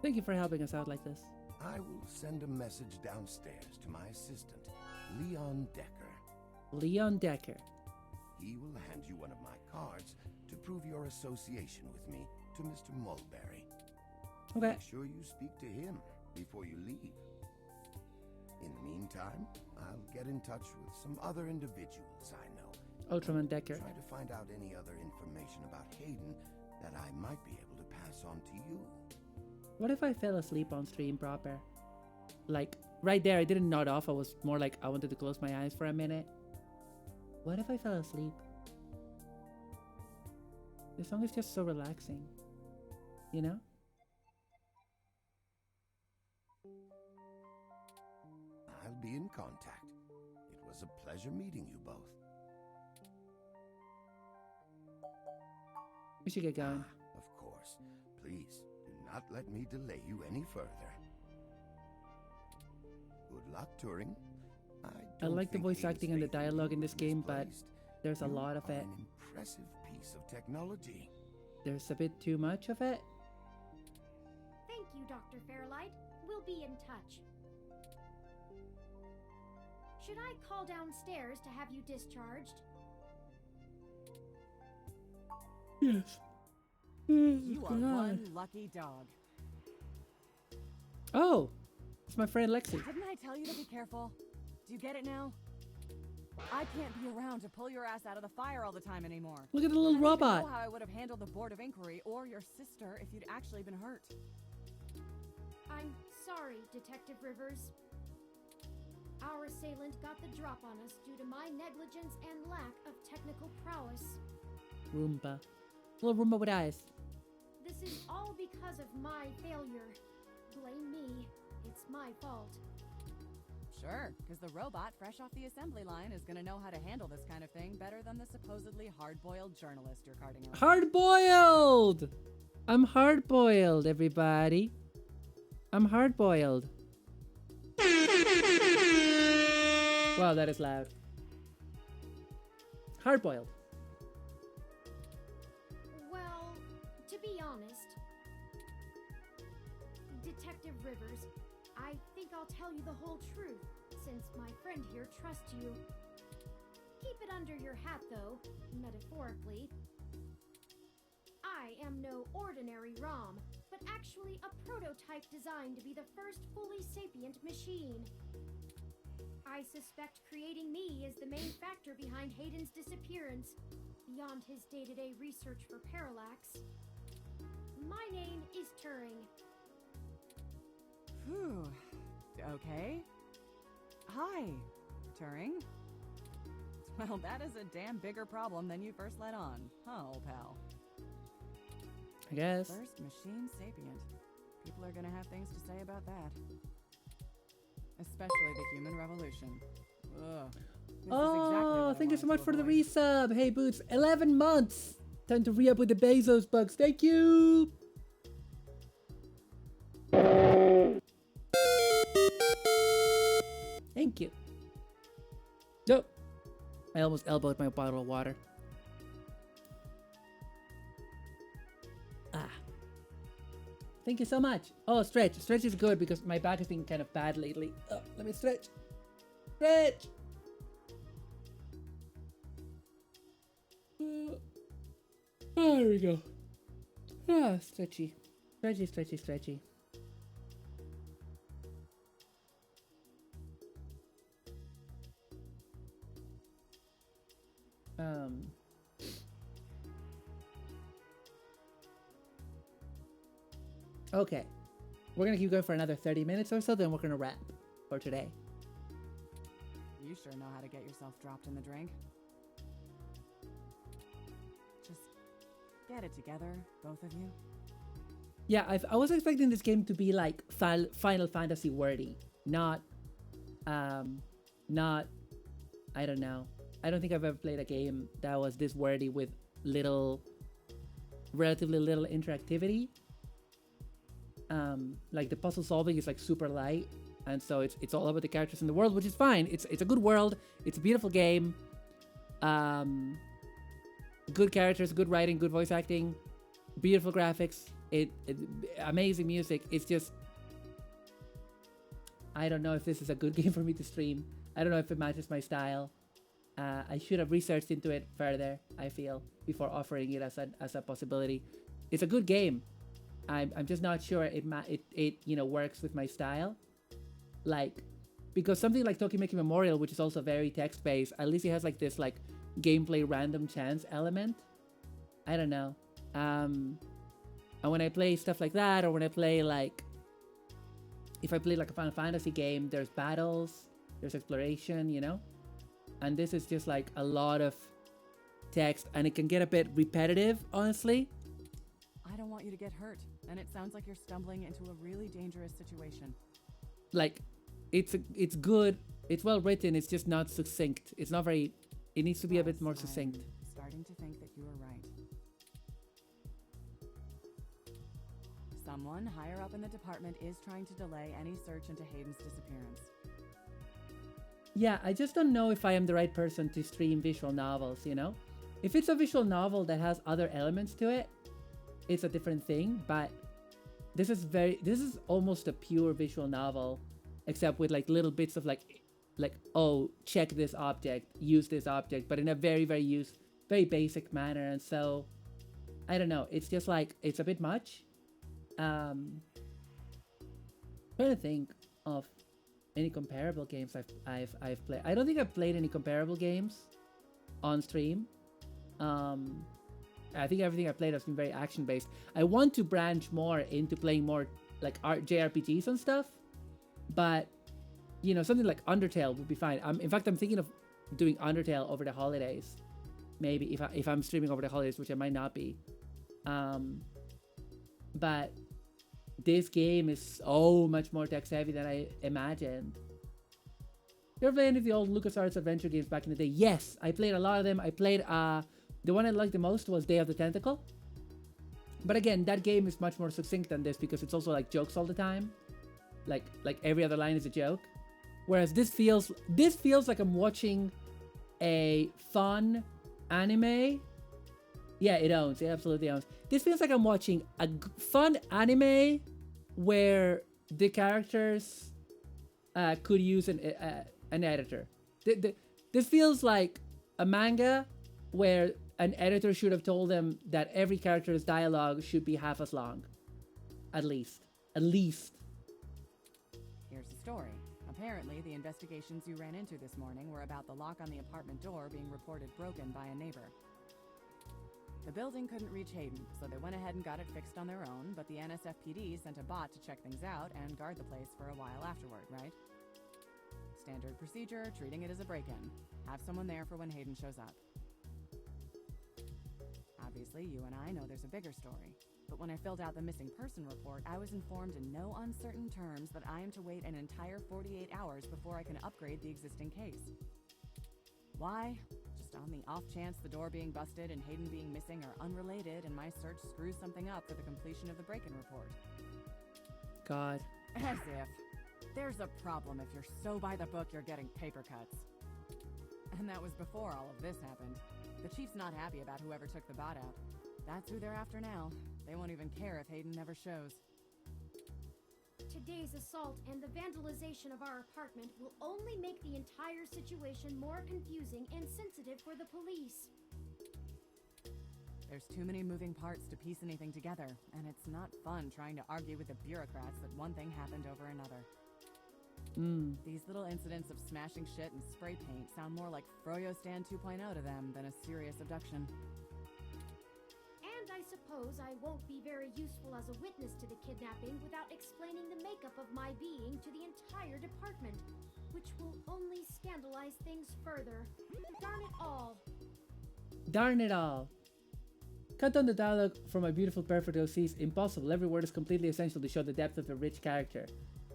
Thank you for helping us out like this. I will send a message downstairs to my assistant, Leon Decker. Leon Decker. He will hand you one of my cards to prove your association with me to Mr. Mulberry. Okay. Make sure you speak to him before you leave. In the meantime, I'll get in touch with some other individuals I know. Ultraman Decker. Try to find out any other information about Hayden that I might be able to pass on to you. What if I fell asleep on stream proper? Like, right there, I didn't nod off. I was more like, I wanted to close my eyes for a minute. What if I fell asleep? This song is just so relaxing. You know? I'll be in contact. It was a pleasure meeting you both. We should get going. Of course. Please, do not let me delay you any further. Good luck, Turing. I like the voice acting and the dialogue in this game, but there's a lot of it. An impressive piece of technology. There's a bit too much of it. Thank you, Dr. Fairlight. We'll be in touch. Should I call downstairs to have you discharged? Yes. You are one lucky dog. Oh, it's my friend Lexi. Didn't I tell you to be careful? Do you get it now? I can't be around to pull your ass out of the fire all the time anymore. Look at the little robot. I don't know how I would have handled the board of inquiry or your sister if you'd actually been hurt. I'm sorry, Detective Rivers. Our assailant got the drop on us due to my negligence and lack of technical prowess. Roomba. Little Roomba with eyes. This is all because of my failure. Blame me. It's my fault. Sure, because the robot fresh off the assembly line is gonna know how to handle this kind of thing better than the supposedly hard-boiled journalist you're carting around. Hard-boiled! I'm hard-boiled, everybody. I'm hard-boiled. Wow, that is loud. Hard-boiled. Well, to be honest, Detective Rivers, I think I'll tell you the whole truth, since my friend here trusts you. Keep it under your hat, though, metaphorically. I am no ordinary ROM, but actually a prototype designed to be the first fully sapient machine. I suspect creating me is the main factor behind Hayden's disappearance, beyond his day-to-day research for Parallax. My name is Turing. Whew. Okay. Hi, Turing. Well, that is a damn bigger problem than you first let on, huh, old pal? I guess. First machine sapient. People are gonna have things to say about that. Especially the human revolution. Ugh. Oh, thank you so much for the resub. Hey, Boots, 11 months. Time to re-up with the Bezos bucks. Thank you. Thank you. Nope. I almost elbowed my bottle of water. Ah. Thank you so much. Oh, stretch. Stretch is good because my back has been kind of bad lately. Let me stretch. Stretch. There we go. Ah, stretchy. Stretchy, stretchy, stretchy. Okay. We're gonna keep going for another 30 minutes or so, then we're gonna wrap for today. You sure know how to get yourself dropped in the drink. Just get it together, both of you. Yeah, I was expecting this game to be like Final Fantasy worthy, not, I don't know. I don't think I've ever played a game that was this worthy with relatively little interactivity. Like the puzzle solving is like super light, and so it's all about the characters in the world, which is fine. It's a good world. It's a beautiful game. Good characters, good writing, good voice acting, beautiful graphics. Amazing music. It's just, I don't know if this is a good game for me to stream. I don't know if it matches my style. I should have researched into it further, I feel, before offering it as a possibility. It's a good game. I'm just not sure it works with my style. Like, because something like Tokimeki Memorial, which is also very text-based, at least it has like this like gameplay random chance element. I don't know. And when I play stuff like that, or when I play like, if I play like a Final Fantasy game, there's battles, there's exploration, you know? And this is just like a lot of text, and it can get a bit repetitive, honestly. I don't want you to get hurt, and it sounds like you're stumbling into a really dangerous situation. Like, it's good, it's well written, it's just not succinct. It's not very, it needs to be a bit more succinct. I'm starting to think that you are right. Someone higher up in the department is trying to delay any search into Hayden's disappearance. Yeah, I just don't know if I am the right person to stream visual novels, you know? If it's a visual novel that has other elements to it, it's a different thing, but this is almost a pure visual novel, except with like little bits of like, oh, check this object, use this object, but in a very basic manner. And so, I don't know, it's just like, it's a bit much. Trying to think of any comparable games I've played. I don't think I've played any comparable games on stream. I think everything I played has been very action-based. I want to branch more into playing more like JRPGs and stuff, but you know, something like Undertale would be fine. In fact, I'm thinking of doing Undertale over the holidays, maybe if I'm streaming over the holidays, which I might not be. But this game is so much more text-heavy than I imagined. You ever played any of the old LucasArts adventure games back in the day? Yes, I played a lot of them. I played, the one I liked the most was Day of the Tentacle. But again, that game is much more succinct than this because it's also like jokes all the time. Like every other line is a joke. Whereas this feels like I'm watching a fun anime. Yeah, it owns. It absolutely owns. This feels like I'm watching a fun anime where the characters could use an editor. This feels like a manga where an editor should have told them that every character's dialogue should be half as long. At least. Here's the story. Apparently, the investigations you ran into this morning were about the lock on the apartment door being reported broken by a neighbor. The building couldn't reach Hayden, so they went ahead and got it fixed on their own, but the NSFPD sent a bot to check things out and guard the place for a while afterward, right? Standard procedure, treating it as a break-in. Have someone there for when Hayden shows up. Obviously, you and I know there's a bigger story. But when I filled out the missing person report, I was informed in no uncertain terms that I am to wait an entire 48 hours before I can upgrade the existing case. Why? Just on the off chance the door being busted and Hayden being missing are unrelated and my search screws something up for the completion of the break-in report. God. As if. There's a problem if you're so by the book you're getting paper cuts. And that was before all of this happened. The chief's not happy about whoever took the bot out. That's who they're after now. They won't even care if Hayden never shows. Today's assault and the vandalization of our apartment will only make the entire situation more confusing and sensitive for the police. There's too many moving parts to piece anything together, and it's not fun trying to argue with the bureaucrats that one thing happened over another. These little incidents of smashing shit and spray paint sound more like Froyo Stand 2.0 to them than a serious abduction. And I suppose I won't be very useful as a witness to the kidnapping without explaining the makeup of my being to the entire department, which will only scandalize things further. Darn it all. Darn it all. Cut down the dialogue from my beautiful perfect OC is impossible. Every word is completely essential to show the depth of a rich character.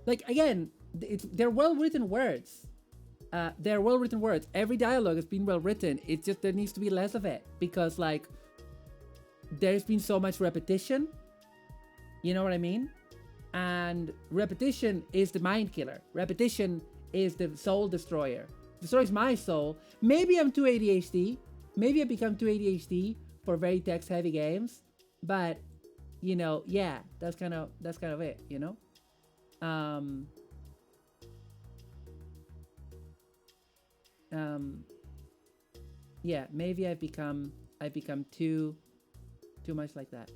Like, again, they're well-written words. They're well-written words. Every dialogue has been well-written. It's just there needs to be less of it. Because, like, there's been so much repetition. You know what I mean? And repetition is the mind killer. Repetition is the soul destroyer. Destroys my soul. Maybe I'm too ADHD. Maybe I become too ADHD for very text-heavy games. But, you know, yeah, that's kind of it, you know? Yeah, maybe I've become too much like that.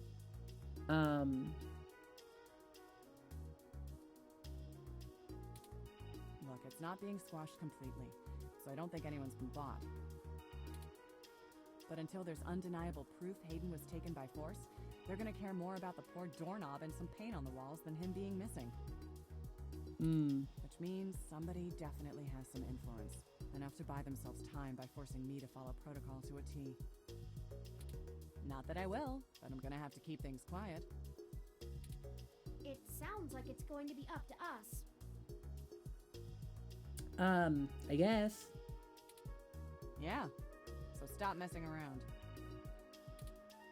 Look, it's not being squashed completely, so I don't think anyone's been bought. But until there's undeniable proof Hayden was taken by force, they're gonna care more about the poor doorknob and some paint on the walls than him being missing. Which means somebody definitely has some influence. Enough to buy themselves time by forcing me to follow protocol to a T. Not that I will, but I'm gonna have to keep things quiet. It sounds like it's going to be up to us. I guess. Yeah, so stop messing around.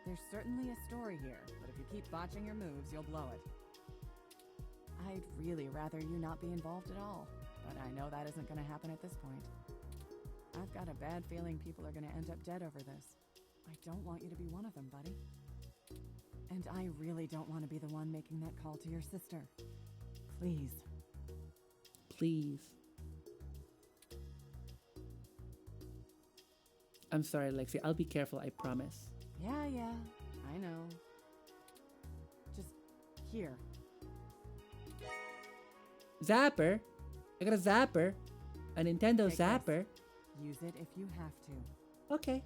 There's certainly a story here, but if you keep botching your moves, you'll blow it. I'd really rather you not be involved at all, but I know that isn't gonna happen at this point. I've got a bad feeling people are gonna end up dead over this. I don't want you to be one of them, buddy. And I really don't want to be the one making that call to your sister. Please. Please. I'm sorry, Lexi. I'll be careful, I promise. Yeah, I know. Just here. Zapper? I got a zapper. A Nintendo Take zapper. This. Use it if you have to. Okay.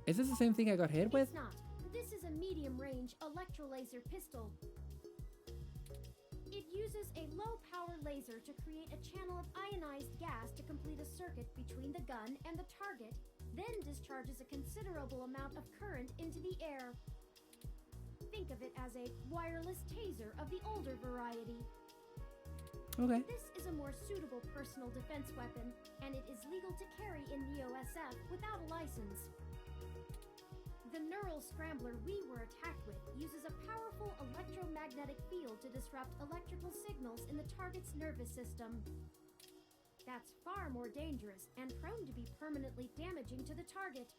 Is this the same thing I got hit with? It's not. This is a medium-range electrolaser pistol. It uses a low-power laser to create a channel of ionized gas to complete a circuit between the gun and the target, then discharges a considerable amount of current into the air. Think of it as a wireless taser of the older variety. Okay. This is a more suitable personal defense weapon, and it is legal to carry in Neo-SF without a license. The neural scrambler we were attacked with uses a powerful electromagnetic field to disrupt electrical signals in the target's nervous system. That's far more dangerous and prone to be permanently damaging to the target.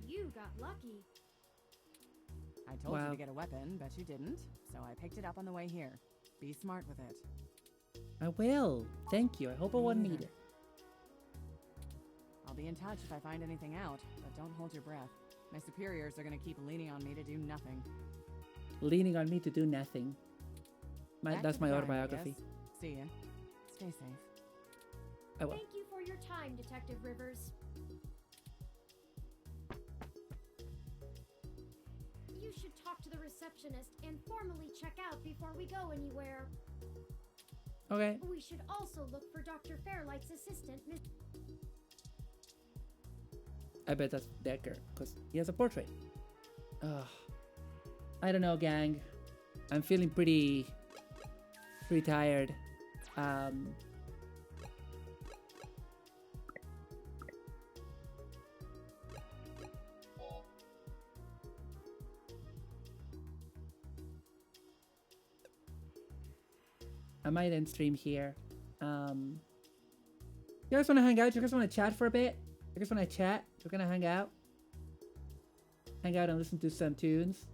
You got lucky. I told you to get a weapon, but you didn't, so I picked it up on the way here. Be smart with it. I will. Thank you. I hope I won't need it. I'll be in touch if I find anything out, but don't hold your breath. My superiors are gonna keep leaning on me to do nothing. Leaning on me to do nothing. That's my autobiography. See ya. Stay safe. I will. Thank you for your time, Detective Rivers. You should talk to the receptionist and formally check out before we go anywhere. Okay. We should also look for Dr. Fairlight's assistant, Miss... I bet that's Decker, because he has a portrait. Ugh. I don't know, gang. I'm feeling pretty tired. I might end stream here. You guys want to hang out? You guys want to chat for a bit? You guys want to chat? We're gonna hang out. Hang out and listen to some tunes.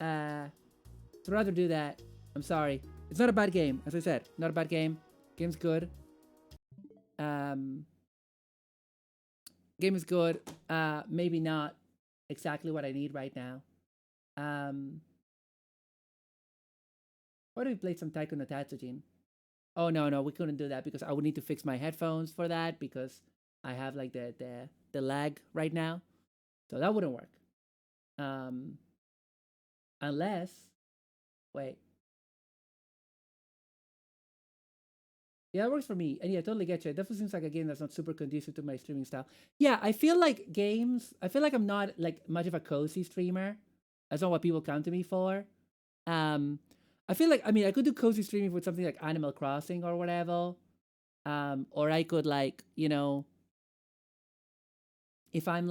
I'd rather do that. I'm sorry. It's not a bad game, as I said. Not a bad game. Game's good. Game is good. Maybe not exactly what I need right now. Why do we play some Taiko no Tatsujin? Oh no, we couldn't do that because I would need to fix my headphones for that because I have like the lag right now. So that wouldn't work. Unless, wait. Yeah, that works for me. And yeah, I totally get you. It definitely seems like a game that's not super conducive to my streaming style. Yeah, I feel like I'm not like much of a cozy streamer. That's not what people come to me for. I feel like, I could do cozy streaming with something like Animal Crossing or whatever. Or I could like, if I'm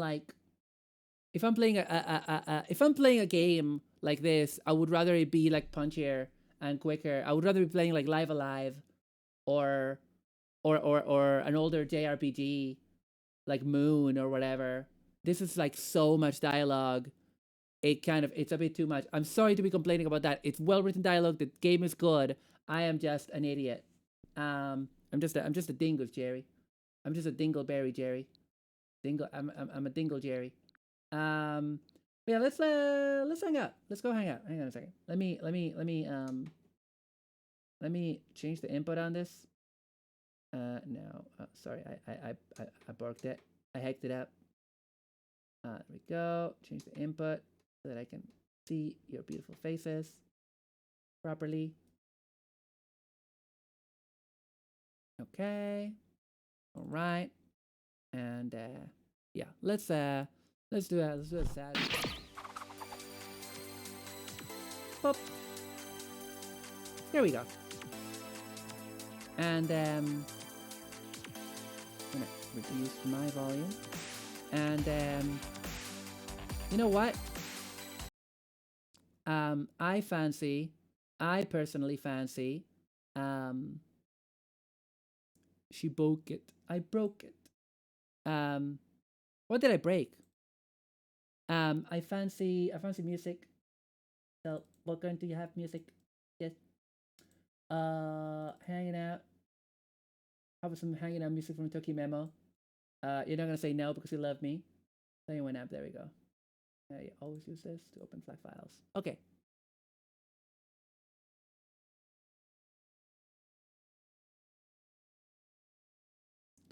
playing a game like this, I would rather it be like punchier and quicker. I would rather be playing like Live Alive or an older JRPG like Moon or whatever. This is like so much dialogue. It's a bit too much. I'm sorry to be complaining about that. It's well written dialogue. The game is good. I am just an idiot. I'm just a dingle, Jerry. I'm just a dingleberry, Jerry. I'm a dingle, Jerry. Yeah, let's hang out. Let's go hang out. Hang on a second. Let me change the input on this. No, sorry, I barked it. I hacked it up. There we go. Change the input so that I can see your beautiful faces properly. Okay. All right. And yeah, let's do that. Let's do a sad. Pop. Here we go. And I'm gonna reduce my volume. And you know what? I personally fancy she broke it. I broke it. What did I break? I fancy music. So what kind do you have music? Yes. Hanging out. How about some hanging out music from Toki Memo? You're not gonna say no because you love me. So you went up. There we go. You always use this to open FLAC files. Okay.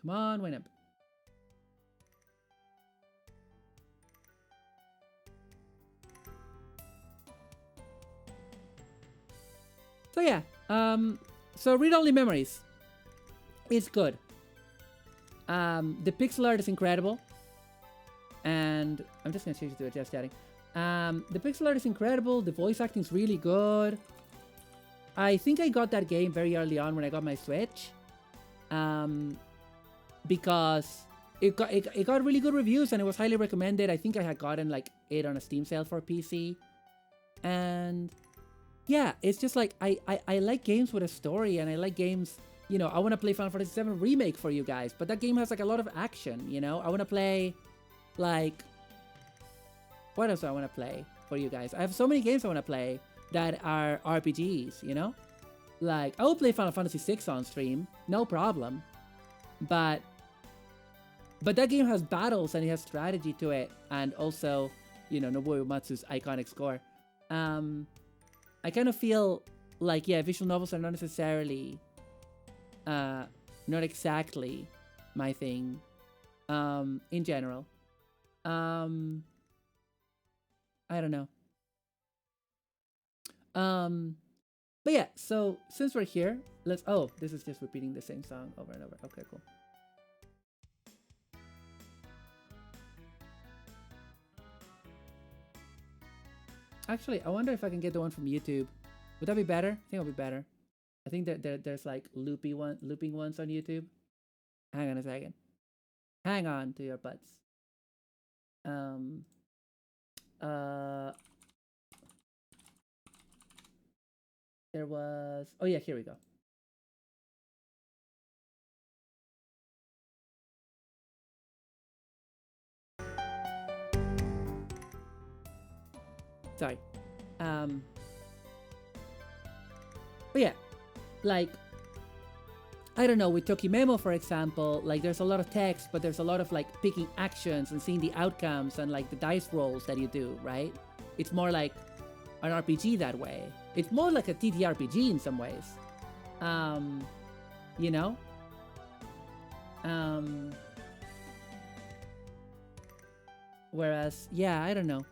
Come on, Winamp. So yeah, so Read Only Memories. It's good. The pixel art is incredible. And I'm just gonna change it to a just chatting. The pixel art is incredible. The voice acting is really good. I think I got that game very early on when I got my Switch, because it got really good reviews and it was highly recommended. I think I had gotten like it on a Steam sale for PC, and yeah, it's just like I like games with a story, and I like games. You know, I want to play Final Fantasy VII Remake for you guys, but that game has like a lot of action. You know, I want to play like what else do I want to play for you guys? I have so many games I want to play that are RPGs, you know? Like, I will play Final Fantasy VI on stream, no problem. But that game has battles and it has strategy to it, and also, you know, Nobuo Uematsu's iconic score. I kind of feel like, yeah, visual novels are not necessarily, not exactly my thing, in general. I don't know. But yeah, so since we're here, let's, oh, this is just repeating the same song over and over. Okay, cool. Actually, I wonder if I can get the one from YouTube. Would that be better? I think it'll be better. I think that there's like looping ones on YouTube. Hang on a second. Hang on to your butts. There was, oh yeah, here we go. Sorry. But yeah, like, I don't know, with Tokimemo, for example, like there's a lot of text, but there's a lot of like picking actions and seeing the outcomes and like the dice rolls that you do, right? It's more like an RPG that way. It's more like a TTRPG in some ways. You know? Whereas, yeah, I don't know.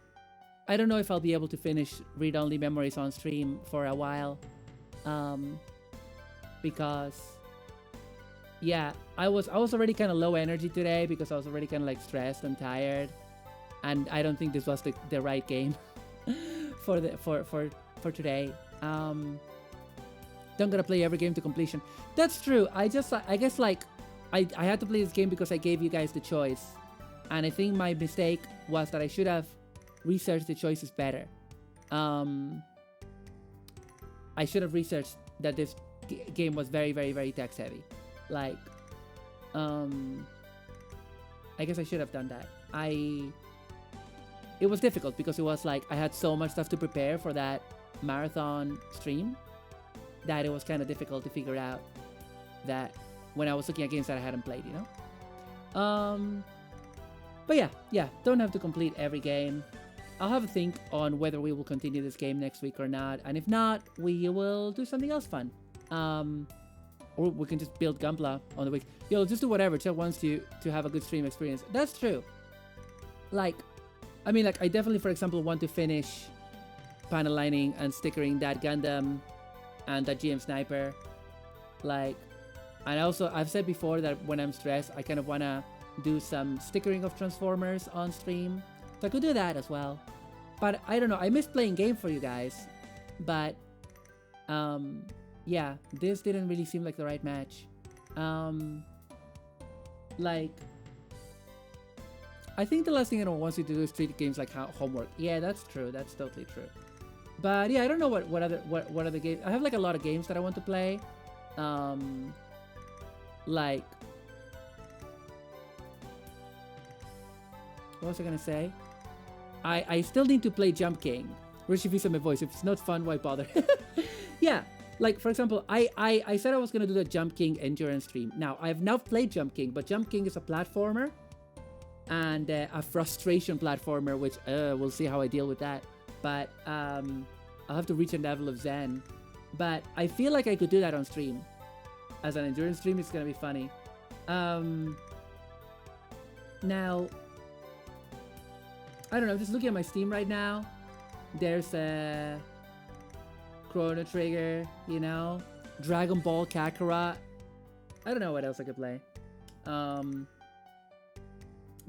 I don't know if I'll be able to finish Read Only Memories on stream for a while. Because yeah, I was already kind of low energy today because I was already kind of like stressed and tired, and I don't think this was the right game for today. Don't gotta play every game to completion. That's true. I guess like I had to play this game because I gave you guys the choice, and I think my mistake was that I should have researched the choices better. I should have researched that this game was very, very, very text heavy. Like, I guess I should have done that. It was difficult because it was like I had so much stuff to prepare for that marathon stream that it was kind of difficult to figure out that when I was looking at games that I hadn't played, you know? But yeah, don't have to complete every game. I'll have a think on whether we will continue this game next week or not, and if not, we will do something else fun. Or we can just build Gunpla on the week. Yo, just do whatever. Chet wants you to have a good stream experience. That's true. Like, I mean, like, I definitely, for example, want to finish panel lining and stickering that Gundam and that GM Sniper. Like, and also, I've said before that when I'm stressed, I kind of want to do some stickering of Transformers on stream. So I could do that as well. But I don't know. I miss playing game for you guys. But, yeah, this didn't really seem like the right match. Like, I think the last thing anyone wants you to do is treat games like homework. Yeah, that's true. That's totally true. But yeah, I don't know what other games. I have like a lot of games that I want to play. Like, what was I gonna say? I still need to play Jump King. Rishi Visa my voice. If it's not fun, why bother? Yeah. Like, for example, I said I was going to do the Jump King endurance stream. Now, I've now played Jump King, but Jump King is a platformer and a frustration platformer, which we'll see how I deal with that. But I'll have to reach a level of Zen. But I feel like I could do that on stream. As an endurance stream, it's going to be funny. Now, I don't know, I'm just looking at my Steam right now. There's a Chrono Trigger, you know, Dragon Ball Kakarot. I don't know what else I could play.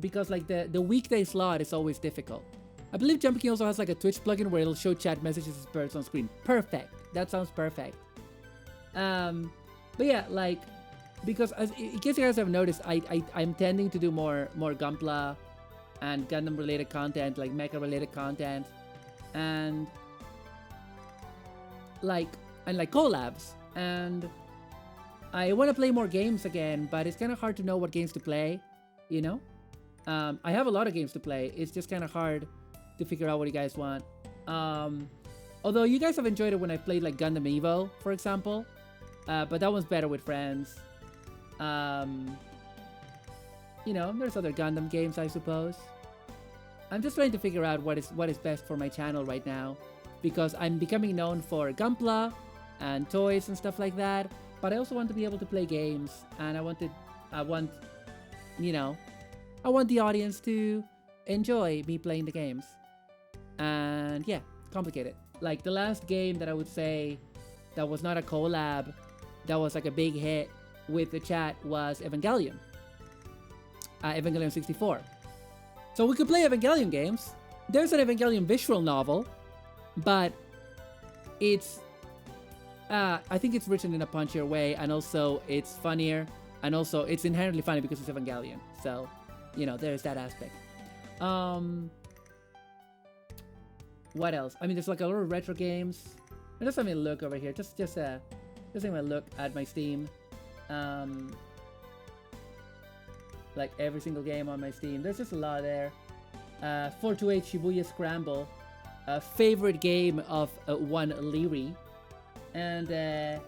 Because like the weekday slot is always difficult. I believe Jumping also has like a Twitch plugin where it'll show chat messages as birds on screen. Perfect. That sounds perfect. But yeah, like, because in case you guys have noticed, I'm tending to do more Gunpla and Gundam related content, like mecha related content, and like collabs. And I want to play more games again, but it's kind of hard to know what games to play, you know? I have a lot of games to play. It's just kind of hard to figure out what you guys want. Although you guys have enjoyed it when I played like Gundam Evo, for example. But that one's better with friends. You know, there's other Gundam games, I suppose. I'm just trying to figure out what is best for my channel right now, because I'm becoming known for Gunpla and toys and stuff like that. But I also want to be able to play games, and I want the audience to enjoy me playing the games. And yeah, complicated. Like the last game that I would say that was not a collab, that was like a big hit with the chat was Evangelion. Evangelion 64. So we could play Evangelion games. There's an Evangelion visual novel, but it's I think it's written in a punchier way, and also it's funnier, and also it's inherently funny because it's Evangelion. So, you know, there's that aspect. What else? I mean, there's like a lot of retro games. Just let me look over here. Just let me look at my Steam. Like every single game on my Steam. There's just a lot there. 428 Shibuya Scramble. Favorite game of one Leary. And there's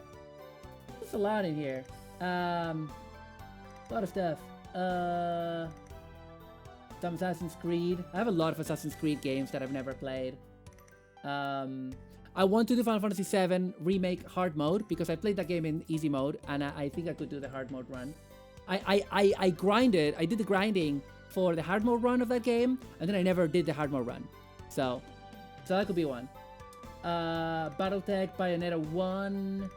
a lot in here. A lot of stuff. Some Assassin's Creed. I have a lot of Assassin's Creed games that I've never played. I want to do Final Fantasy VII Remake hard mode because I played that game in easy mode, and I think I could do the hard mode run. I grinded. I did the grinding for the hard mode run of that game, and then I never did the hard mode run. So that could be one. Battletech Bayonetta 1.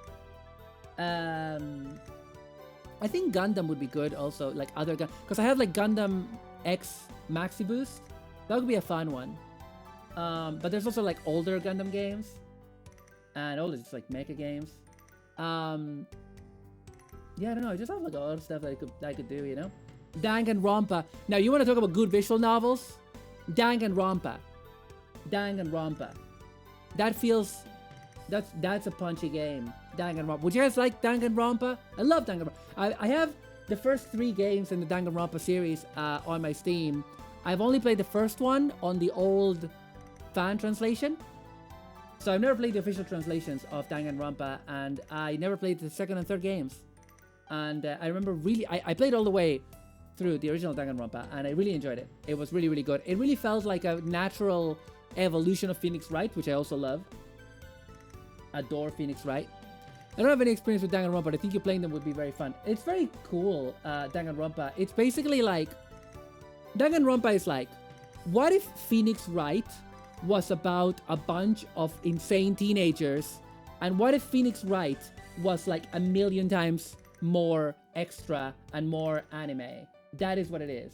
I think Gundam would be good also, like other Gundam, because I have like Gundam X Maxi Boost. That would be a fun one. But there's also like older Gundam games, and all just like mecha games. Yeah, I don't know. I just have like a lot of stuff that I could do, you know. Danganronpa. Now you want to talk about good visual novels? Danganronpa. That feels, that's a punchy game. Danganronpa. Would you guys like Danganronpa? I love Danganronpa. I have the first 3 games in the Danganronpa series on my Steam. I've only played the first one on the old fan translation. So I've never played the official translations of Danganronpa, and I never played the second and third games. And I remember I played all the way through the original Danganronpa, and I really enjoyed it. It was really, really good. It really felt like a natural evolution of Phoenix Wright, which I also love. Adore Phoenix Wright. I don't have any experience with Danganronpa, but I think you playing them would be very fun. It's very cool, Danganronpa. It's basically like, Danganronpa is like, what if Phoenix Wright was about a bunch of insane teenagers, and what if Phoenix Wright was like a million times more extra and more anime? That is what it is.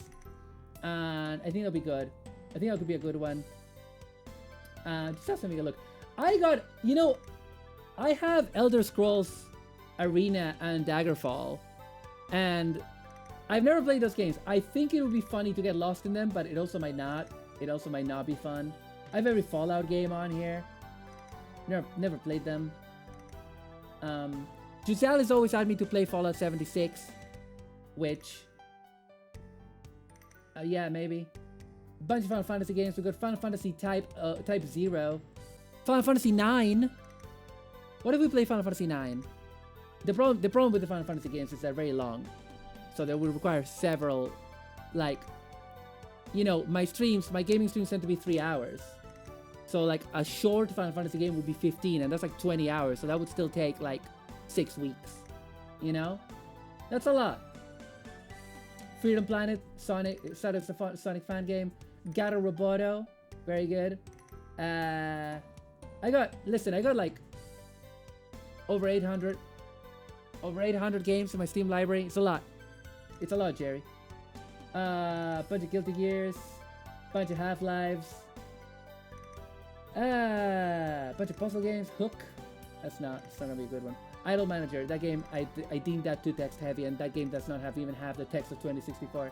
And I think that'll be good. I think that could be a good one. Just have to make a look. I have Elder Scrolls Arena and Daggerfall, and I've never played those games. I think it would be funny to get lost in them, but it also might not. It also might not be fun. I have every Fallout game on here. Never played them. Giselle has always had me to play Fallout 76, which, yeah, maybe. A bunch of Final Fantasy games. We've got Final Fantasy Type 0. Final Fantasy 9. What if we play Final Fantasy 9? The problem with the Final Fantasy games is they're very long. So they will require several, like, you know, my gaming streams tend to be 3 hours. So like a short Final Fantasy game would be 15, and that's like 20 hours. So that would still take like 6 weeks, you know? That's a lot. Freedom Planet, Sonic fan game. Gato Roboto, very good. I got like over 800 games in my Steam library. It's a lot, Jerry. Bunch of Guilty Gears, bunch of Half-Lives, bunch of puzzle games. Hook, It's not gonna be a good one. Idle Manager, that game, I deem that too text heavy, and that game does not have even have the text of 2064.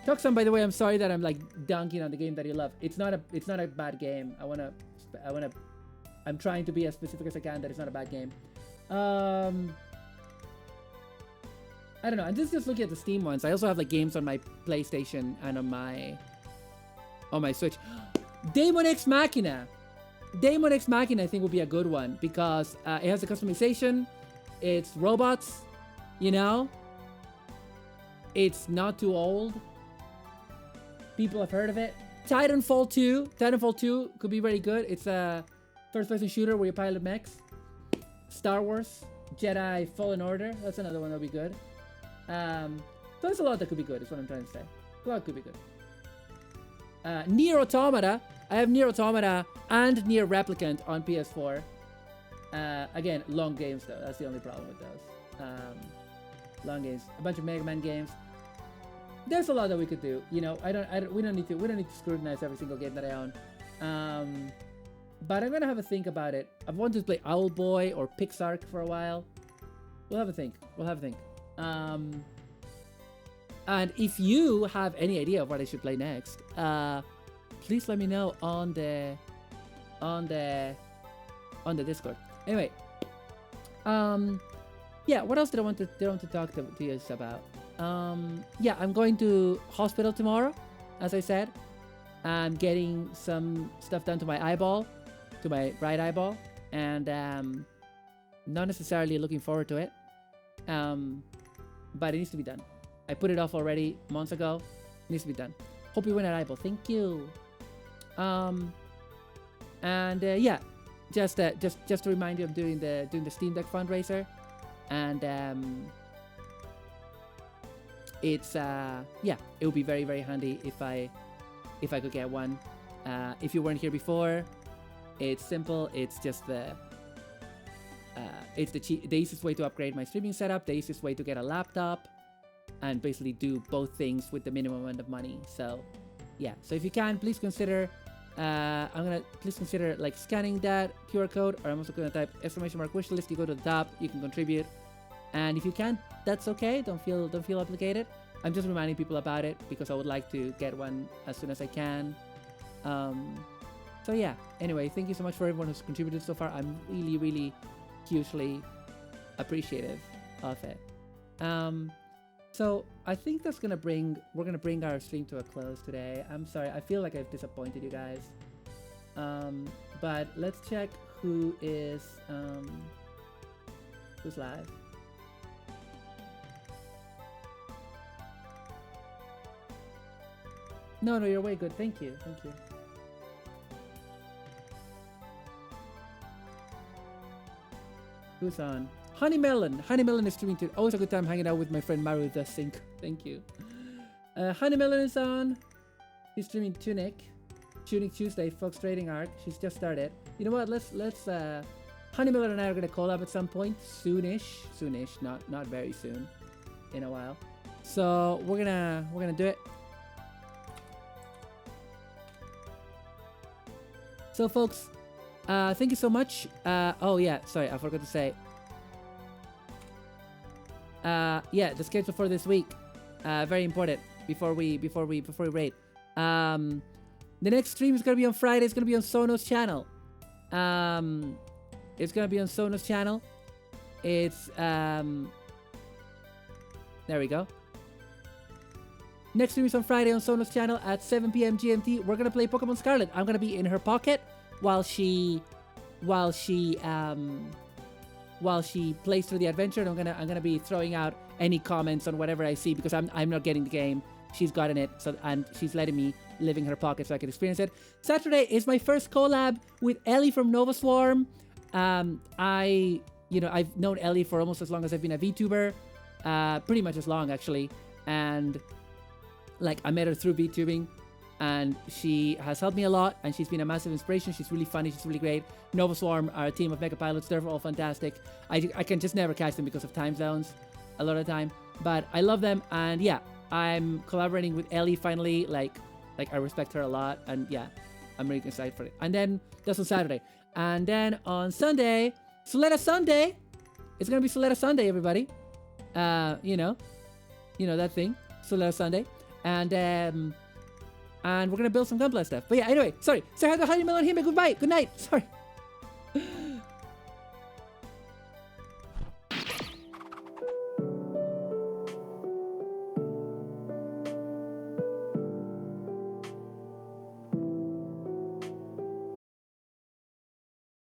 Toxon, by the way, I'm sorry that I'm like dunking on the game that you love. It's not a bad game. I'm trying to be as specific as I can that it's not a bad game. I don't know. I'm just looking at the Steam ones. I also have like games on my PlayStation and on my Switch. Daemon X Machina. Daemon X Machina I think will be a good one because it has the customization. It's robots, you know. It's not too old. People have heard of it. Titanfall 2. Titanfall 2 could be very good. It's a first-person shooter where you pilot mechs. Star Wars. Jedi Fallen Order. That's another one that'll be good. There's a lot that could be good, is what I'm trying to say. A lot could be good. Nier Automata. I have Nier Automata and Nier Replicant on PS4. Again, long games though. That's the only problem with those. Long games. A bunch of Mega Man games. There's a lot that we could do. You know, we don't need to scrutinize every single game that I own. But I'm gonna have a think about it. I've wanted to play Owlboy or Pixark for a while. We'll have a think. And if you have any idea of what I should play next, please let me know on the Discord. Anyway, yeah. What else did I want to talk to you about? Yeah, I'm going to hospital tomorrow, as I said. I'm getting some stuff done to my eyeball, to my right eyeball, and not necessarily looking forward to it. But it needs to be done. I put it off already months ago. It needs to be done. Hope you win at eyeball. Thank you. Yeah, just to remind you, I'm doing the Steam Deck fundraiser, and it's yeah, it would be very, very handy if I could get one. If you weren't here before, it's simple. It's just it's the easiest way to upgrade my streaming setup, the easiest way to get a laptop, and basically do both things with the minimum amount of money. So yeah, so if you can, please consider please consider like scanning that QR code, or I'm also gonna type !wishlist. You go to the top, you can contribute, and if you can't, that's okay. Don't feel obligated. I'm just reminding people about it because I would like to get one as soon as I can. So yeah, anyway, thank you so much for everyone who's contributed so far. I'm really, really hugely appreciative of it. So I think we're gonna bring our stream to a close today. I'm sorry, I feel like I've disappointed you guys. But let's check who's live. No, you're way good. Thank you. Who's on? Honeymelon. Honeymelon is streaming too. Always a good time hanging out with my friend Maru the Sync. Thank you. Honeymelon is on. He's streaming Tunic Tuesday, Fox Trading Arc. She's just started. You know what? Let's Honeymelon and I are gonna collab at some point soonish, not very soon, in a while. So we're gonna do it. So folks, thank you so much. Oh yeah, sorry, I forgot to say. Yeah, the schedule for this week, very important before we raid. The next stream is gonna be on Friday. It's gonna be on Sonos channel. It's gonna be on Sonos channel. It's there we go. Next stream is on Friday on Sonos channel at 7 p.m. GMT. We're gonna play Pokemon Scarlet. I'm gonna be in her pocket while she plays through the adventure. And I'm gonna be throwing out any comments on whatever I see because I'm not getting the game. She's gotten it, and she's letting me live in her pocket so I can experience it. Saturday is my first collab with Ellie from Nova Swarm. I've known Ellie for almost as long as I've been a VTuber, pretty much as long actually, and like I met her through VTubing, and she has helped me a lot, and she's been a massive inspiration. She's really funny, she's really great. Nova Swarm are a team of mega pilots. They're all fantastic. I can just never catch them because of time zones a lot of the time, but I love them. And yeah, I'm collaborating with Ellie finally. Like I respect her a lot, and yeah, I'm really excited for it. And then that's on Saturday. And then on Sunday, Soletta Sunday. It's gonna be Soletta Sunday, everybody. You know that thing, Soletta Sunday. And we're gonna build some Gunpla stuff. But yeah, anyway, sorry. Say hi to Honey Melon Hime. Goodbye. Good night. Sorry.